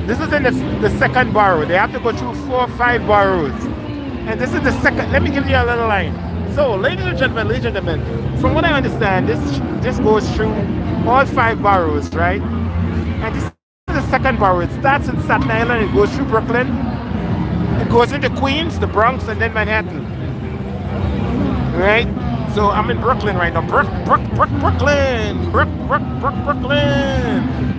this is in the second borough. They have to go through 4 or 5 boroughs. And this is the second, let me give you a little line. So, ladies and gentlemen, from what I understand, this goes through all 5 boroughs, right? And this is the second borough. It starts in Staten Island, it goes through Brooklyn, it goes into Queens, the Bronx, and then Manhattan. Right? So I'm in Brooklyn right now. Brooklyn! Brooklyn!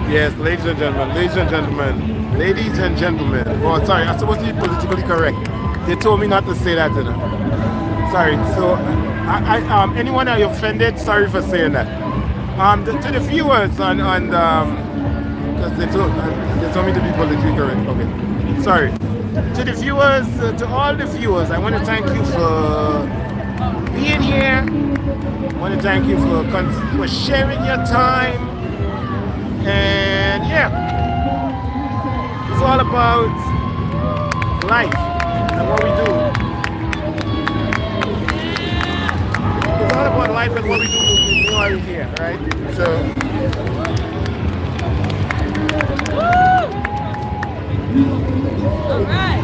Yes, ladies and gentlemen. Oh, sorry, I'm supposed to be politically correct. They told me not to say that, you know. Sorry, so anyone I offended, sorry for saying that. To the viewers because they told me to be politically correct. Okay, sorry. To the viewers, to all the viewers, I want to thank you for being here. I want to thank you for sharing your time. And yeah, it's all about life and what we do. It's all about life and what we do while we're here, right? So, All right.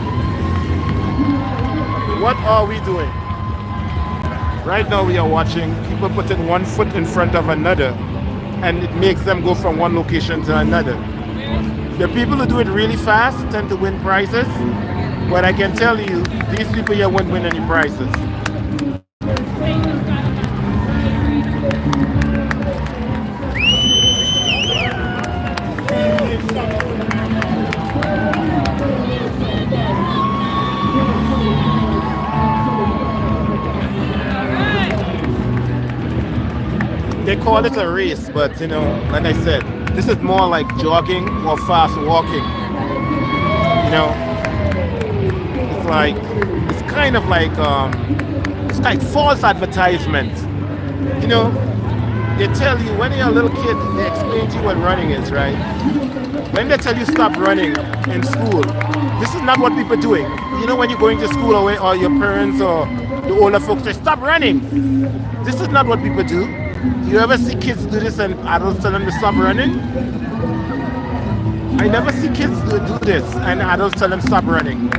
what are we doing? Right now we are watching people putting one foot in front of another, and it makes them go from one location to another. The people who do it really fast tend to win prizes, but I can tell you, these people here won't win any prizes. They call it a race, but you know, like I said, this is more like jogging or fast walking. You know, it's kind of like false advertisement. You know, they tell you when you're a little kid, they explain to you what running is, right? When they tell you stop running in school, this is not what people are doing. You know, when you're going to school or your parents or the older folks say stop running. This is not what people do. You ever see kids do this and adults tell them to stop running? I never see kids do this and adults tell them stop running.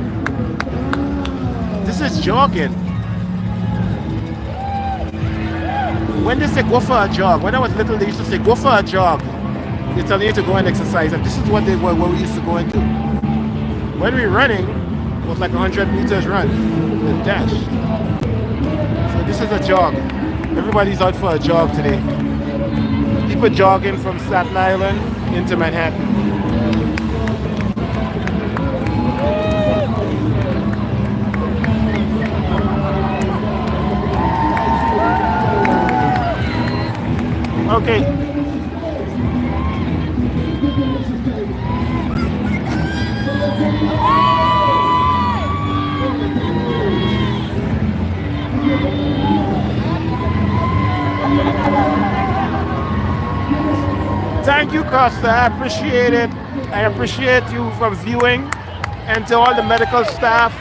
This is jogging. When they say go for a jog, when I was little they used to say go for a jog. They tell you to go and exercise, and this is what we used to go and do. When we're running, it was like 100 meters run, a dash. So this is a jog. Everybody's out for a jog today. People jogging from Staten Island into Manhattan. Okay. Thank you, Costa. I appreciate it. I appreciate you for viewing. And to all the medical staff,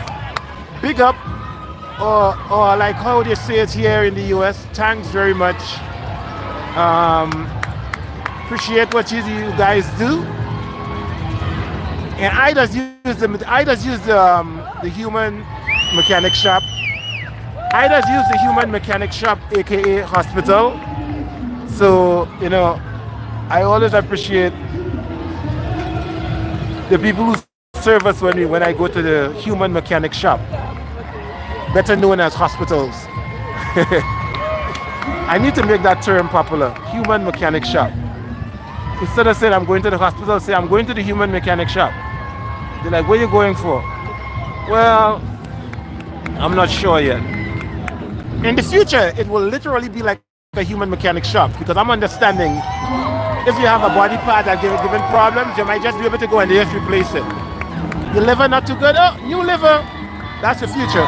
big up, or like how they say it here in the US, thanks very much. Appreciate what you guys do. And I just use the human mechanic shop. I just use the human mechanic shop, aka hospital. So, you know, I always appreciate the people who serve us when I go to the human mechanic shop, better known as hospitals. I need to make that term popular, human mechanic shop. Instead of saying I'm going to the hospital, say I'm going to the human mechanic shop. They're like, where are you going for? Well, I'm not sure yet. In the future, it will literally be like a human mechanic shop because I'm understanding if you have a body part that's giving problems, you might just be able to go and just replace it. Your liver not too good? Oh, new liver. That's the future.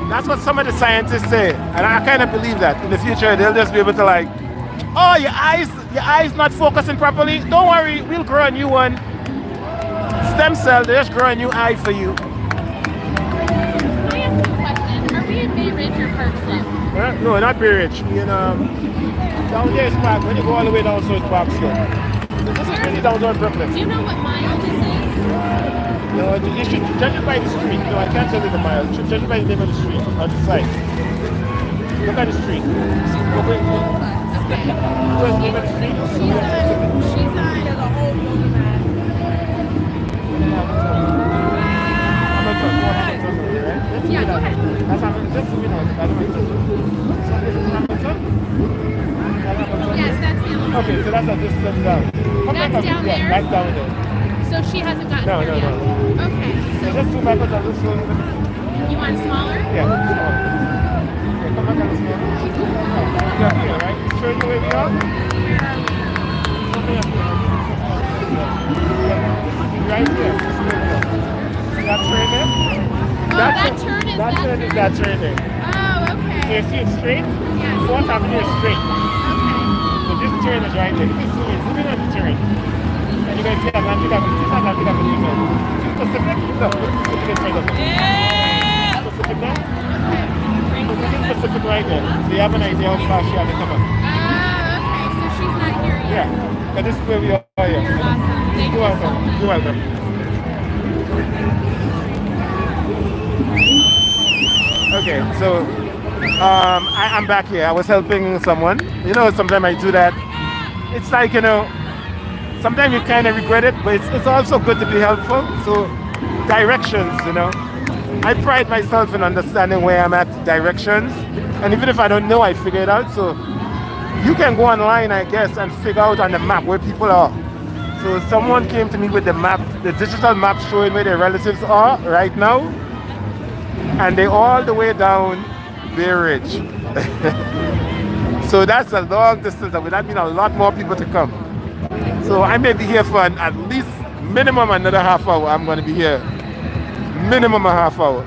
That's what some of the scientists say, and I kind of believe that. In the future, they'll just be able to like, oh, your eyes not focusing properly. Don't worry, we'll grow a new one. Stem cell, they just grow a new eye for you. Can I ask you a question? Are we in Bay Ridge or Park Slope? No, not Bay Ridge. We in down there is Park. When you go all the way down, so it's Park Slope. This is really downtown Brooklyn. Do you know what mile this is? No, you should judge it by the street. No, I can't tell you the mile. You should judge it by the name of the street on the side. Look at the street. Where's the name of the street? She's on the whole movement. Yeah, go ahead. That's Hamilton, you know, that's Hamilton. Yes, that's Hamilton. Okay, so that's a distance down. That's down there? That's down there. So she hasn't gotten No, here no, yet? no. Okay, So so just zoom back a little slow. you want smaller? Yeah, smaller. Okay, come back a little slow. You're up here, right? Show you where we are? Right here. See that turn there? Oh, that turn is that turn is that turn there. Oh, So okay. you see it straight? Yes. Fourth Avenue is straight. Okay. So this turn is right there. This is zoom in on the turn. And you guys see Atlantic Avenue. This is Atlantic Avenue. See Pacific? Look, this is Pacific in front of us. Yeah. Pacific there? Okay. So this is Pacific right there. So you have an idea how fast she had to come up. Okay. So she's not here yet. Yeah. But this is where we are here. You're awesome. Thank You're you welcome. so much. You're welcome. Okay, so I'm back here. I was helping someone. You know, sometimes I do that. It's like, you know, sometimes you kind of regret it, but it's also good to be helpful. So directions, you know. I pride myself in understanding where I'm at, directions. And even if I don't know, I figure it out. So you can go online, I guess, and figure out on the map where people are. So someone came to me with the map, the digital map showing where their relatives are right now. And they're all the way down Bay Ridge. So that's a long distance. That would mean a lot more people to come. So I may be here for at least minimum another half hour. I'm going to be here minimum a half hour.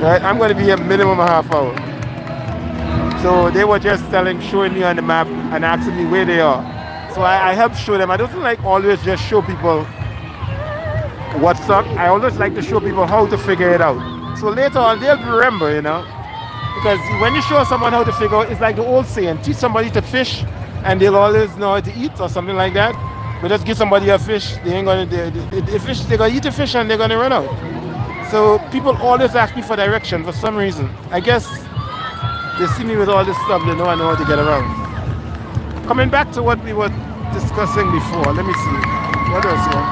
Right? I'm going to be here minimum a half hour. So they were just showing me on the map and asking me where they are. So I helped show them. I don't like always just show people what's up. I always like to show people how to figure it out. So later on they'll remember, you know. Because when you show someone how to figure out, it's like the old saying, teach somebody to fish and they'll always know how to eat or something like that. But just give somebody a fish, they ain't gonna they're gonna eat the fish and they're gonna run out. So people always ask me for direction for some reason. I guess they see me with all this stuff, they know I know how to get around. Coming back to what we were discussing before, let me see. What else here?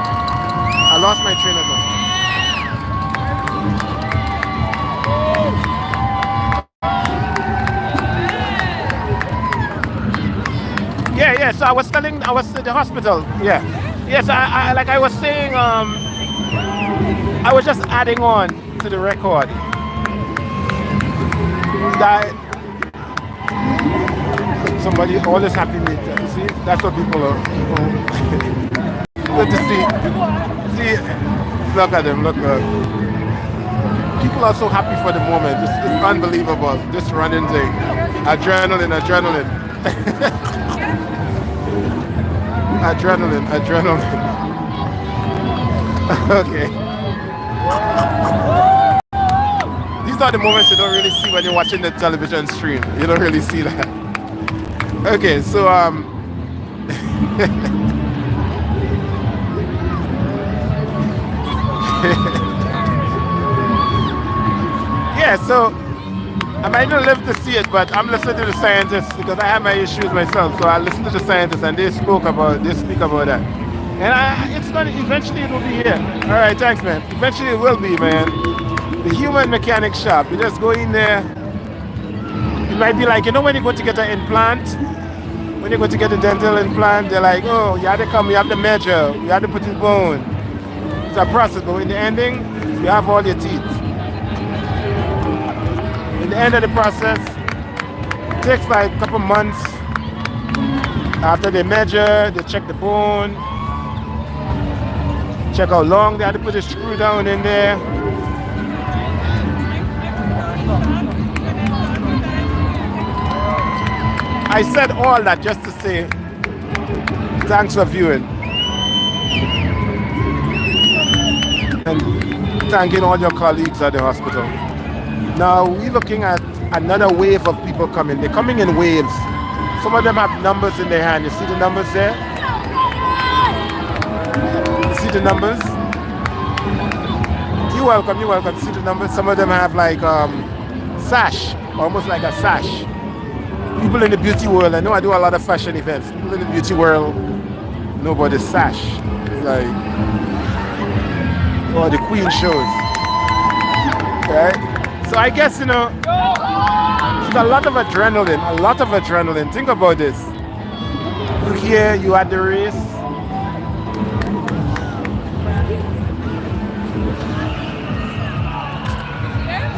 I lost my train of thought. Yeah, so I was at the hospital. Yeah. Yes, I like I was saying, I was just adding on to the record that somebody always happy with them. See, that's what people are. Good to see, look at them, look. People are so happy for the moment. It's unbelievable. This running thing, adrenaline. Adrenaline. Okay. These are the moments you don't really see when you're watching the television stream. You don't really see that. Okay, so yeah, so I might not live to see it, but I'm listening to the scientists because I have my issues myself. So I listen to the scientists and they speak about that. And it's gonna eventually it will be here. All right, thanks, man. Eventually it will be, man. The human mechanic shop. You just go in there. It might be like, you know, when you go to get an implant, when you go to get a dental implant, they're like, oh, you have to come, you have to measure, you have to put in bone. It's a process, but in the ending, you have all your teeth. In the end of the process, it takes like a couple months. After they measure, they check the bone, check how long they have to put a screw down in there. I said all that just to say thanks for viewing. And thanking all your colleagues at the hospital. Now we're looking at another wave of people coming. They're coming in waves. Some of them have numbers in their hand. You see the numbers there? You see the numbers? You're welcome, you're welcome. See the numbers? Some of them have like sash, almost like a sash. People in the beauty world, I know I do a lot of fashion events. People in the beauty world know about the sash. It's like, or the queen shows. Right? So I guess, you know, it's a lot of adrenaline, Think about this. You here, you at the race.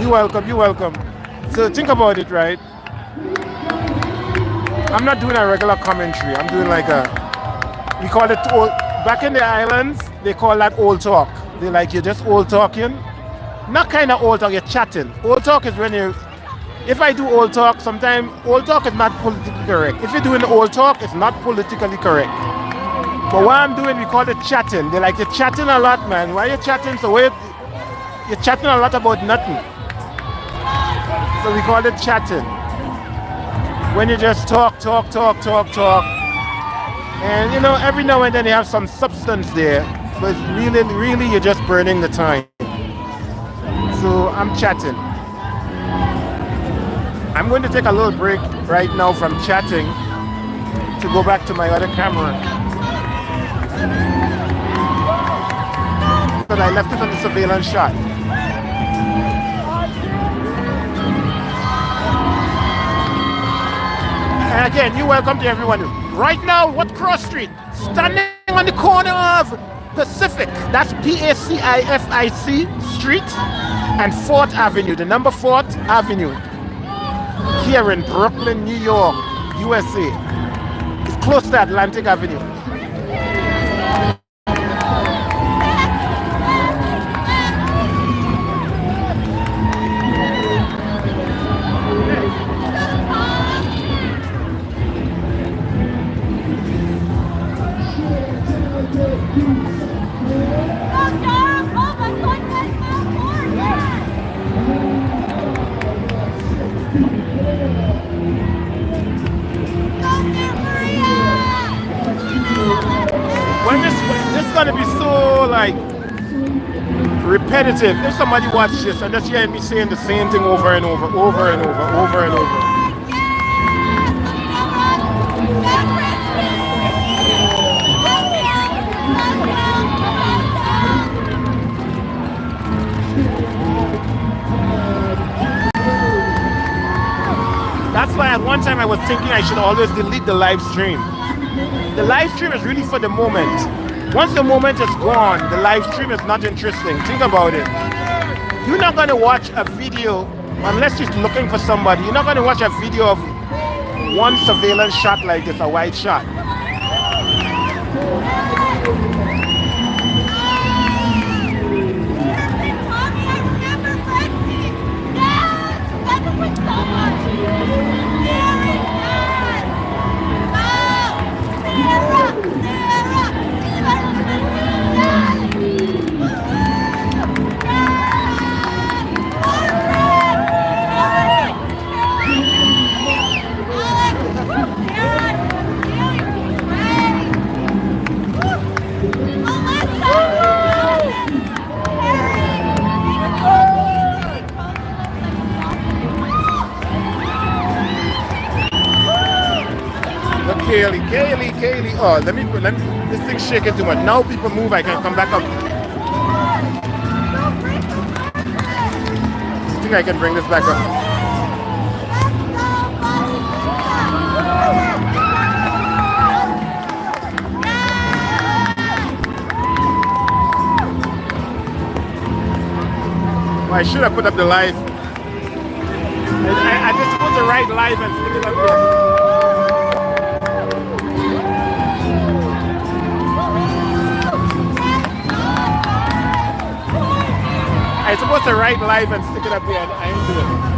You're welcome, you're welcome. So think about it, right? I'm not doing a regular commentary. I'm doing like we call it old, back in the islands, they call that old talk. They like, you're just old talking. Not kind of old talk, you're chatting. Old talk is when you, if I do old talk, sometimes old talk is not politically correct. If you're doing old talk, it's not politically correct. But what I'm doing, we call it chatting. They like, you're chatting a lot, man. Why are you chatting? So you're chatting a lot about nothing. So we call it chatting. When you just talk. And you know, every now and then you have some substance there. But really, you're just burning the time. So I'm chatting. I'm going to take a little break right now from chatting to go back to my other camera. But I left it on the surveillance shot. And again, you're welcome to everyone. Right now, what cross street? Standing on the corner of Pacific. That's Pacific Street and 4th Avenue, the number 4th Avenue. Here in Brooklyn, New York, USA. It's close to Atlantic Avenue. This is gonna be so like repetitive. If somebody watch this and just hear me saying the same thing over and over. That's why at one time I was thinking I should always delete the live stream. The live stream is really for the moment. Once the moment is gone, the live stream is not interesting. Think about it. You're not going to watch a video unless you're looking for somebody. You're not going to watch a video of one surveillance shot like this, a wide shot. Kaylee. Oh, let me. This thing's shaking too much. Now people move. I can come back up. I think I can bring this back up. Oh, I should have put up the live. I just put the right live and stick it up there. I'm supposed to write live and stick it up here. I ain't doing it.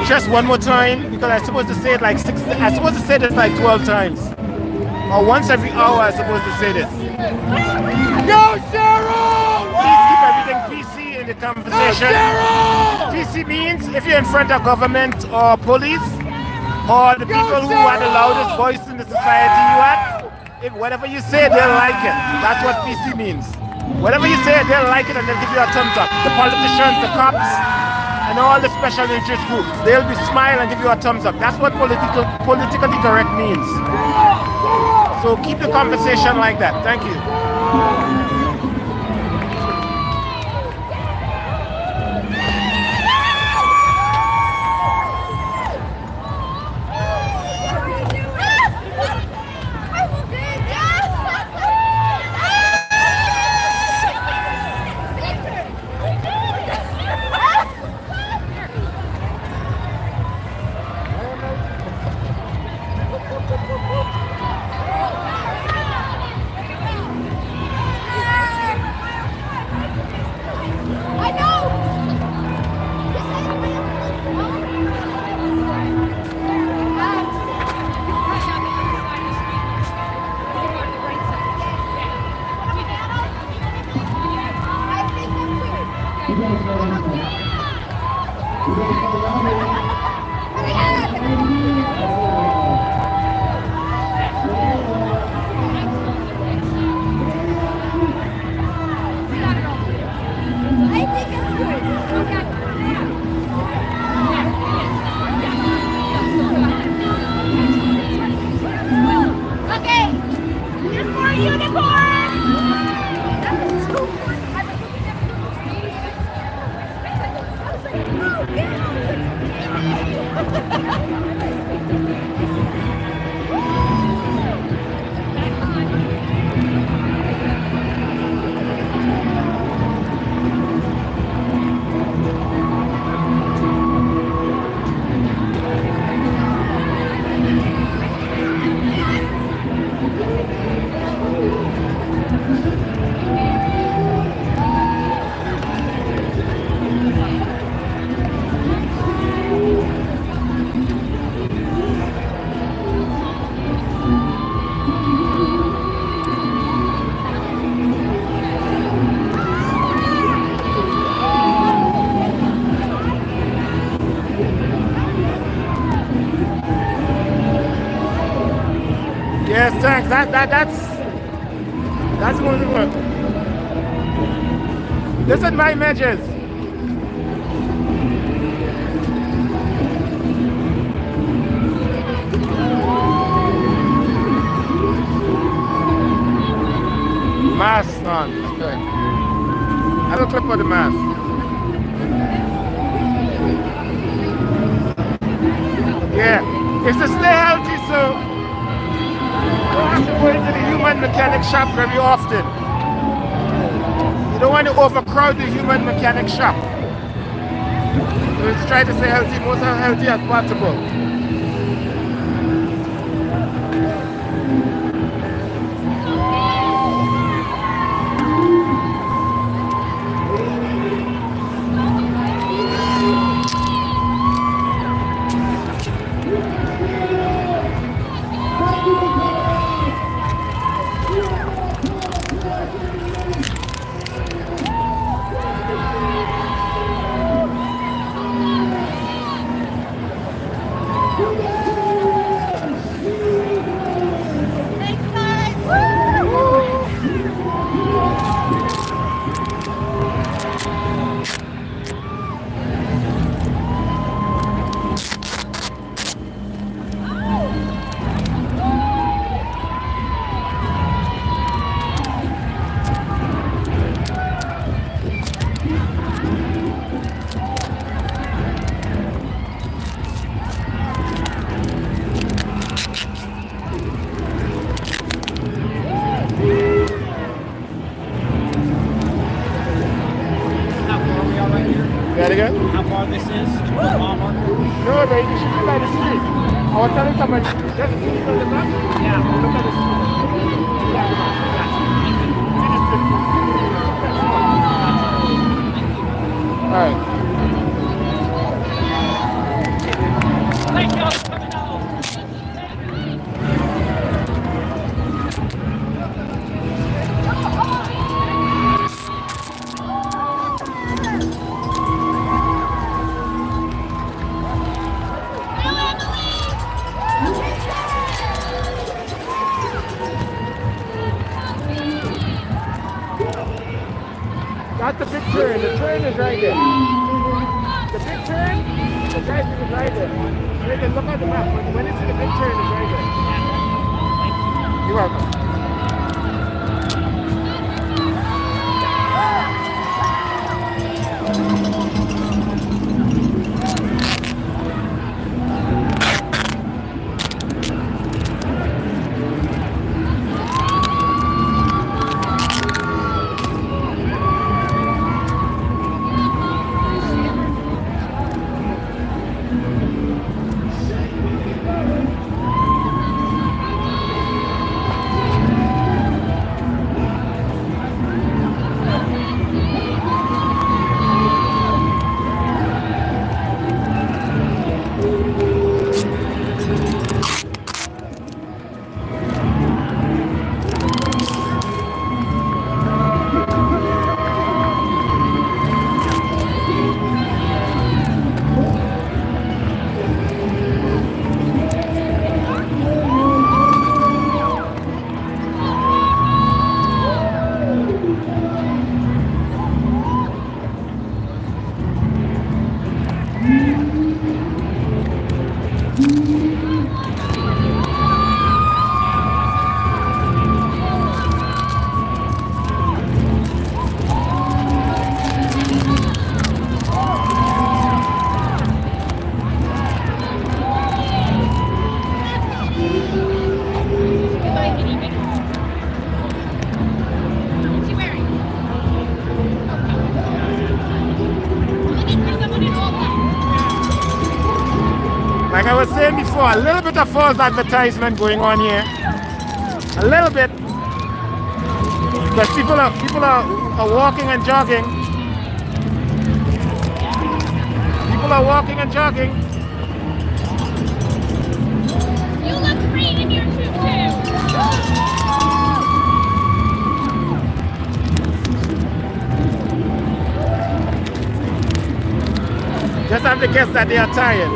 Just one more time, because I'm supposed to say it like I'm supposed to say this like 12 times. Or once every hour I'm supposed to say this. Go Cheryl! Please keep everything PC in the conversation. PC means if you're in front of government or police, or the people who are the loudest voice in the society you at, if whatever you say, they'll like it. That's what PC means. Whatever you say, they'll like it and they'll give you a thumbs up. The politicians, the cops, and all the special interest groups, they'll be smile and give you a thumbs up. That's what politically correct means. So keep the conversation like that. Thank you. That's going to work. This is my measures. Mask on. Okay. Have a clip of the mask. Yeah. It's to stay healthy, so you don't have to go into the human mechanic shop very often. You don't want to overcrowd the human mechanic shop. So let's try to stay healthy, most healthy as possible. How far this is? Mile marker? No, but you should be by the street. I was telling somebody, just see on the map. Yeah. Look at the street. Yeah, the map. Gotcha. See the street. All right. Thank you. Coming out. That's the big turn. The turn is right there. The big turn, the drive is right there. You can look at the map. When it's in the big turn, it's right there. You're welcome. Like I was saying before, a little bit of false advertisement going on here. A little bit. Because people are walking and jogging. People are walking and jogging. You look great in your tutu. Just have to guess that they are tired.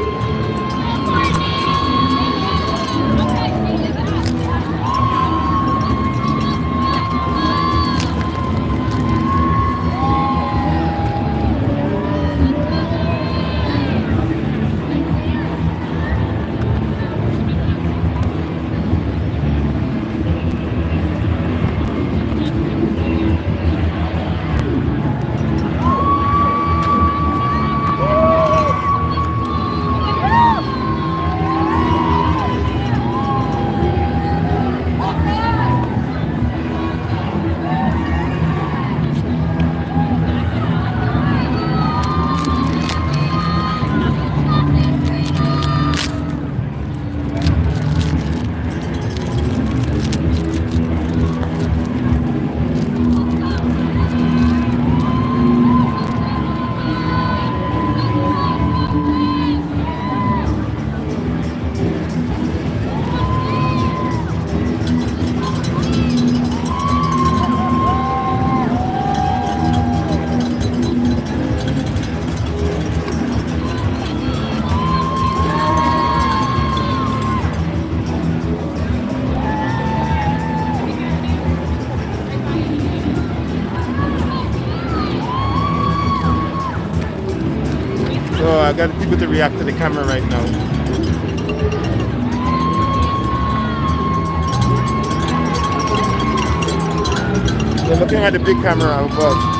got people to react to the camera right now. They're looking at the big camera above.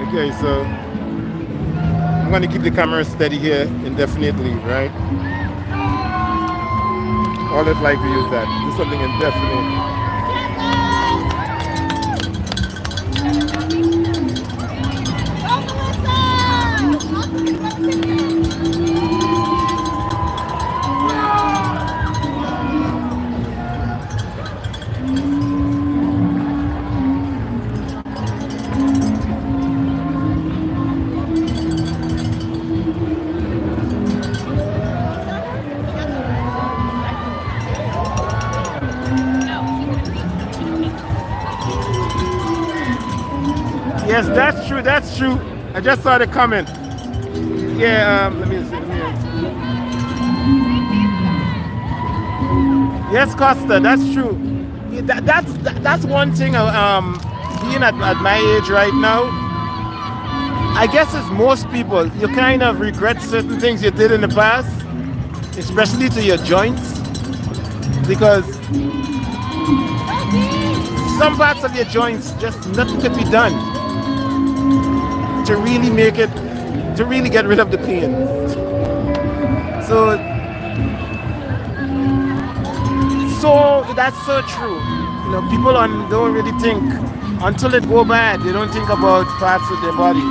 Okay, so I'm going to keep the camera steady here indefinitely, right? All that like we use that. Do something indefinite. Yes, that's true. That's true. I just saw the comment. Yeah, let me see. Yes, Costa, that's true. Yeah, that's one thing. Being at my age right now, I guess it's most people. You kind of regret certain things you did in the past, especially to your joints, because some parts of your joints just nothing could be done to really make it, to really get rid of the pain. So that's so true. You know, people don't really think until it go bad. They don't think about parts of their body.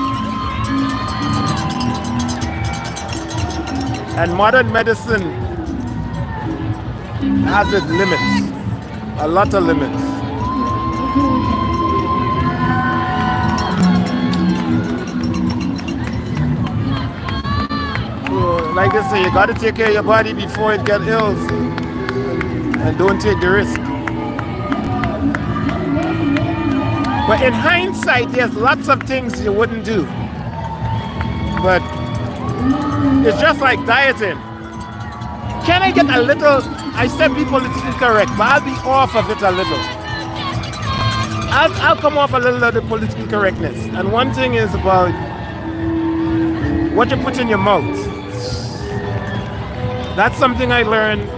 And modern medicine has its limits, a lot of limits. Like I say, you got to take care of your body before it gets ill, and don't take the risk. But in hindsight, there's lots of things you wouldn't do. But it's just like dieting. Can I get a little, I said be politically correct, but I'll be off of it a little. I'll come off a little of the political correctness. And one thing is about what you put in your mouth. That's something I learned.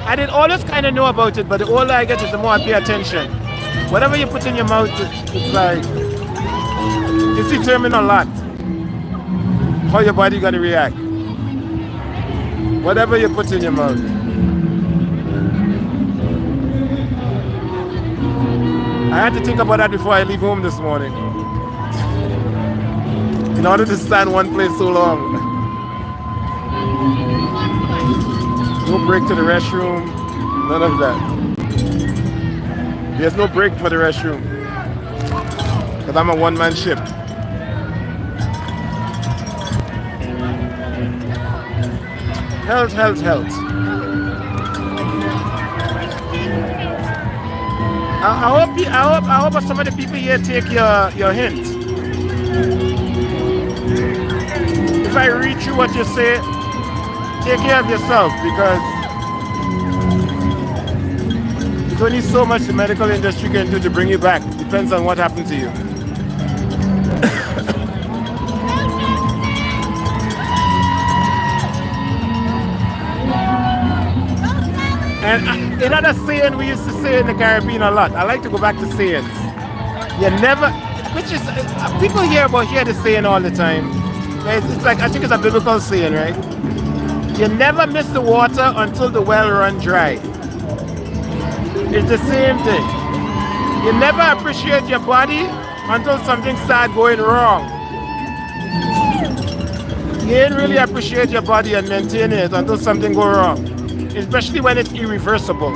I didn't always kind of know about it, but the older I get, the more I pay attention. Whatever you put in your mouth, it's like, it's determined a lot how your body gonna react. Whatever you put in your mouth. I had to think about that before I leave home this morning. In order to stand one place so long. Go break to the restroom. None of that. There's no break for the restroom. Because I'm a one-man ship. Health, health, health. I hope some of the people here take your hint. If I read through what you say, take care of yourself, because there's only so much the medical industry can do to bring you back. Depends on what happened to you. And another saying we used to say in the Caribbean a lot. I like to go back to sayings. You never, which is, people hear the saying all the time. It's like, I think it's a biblical saying, right? You never miss the water until the well run dry. It's the same thing. You never appreciate your body until something starts going wrong. You ain't really appreciate your body and maintain it until something goes wrong. Especially when it's irreversible.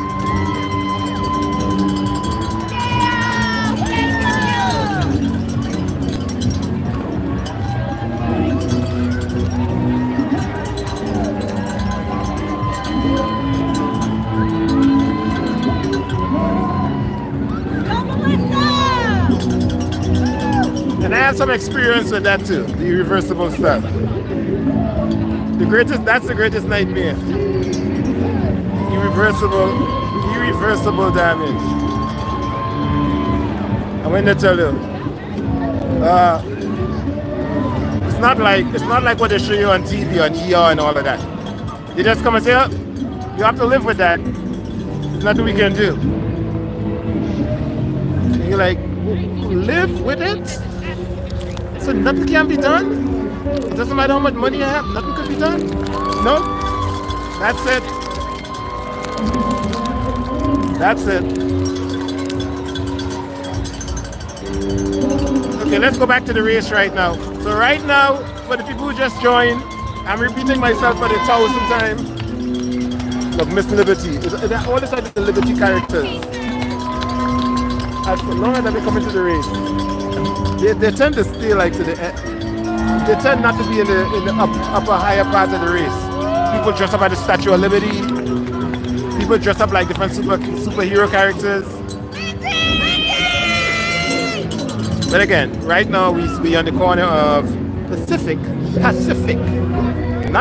And I have some experience with that too, the irreversible stuff. That's the greatest nightmare. Irreversible damage. I'm going to tell you, it's not like what they show you on TV, on GR and all of that. They just come and say, oh, you have to live with that. There's nothing we can do. And you're like, live with it? So nothing can be done? It doesn't matter how much money you have, nothing can be done? No? That's it. That's it. Okay, let's go back to the race right now. So right now, for the people who just joined, I'm repeating myself for the 1,000th time. Look, Miss Liberty. All these are the Liberty characters. As long as they come into the race, they tend to stay like to the end. They tend not to be in the upper higher part of the race. People dress up at the Statue of Liberty. People dress up like different superhero characters. But again, right now we on the corner of Pacific, not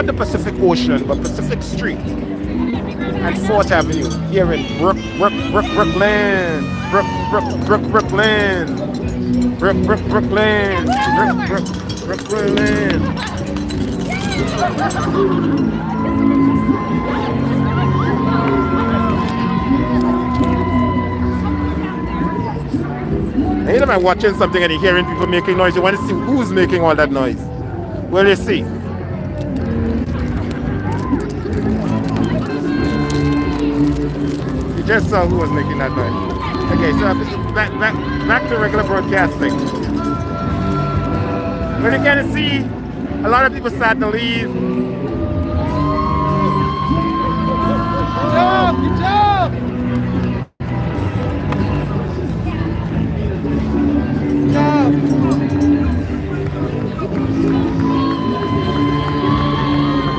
the Pacific Ocean, but Pacific Street and 4th Avenue here in Brooklyn. And you know, I'm watching something and you're hearing people making noise. You want to see who's making all that noise. Well, you see. You just saw who was making that noise. Okay, so back to regular broadcasting. When you kind of see a lot of people starting to leave. Good job!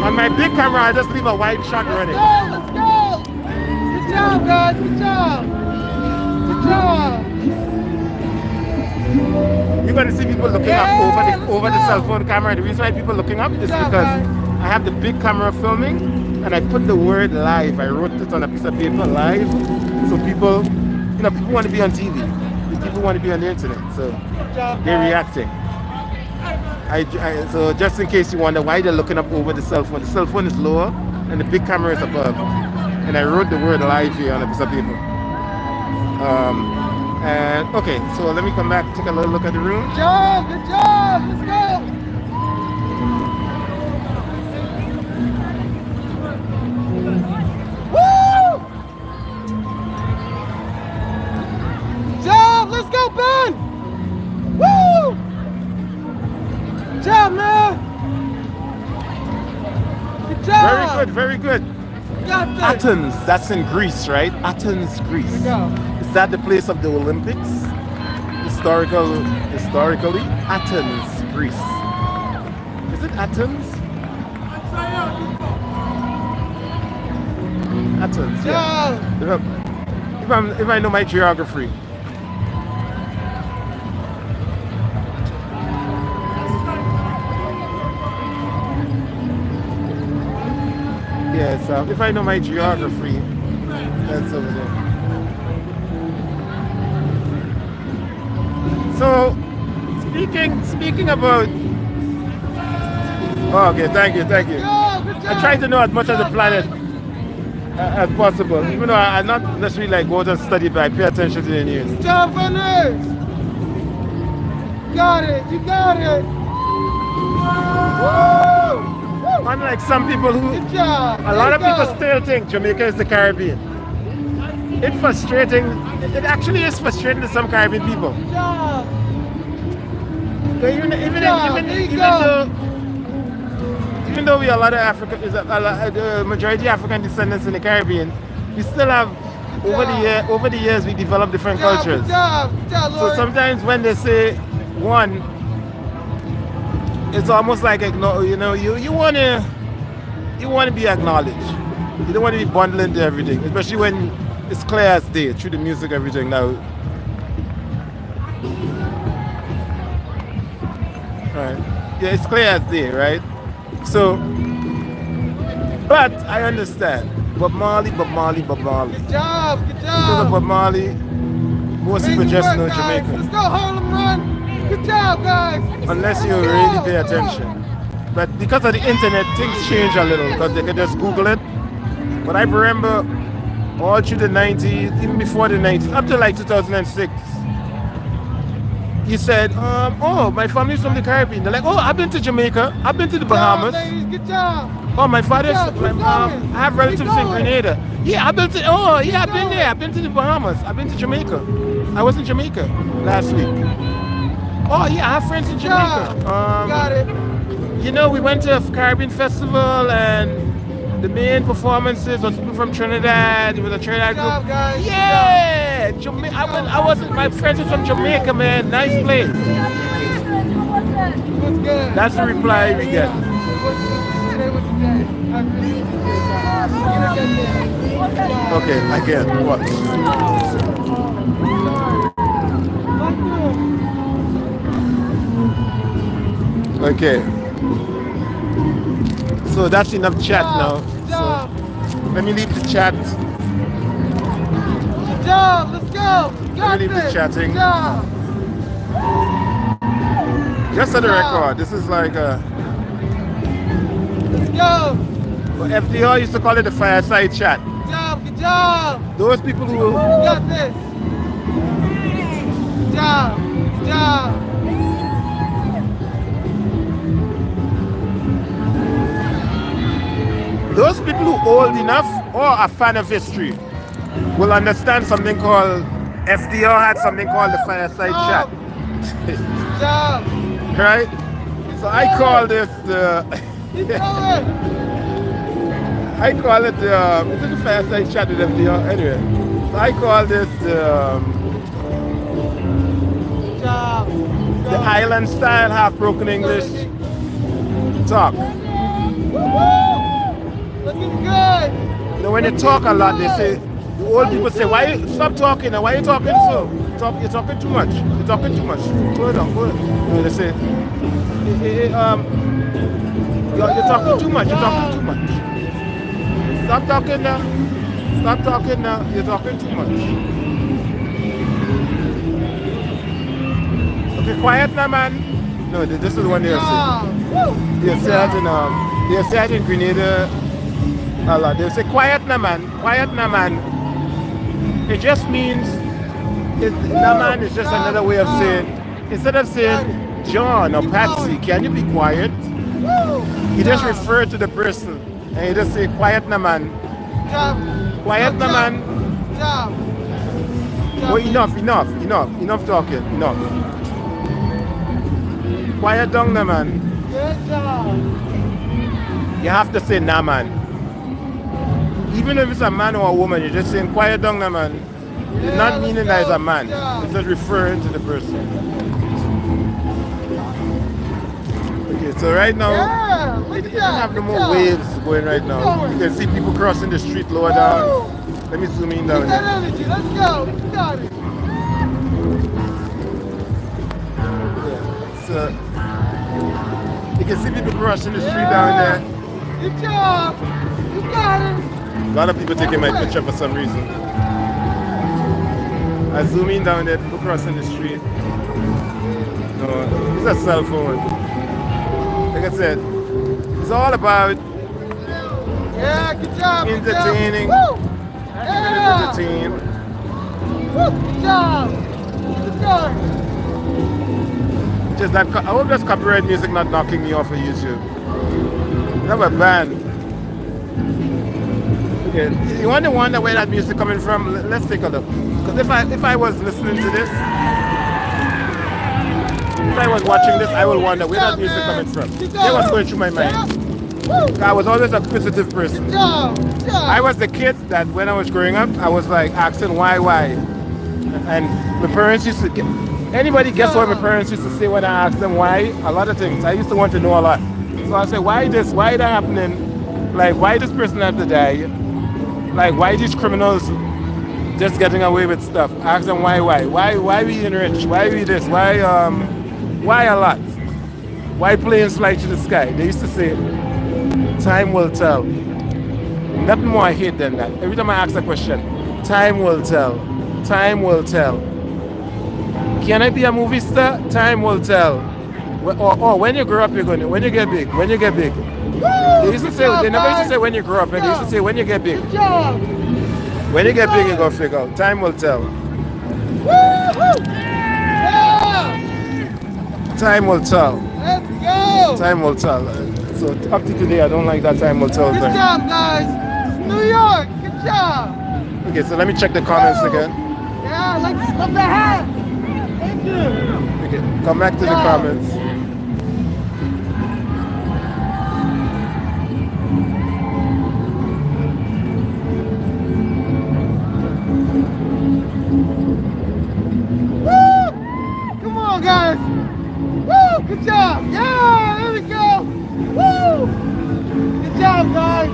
On my big camera, I just leave a wide shot running. Let's go! Good job, guys. Good job. Good job. You're going to see people looking up over the cell phone camera. The reason why people looking up is because I have the big camera filming and I put the word live. I wrote it on a piece of paper, live. So people, people want to be on TV. People want to be on the internet. So they're reacting. So just in case you wonder why they're looking up over the cell phone is lower and the big camera is above. And I wrote the word live here on a piece of paper. And okay, so let me come back, take a little look at the room. Good job, let's go. Woo! Good job, let's go, Ben. Woo! Good job, man. Good job. Very good. got this. Athens, that's in Greece, right? Athens, Greece. Here we go. Is that the place of the Olympics? Historically, Athens, Greece. Is it Athens? Athens, yeah. If I know my geography. Yes, if I know my geography, that's over there. So, speaking about. Oh, okay, thank you. I try to know as much of the planet as possible, even though I not necessarily like go to study, but I pay attention to the news. Governors! Got it, you got it! Woo! Unlike some people who, Good job! a lot of people still think Jamaica is the Caribbean. It's frustrating, it actually is frustrating to some Caribbean people. Good job! Even though we are a lot of African, the majority African descendants in the Caribbean, we still have over the years we develop different cultures. Good job, so sometimes when they say one, it's almost like you want to be acknowledged. You don't want to be bundled into everything, especially when it's clear as day through the music, everything now. Right. Yeah, it's clear as day, right? So, but I understand. Bob Marley. Good job! Because of Bob Marley, most people just know Jamaica. Let's go, Harlem Run! Good job, guys! Unless you really pay attention. But because of the internet, things change a little because they can just Google it. But I remember all through the 90s, even before the 90s, up to like 2006, he said, oh, my family's from the Caribbean. They're like, oh, I've been to Jamaica. I've been to the Bahamas. Good job! Oh, my father's, I have relatives in Grenada. Yeah, I've been there. I've been to the Bahamas. I've been to Jamaica. I was in Jamaica last week. Oh, yeah, I have friends in Jamaica. Got it. You know, we went to a Caribbean festival and the main performances was people from Trinidad. It was a Trinidad group. Good job, guys. Yeah! My friends are from Jamaica, man. Nice place. What's good? That's the reply we get. Okay, I get what? Okay. So that's enough chat now. So let me leave the chat. Good job, let's go. Let me leave the chatting. Good job. Just for the record, this is like a. Let's go. FDR used to call it the fireside chat. Good job. Those people who. You got this. Good job. Those people who old enough or are fan of history will understand something called FDR had something called the fireside chat. Right? So I call this the I call it the is it the fireside chat with FDR? Anyway. So I call this the island style half broken English talk. Looking good. You know, when they talk a lot, they say, the old people say, stop talking now, why are you talking so? You're talking too much. You're talking too much. Hold on. You know, they say, you're talking too much. Stop talking now. You're talking too much. Okay, quiet now, man. No, this is the one they'll say. They'll say it in Grenada. They'll say, quiet na man. It just means, na man is just another way of saying, instead of saying, John or Patsy, can you be quiet? You just refer to the person and you just say, quiet na man. Quiet na man. Oh, enough talking, enough. Quiet down na man. Good job. You have to say na man. even if it's a man or a woman, you're just saying quiet down there, man. It's not meaning that it's a man. It's just referring to the person. Okay, so right now, it doesn't have no more waves going right now. You can see people crossing the street lower down. Let me zoom in down here. Let's go. You got it. Yeah, so you can see people crossing the street down there. Good job. You got it. A lot of people taking my picture for some reason. I zoom in down there, people crossing the street. No, it's a cell phone. Like I said, it's all about good job. entertaining. Woo. Yeah. Entertain. Woo. Good job. Good job. Just that, I hope that's copyright music not knocking me off of YouTube. I have a band. Okay, you want to wonder where that music coming from? Let's take a look. Because if I was listening to this, if I was watching this, I will wonder where that music coming from. Here's what's going through my mind. I was always a inquisitive person. I was the kid that when I was growing up, I was like asking why. And my parents used to anybody guess what my parents used to say when I asked them why? A lot of things. I used to want to know a lot. So I say, why this? Why that happening? Like, why this person have to die? Like, why these criminals just getting away with stuff? Ask them why? Why we rich? Why we this? Why a lot? Why planes fly to the sky? They used to say, time will tell. Nothing more I hate than that. Every time I ask a question, time will tell. Time will tell. Can I be a movie star? Time will tell. Or when you grow up, you're going to, when you get big, when you get big. They used to say, they never used to say when you grow up, and they used to say when you get big. When you get big, you're going to figure out. Time will tell. Time will tell. Let's go. Time will tell. So up to today, I don't like that time will tell thing. Good job, guys. New York. Good job. Okay, so let me check the comments again. Yeah, love the hat. Thank you. Okay, come back to the comments. Woo! Come on, guys. Woo! Good job. Yeah, there we go. Woo! Good job, guys.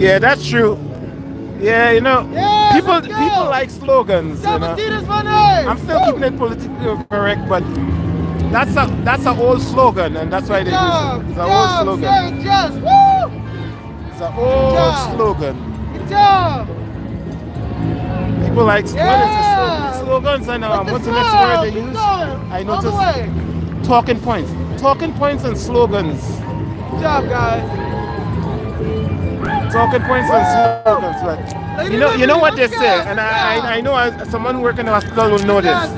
Yeah, that's true. Yeah, you know, Yeah, people like slogans. You know? I'm still keeping it politically correct, but that's an old slogan, and that's why they use it. It's an old slogan. Woo! It's an old slogan. Good job. People like what is the slogans and what's the next word they use? I noticed talking points and slogans. Good job, guys. Talking points and slogans, right? You know what they say, and I know someone working in the hospital will know this.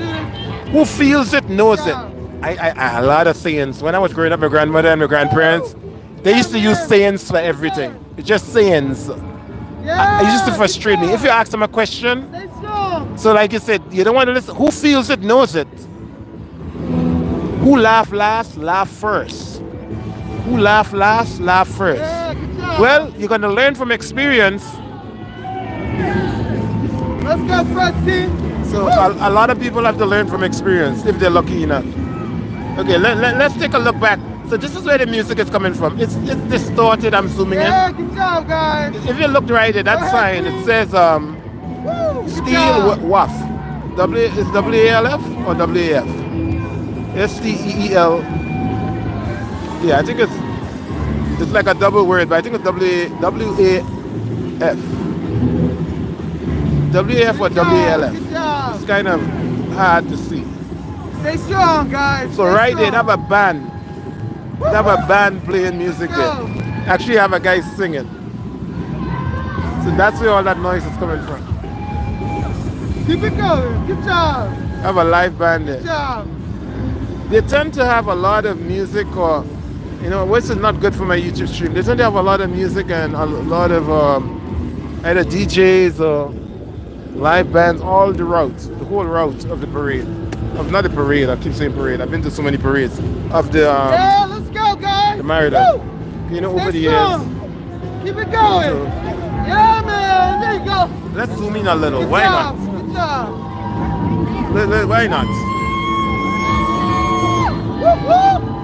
Who feels it knows it. A lot of sayings. When I was growing up, my grandmother and my grandparents, they used to use sayings for everything. It's just sayings. It used to frustrate me. If you ask them a question, so like you said, you don't want to listen. Who feels it knows it. Who laugh last, laugh first. Who laugh last, laugh first. Well, you're going to learn from experience. Let's go, Frosty. So a lot of people have to learn from experience if they're lucky enough. Okay, let's take a look back. So this is where the music is coming from. It's distorted. I'm zooming in. Yeah, good job, guys. If you look right at that sign, it says Steel WAF. Is WALF or WAF? STEEL. Yeah, I think it's like a double word, but I think it's WAF. WAF or WALF. It's kind of hard to see. Stay strong, guys. So right there, they have a band. They have a band playing music there. Actually have a guy singing. So that's where all that noise is coming from. Keep it going. Good job. Have a live band there. Good job. They tend to have a lot of music, or which is not good for my YouTube stream. They tend to have a lot of music and a lot of either DJs or live bands all the whole route of the parade. Not the parade, I keep saying parade. I've been to so many parades. Of the yeah, let's go, guys. the Merida. Over the years. Keep it going. So, Yeah, man. There you go. let's zoom in a little. Good Why job. not? Good job. Why not? Woo, woo.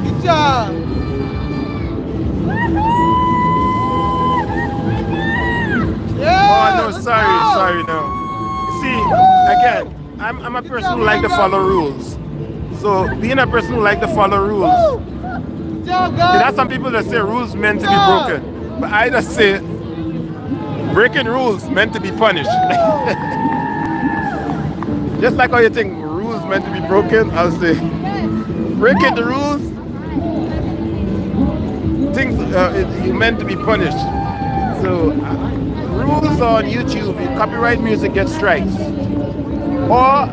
Good job. Yeah. Oh no, let's sorry, go. sorry, no. You see, again, I'm a Good person job, who like to Mango. follow rules. So being a person who like to follow rules, Woo. Good job, guys. there are some people that say rules meant to be job. broken, but I just say breaking rules meant to be punished. Just like how you think rules meant to be broken, I'll say breaking the rules, things you meant to be punished. So rules on YouTube, copyright music gets strikes, or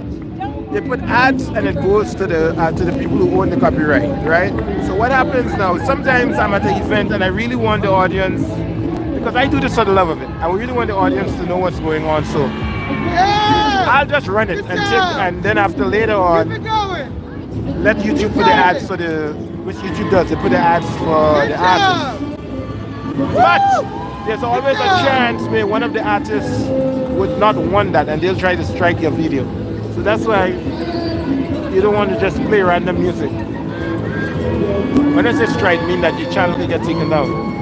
they put ads and it goes to the people who own the copyright, right? So what happens now? Sometimes I'm at an event and I really want the audience, because I do this for the love of it. I really want the audience to know what's going on. So Yeah. I'll just run it and then after later Keep it on, going. let YouTube put the ads for which YouTube does. They put the ads for Good the job. artists. But there's always a chance where one of the artists would not want that and they'll try to strike your video. So that's why you don't want to just play random music. When I say strike, I mean that your channel can get taken down.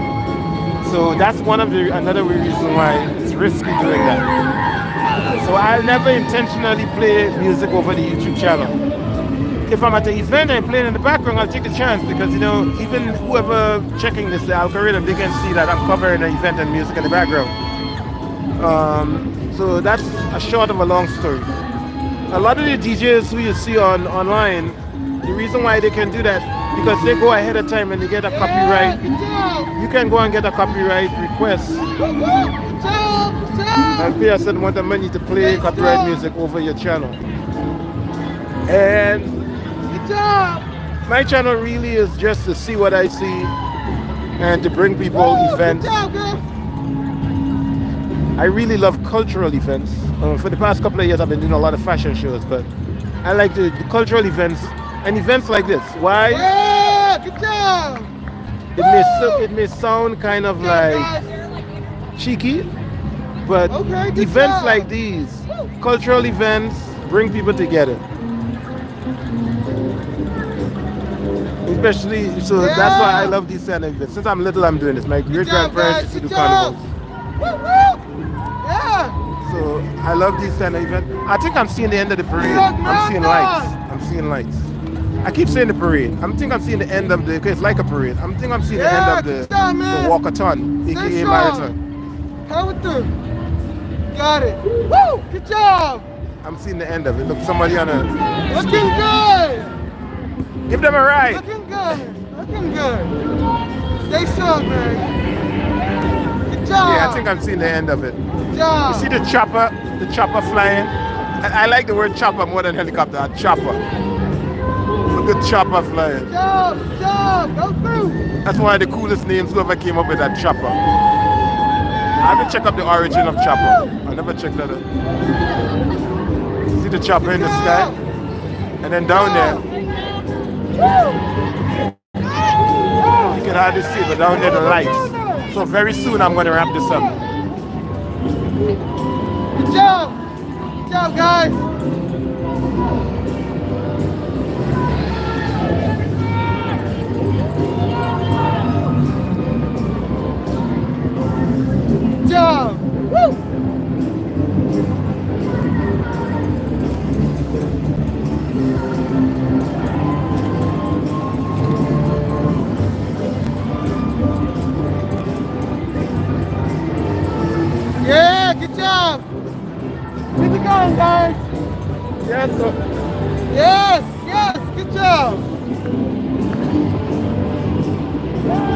So that's another reason why it's risky doing that. So I'll never intentionally play music over the YouTube channel. If I'm at the event and playing in the background, I'll take a chance because, you know, even whoever checking this, the algorithm, they can see that I'm covering the event and music in the background. So that's a short of a long story. A lot of the DJs who you see online, the reason why they can do that, because they go ahead of time and they get a copyright. Good job. You can go and get a copyright request. Woo, woo. Good job. Good job. And pay a certain amount of money to play copyright music over your channel. And Good job. my channel really is just to see what I see and to bring people events. Good job, girl. I really love cultural events. For the past couple of years, I've been doing a lot of fashion shows, but I like the cultural events and events like this. Why? Yeah. Good job. It may sound kind of like cheeky, but Okay, good events job. like these, cultural events, bring people together. Especially, so that's why I love these kind of events. Since I'm little, I'm doing this. My great grandparents used to do carnivals. Woo, woo. Yeah. So I love these kind of events. I think I'm seeing the end of the parade. Look, I'm seeing lights. Malcolm. I'm seeing lights. I keep saying the parade. I'm seeing the end of the, because it's like a parade. I'm seeing the end of the walkathon, Stay aka strong. marathon. Power through. Got it. Woo! Good job. I'm seeing the end of it. Look, somebody on a Looking good. give them a ride. Looking good. Looking good. Stay strong, man. Good job. Yeah, I think I'm seeing the end of it. Good job. You see the chopper flying? I like the word chopper more than helicopter. A chopper. Look at chopper flying. Good job. Good job. Go through. That's one of the coolest names whoever came up with that chopper. I have to check up the origin of chopper. I never checked that out. See the chopper in the sky? And then down there, you can hardly see, but down there the lights. So very soon I'm going to wrap this up. Good job. Good job, guys. Good job. Woo! Yeah, good job. Keep it going, guys. Yes, sir. Yes, yes, good job.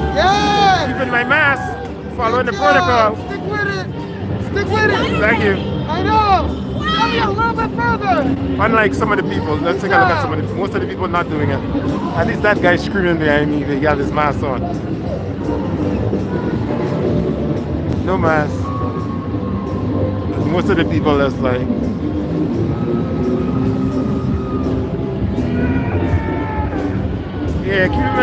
Yeah. Keeping my mask, following the Good job. protocol. Stick with it. Stick with it. Thank you. I know. Tell me a little bit further. Unlike some of the people, let's take a look at some of the, most of the people not doing it. At least that guy screaming behind me, he got his mask on. No mask. Most of the people that's like, Yeah, keep him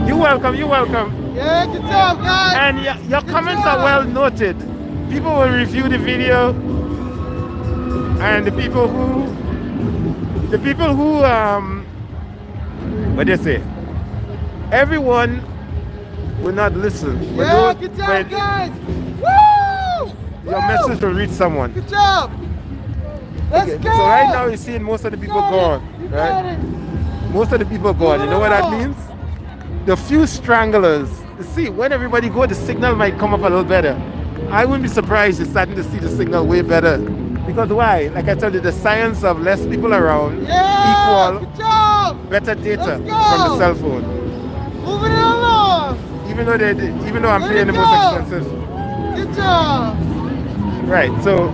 in. You're welcome, you're welcome. Yeah, good job, guys. And your comments are well noted. People will review the video, and the people who what do you say? Everyone will not listen. But Yeah, good job, guys. Woo! Your message will reach someone. Good job. Let's Okay, go. so right now you're seeing most of the people gone. You Right? got it. Most of the people gone. You know what that means? The few stranglers. You see, when everybody go, the signal might come up a little better. I wouldn't be surprised you're starting to see the signal way better. Because why? Like I told you, the science of less people around Yeah, equal good job. better data Let's from go. the cell phone. Moving it along. Even though I'm Let paying it the most go. expensive. Good job. Right, so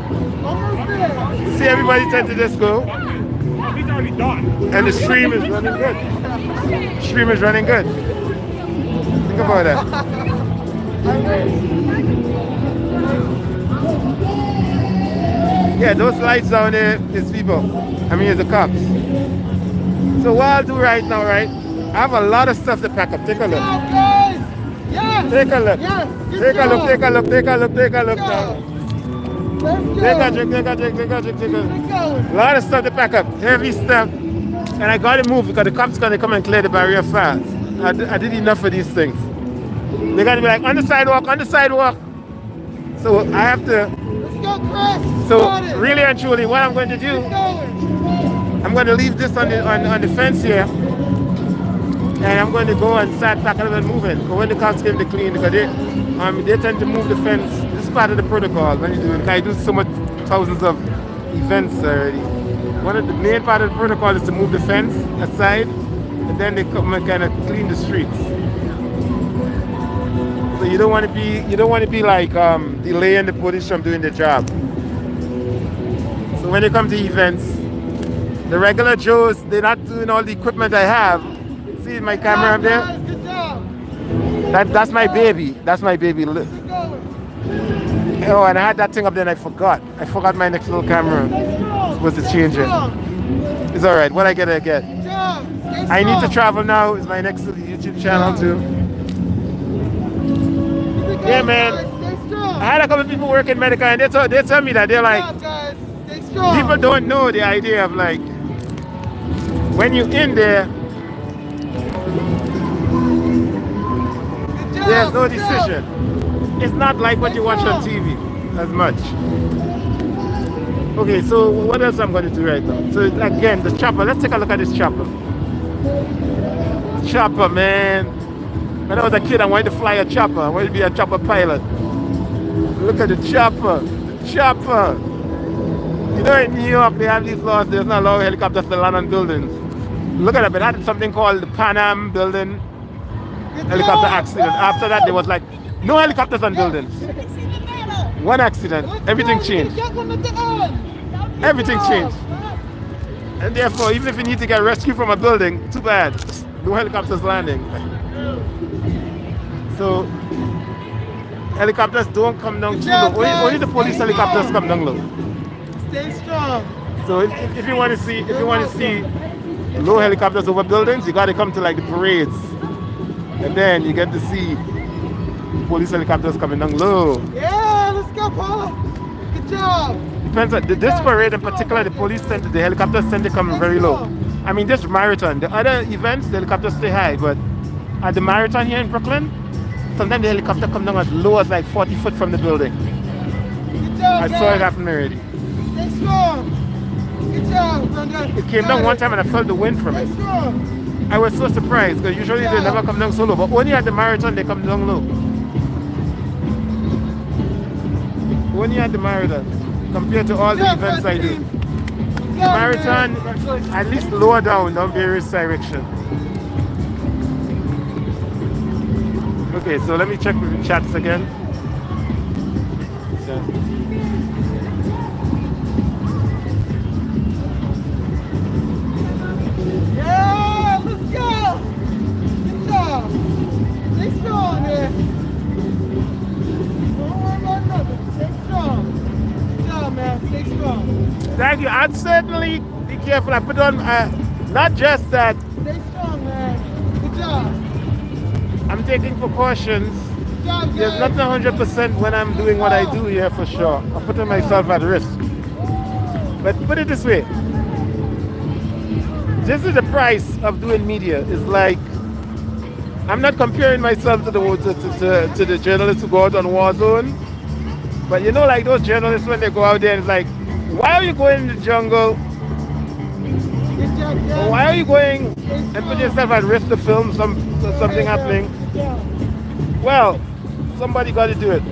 Almost there. you see everybody tend to just go. He's already done. And the stream is running good. Stream is running good. Think about that. Yeah, those lights down there is people. I mean, it's the cops. So what I'll do right now, right? I have a lot of stuff to pack up. Take a Good look. job, guys. Yes. Take a look. Yes. Good Take a job. look. Take a look. Take a look. Take a look. Good job. Now. Let's go. Take a drink. Take a drink. Take a drink. Take a Keep it going. A lot of stuff to pack up. Heavy stuff. And I got to move because the cops going to come and clear the barrier fast. I did enough of these things. They're going to be like, on the sidewalk, on the sidewalk. So I have to. Let's go, Chris. So Got it. really and truly, what I'm going to do, Keep going. I'm going to leave this on the fence here. And I'm going to go and start packing up and moving. But when the cops came to clean, because they tend to move the fence. This is part of the protocol when you do it. Because I do so much, thousands of events already. One of the main part of the protocol is to move the fence aside, and then they come and kind of clean the streets. So you don't want to be like delaying the police from doing their job. So when they come to events, the regular Joes, they're not doing all the equipment I have. See my camera up there? Guys, good job. That's my baby. That's my baby. Keep going. Oh, and I had that thing up there and I forgot. I forgot my next little camera. Supposed to change it. It's alright. What I get, I get. Good job. Stay I need to strong. travel now. It's my next little YouTube channel too. Keep it going, Yeah, man. guys. Stay strong. I had a couple of people working medical and they tell me that they're like, Good job, guys. Stay strong. people don't know the idea of like, when you're in there, Good job. there's no Good job. decision. It's not like what you watch on TV as much. Okay, so what else I'm going to do right now? So again, the chopper. Let's take a look at this chopper. Chopper, man. When I was a kid, I wanted to fly a chopper. I wanted to be a chopper pilot. Look at the chopper. Chopper. You know, in New York, they have these laws. There's not allowed helicopters to land on buildings. Look at that. They had something called the Pan Am building helicopter accident. After that, there was like no helicopters on buildings. One accident, everything changed. Everything changed. And therefore, even if you need to get rescued from a building, too bad. No helicopters landing. So, helicopters don't come down too low. Only the police helicopters come down low. Stay strong. So if you want to see low helicopters over buildings, you got to come to like the parades, and then you get to see police helicopters coming down low. Yeah, let's go, Paul. Good job. Depends on this parade in particular. The helicopters tend to come very low. I mean, this marathon. The other events, the helicopters stay high, but at the marathon here in Brooklyn, sometimes the helicopter come down as low as like 40 foot from the building. Good job, I saw it happen already. Stay strong. Good job, Brenda. It came down one time and I felt the wind from Stay it. strong. I was so surprised because usually they never come down so low, but only at the marathon they come down low. Only at the marathon, compared to all the Yeah, events I do. team. The marathon, at least lower down various directions. Okay, so let me check with the chats again. So. Yeah, let's go. Good job. Stay strong, man. Don't worry about nothing. Stay strong. Good job, man. Stay strong. Thank you. I'd certainly be careful. I put on not just that Stay strong. job. I'm taking precautions. Good job, There's guys. nothing 100% when I'm doing what I do here for sure. I'm putting myself at risk. But put it this way. This is the price of doing media. It's like, I'm not comparing myself to the journalists who go out on Warzone. But you know, like those journalists when they go out there, it's like, why are you going in the jungle? Good job, Or guys. why are you going and put yourself at risk to film something happening? Good job. Well, somebody got to do it.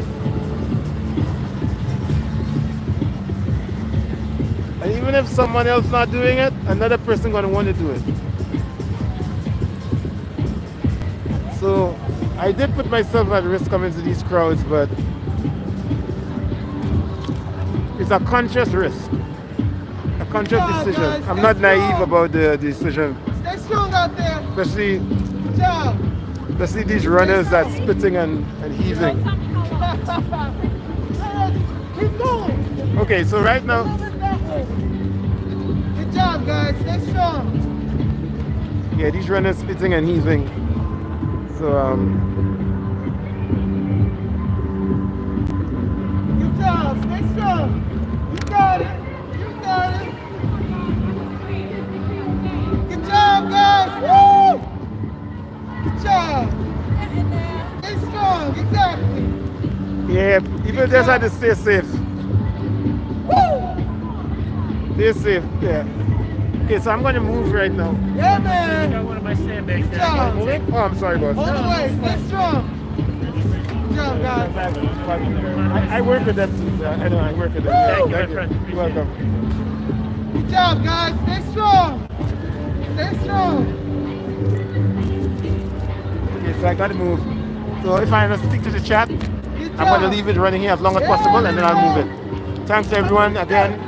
And even if someone else not doing it, another person gonna want to do it. So I did put myself at risk coming to these crowds, but it's a conscious risk, a conscious decision. guys. I'm not Let's naive go. about the decision, Stay strong out there. especially Good job. these runners that's spitting and heaving. Keep going. Okay, so right now, Good job, guys. Stay strong. yeah, these runners spitting and heaving. So Good job. Stay strong. You got it. You got it. Good job, guys. Woo! Good job. Stay strong. Exactly. yeah, people just have to stay safe. Woo! Stay safe, yeah. Okay, so I'm gonna move right now. Yeah, man. One of my sandbags Good there. job. Oh, I'm sorry, boss. All the way. Stay strong. Good job, guys. I work with them too. I know I work with them. Thank you, my friend. You're welcome. Good job, guys. Stay strong. Stay strong. Okay, so I gotta move. So if I must stick to the chat, Good I'm gonna job. leave it running here as long as possible and then I'll move it. Thanks everyone again.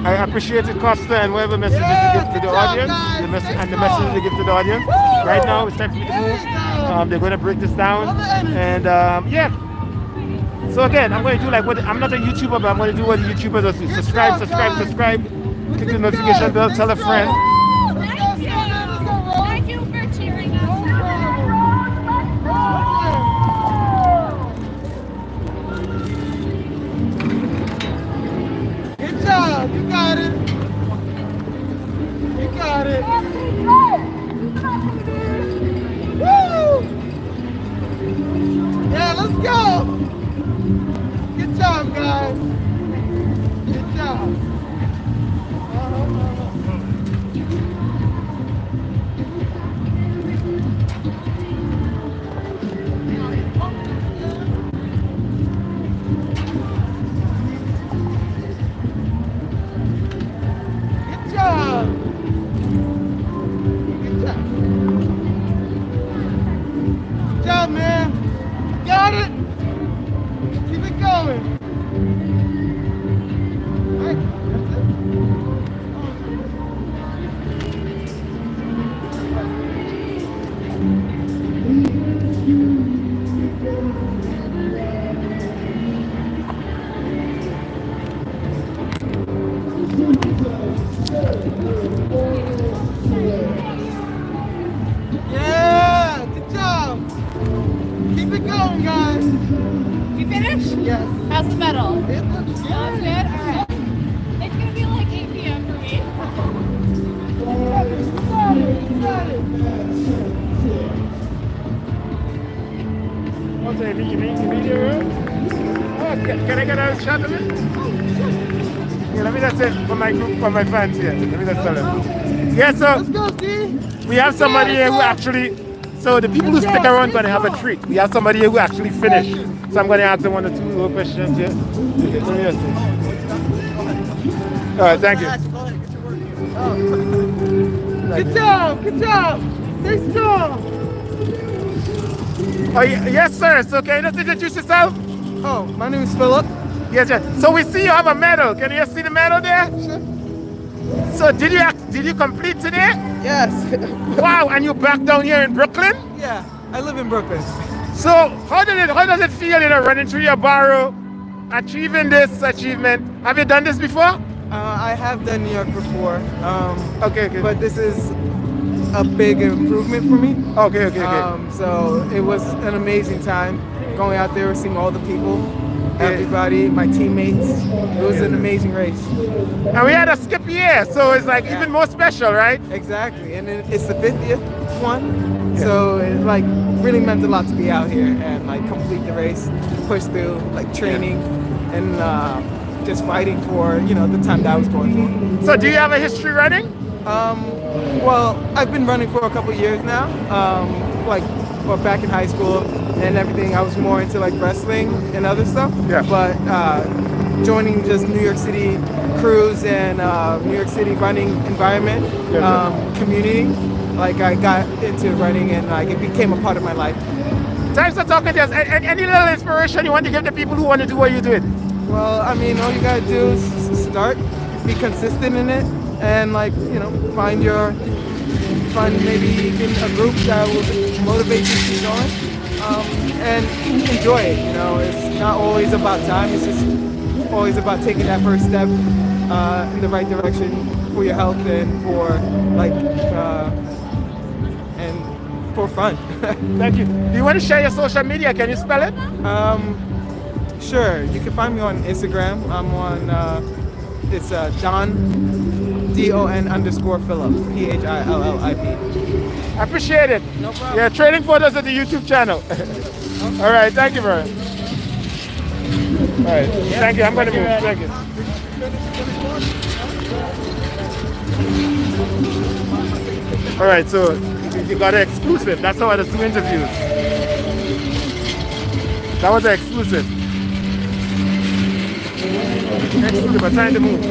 I appreciate it, Costa, and whatever messages you give to good the job, audience, guys. the Stay and the strong. messages you give to the audience. Woo! Right now, it's time for me to There move. you go. They're going to break this down, All the energy. and yeah. So again, I'm going to do like what I'm not a YouTuber, but I'm going to do what the YouTubers do. Good Subscribe, job, subscribe, guys. subscribe. Click the Good notification job. bell. Stay Tell a strong. friend. Let's go, Thank Sam. you. Let's go, Rose. Thank you for cheering No us on. problem. Good job. You got it. You got it. Woo! Yeah, let's go. Good job, guys. Good job. Good job. Good job. Good job, man. Got it. Keep it going. All right, that's it. Yeah, good job. Keep it going, guys. You finished? Yes. How's the medal? It looks good. That's good? Alright. It's gonna be like 8 p.m. for me. You got it. You got it. What's that? Video? Oh, can I get a shot of it? Yeah, let me just say for my group, for my fans here. Let me just tell them. Yeah, so Let's go, D. we have somebody here who actually, so the people who stick around going to have a treat. We have somebody here who actually finished. So I'm going to ask them 1 or 2 little questions here. Okay, so yes. All right, thank you. Good job. Good job. Stay strong. Oh, yes, sir. So can you just introduce yourself? Oh, my name is Philip. Yes, yes. So we see you have a medal. Can you see the medal there? So did you complete today? Yes. Wow, and you're back down here in Brooklyn? Yeah, I live in Brooklyn. So how does it feel, running through your barrow, achieving this achievement? Have you done this before? I have done New York before. Okay. But this is a big improvement for me. Okay, okay, okay. So it was an amazing time going out there, seeing all the people, everybody, my teammates. It was an amazing race. And we had a skip year, so it's like even more special, right? Exactly, and it's the 50th one, so it like really meant a lot to be out here and like complete the race, push through like training and just fighting for the time that I was going for. So do you have a history running? Well, I've been running for a couple years now. Back in high school and everything, I was more into like wrestling and other stuff. Yeah. But joining just New York City crews and New York City running environment, community, like I got into running and like it became a part of my life. Thanks for talking to us. Any little inspiration you want to give the people who want to do what you did? Well, I mean, all you gotta do is start, be consistent in it, and like find maybe even a group that will motivate you to keep going, and enjoy it. It's not always about time. It's just always about taking that first step in the right direction for your health and for and for fun. Thank you. Do you want to share your social media? Can you spell it? Sure. You can find me on Instagram. I'm on. It's Don Don_Phillip PHILLIP. I appreciate it. No problem. Yeah, trading photos at the YouTube channel. All right, thank you, bro. All right, thank you. I'm going to move. Thank you. All right, so you got an exclusive. That's how the 2 interviews. That was an exclusive. Exclusive. I'm trying to move.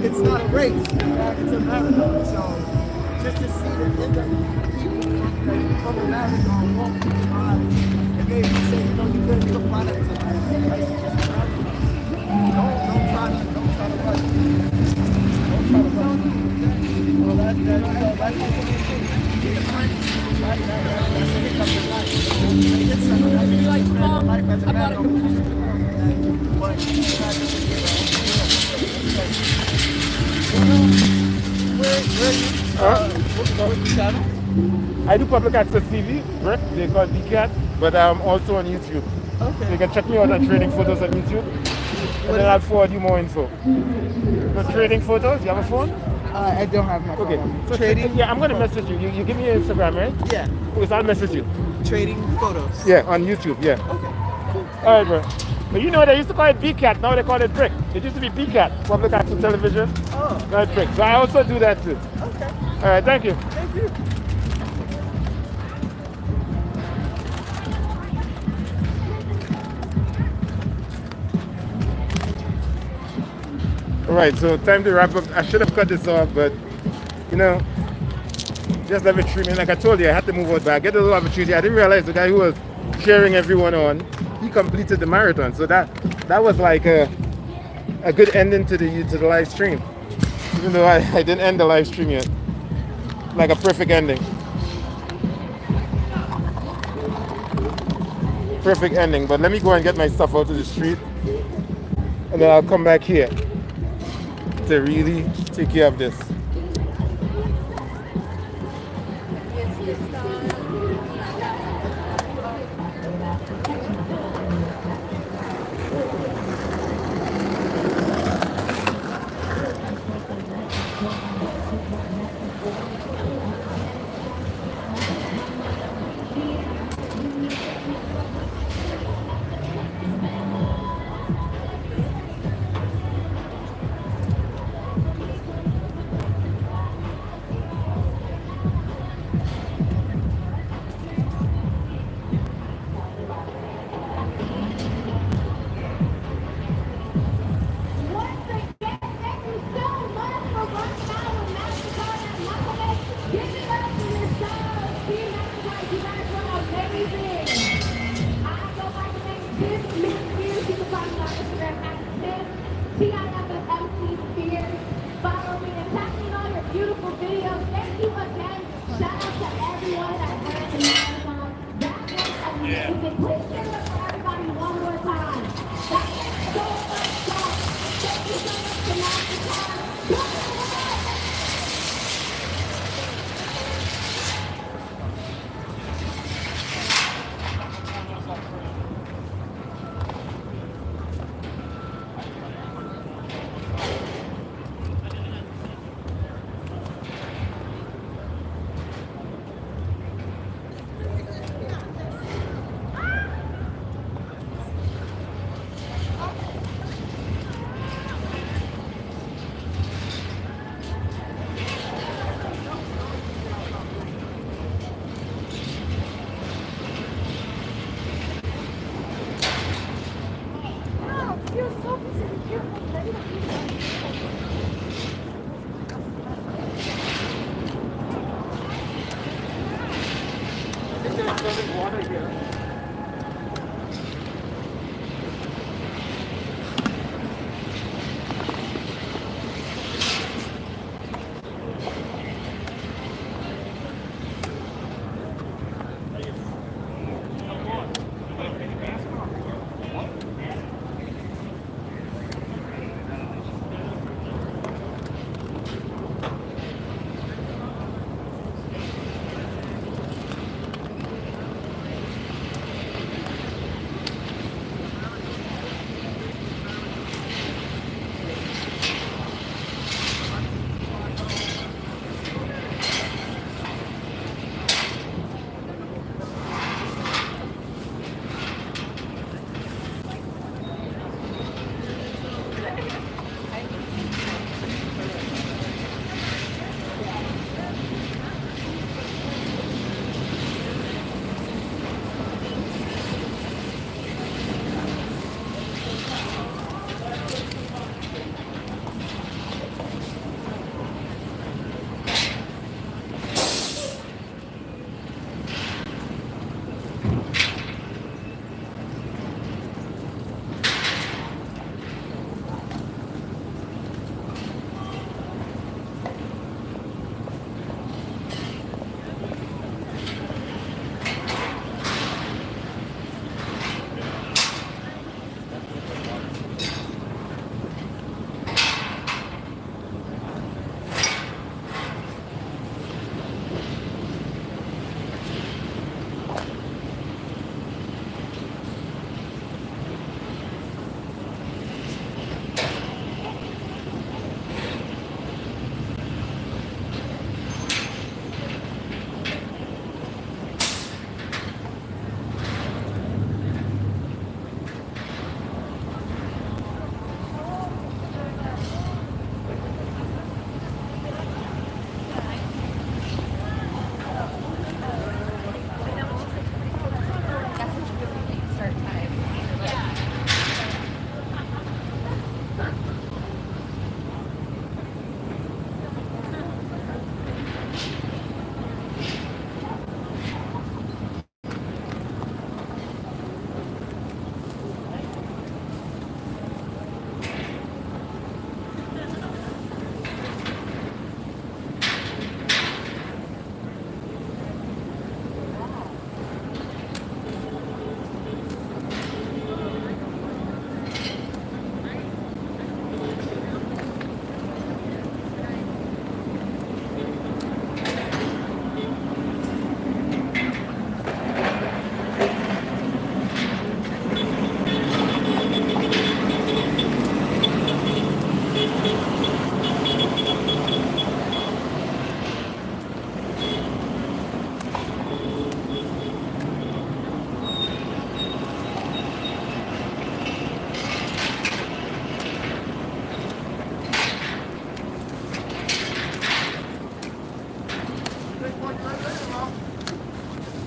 It's not a race, it's a marathon. So just to see the people from the marathon walk through the miles, and maybe say, you could be a product of that. Don't try to rush. Don't try to rush. Well, that's life as a marathon. What channel? I do public access TV, Rick. They call it BCAT, but I'm also on YouTube. Okay. So you can check me out on Trading Photos on YouTube, and then I'll forward you more info. For Trading Photos, you have a phone? I don't have my phone. Okay. So Trading? yeah, I'm going to message you. You give me your Instagram, right? Yeah. Because I'll message you. Trading photos. Yeah, on YouTube, yeah. Okay, cool. All right, bro. But you know, they used to call it BCAT, now they call it BRIC. It used to be BCAT, Public Access Television. Oh. Now it's BRIC. So I also do that too. Okay. All right, thank you. Thank you. All right, so time to wrap up. I should have cut this off, but just let me treat me. Like I told you, I had to move out, but I get a little opportunity. I didn't realize the guy who was cheering everyone on, he completed the marathon. So that was like a good ending to the live stream. Even though I didn't end the live stream yet. Like a perfect ending. Perfect ending. But let me go and get my stuff out to the street, and then I'll come back here to really take care of this. TIFFMC Sphere. Follow me and tag me in all your beautiful videos. Thank you again. Shout out to everyone that heard the marathon. That was amazing. Please give it up for everybody one more time. That was so much fun. Thank you so much for Mastercard. You're so insecure. There's water here.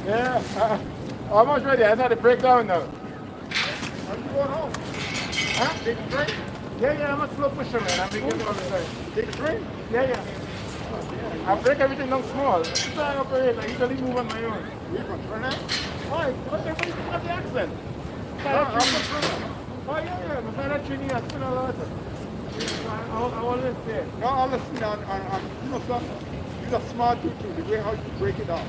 Yeah, almost ready. I just had to break down now. Are you going home? Huh? Take a drink? Yeah, I'm a slow pusher, man. I'm making it all the time. Take a drink? Yeah. I break everything down small. This is how I operate. I usually move on my own. You from Trinidad? Why? What's the accent? Oh, yeah. My father Trini, I spent a lot of time. I want to say. No, honestly, you know something? You're a smart dude too, the way how you break it down.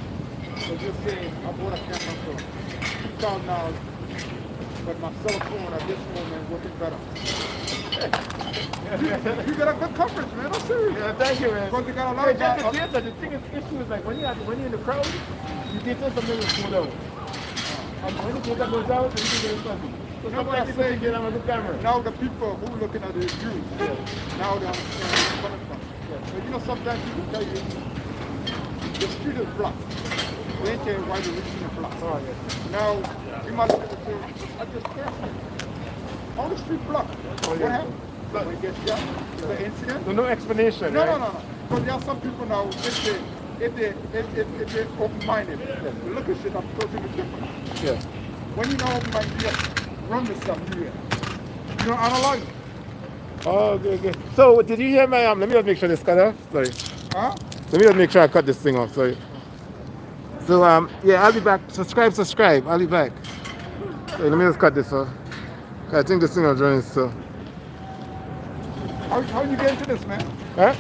So just saying, I bought a camera for $2,000, but my cell phone at this moment working better. You got a good coverage, man. I'm serious. Yeah, thank you, man. Because you got a lot Hey, of just the thing is, issue is like when you're in the crowd, you get to something that's slow down. And when the data goes out, you can get something. So No, sometimes but people I'm think saying, I'm a good camera. now the people who looking at the views, now they understand where it's coming from. But you know, sometimes people tell you the street is blocked. They ain't tell you why the street is blocked. Oh, yeah. Now, you might look at it and say, I just personally, on the street blocked. What happened? Somebody gets shot? The incident? So no explanation, No, right? no. Because there are some people now, if they're open-minded, they look at shit, I'm totally different. Yeah. When you know open-minded, yes, run with something new. You know, analyze it. Oh, good. So did you hear my let me just make sure this cut off. Sorry. Huh? Let me just make sure I cut this thing off. Sorry. So yeah, I'll be back. Subscribe. I'll be back. So let me just cut this off. I think this thing is running so. How you get into this, man? Huh?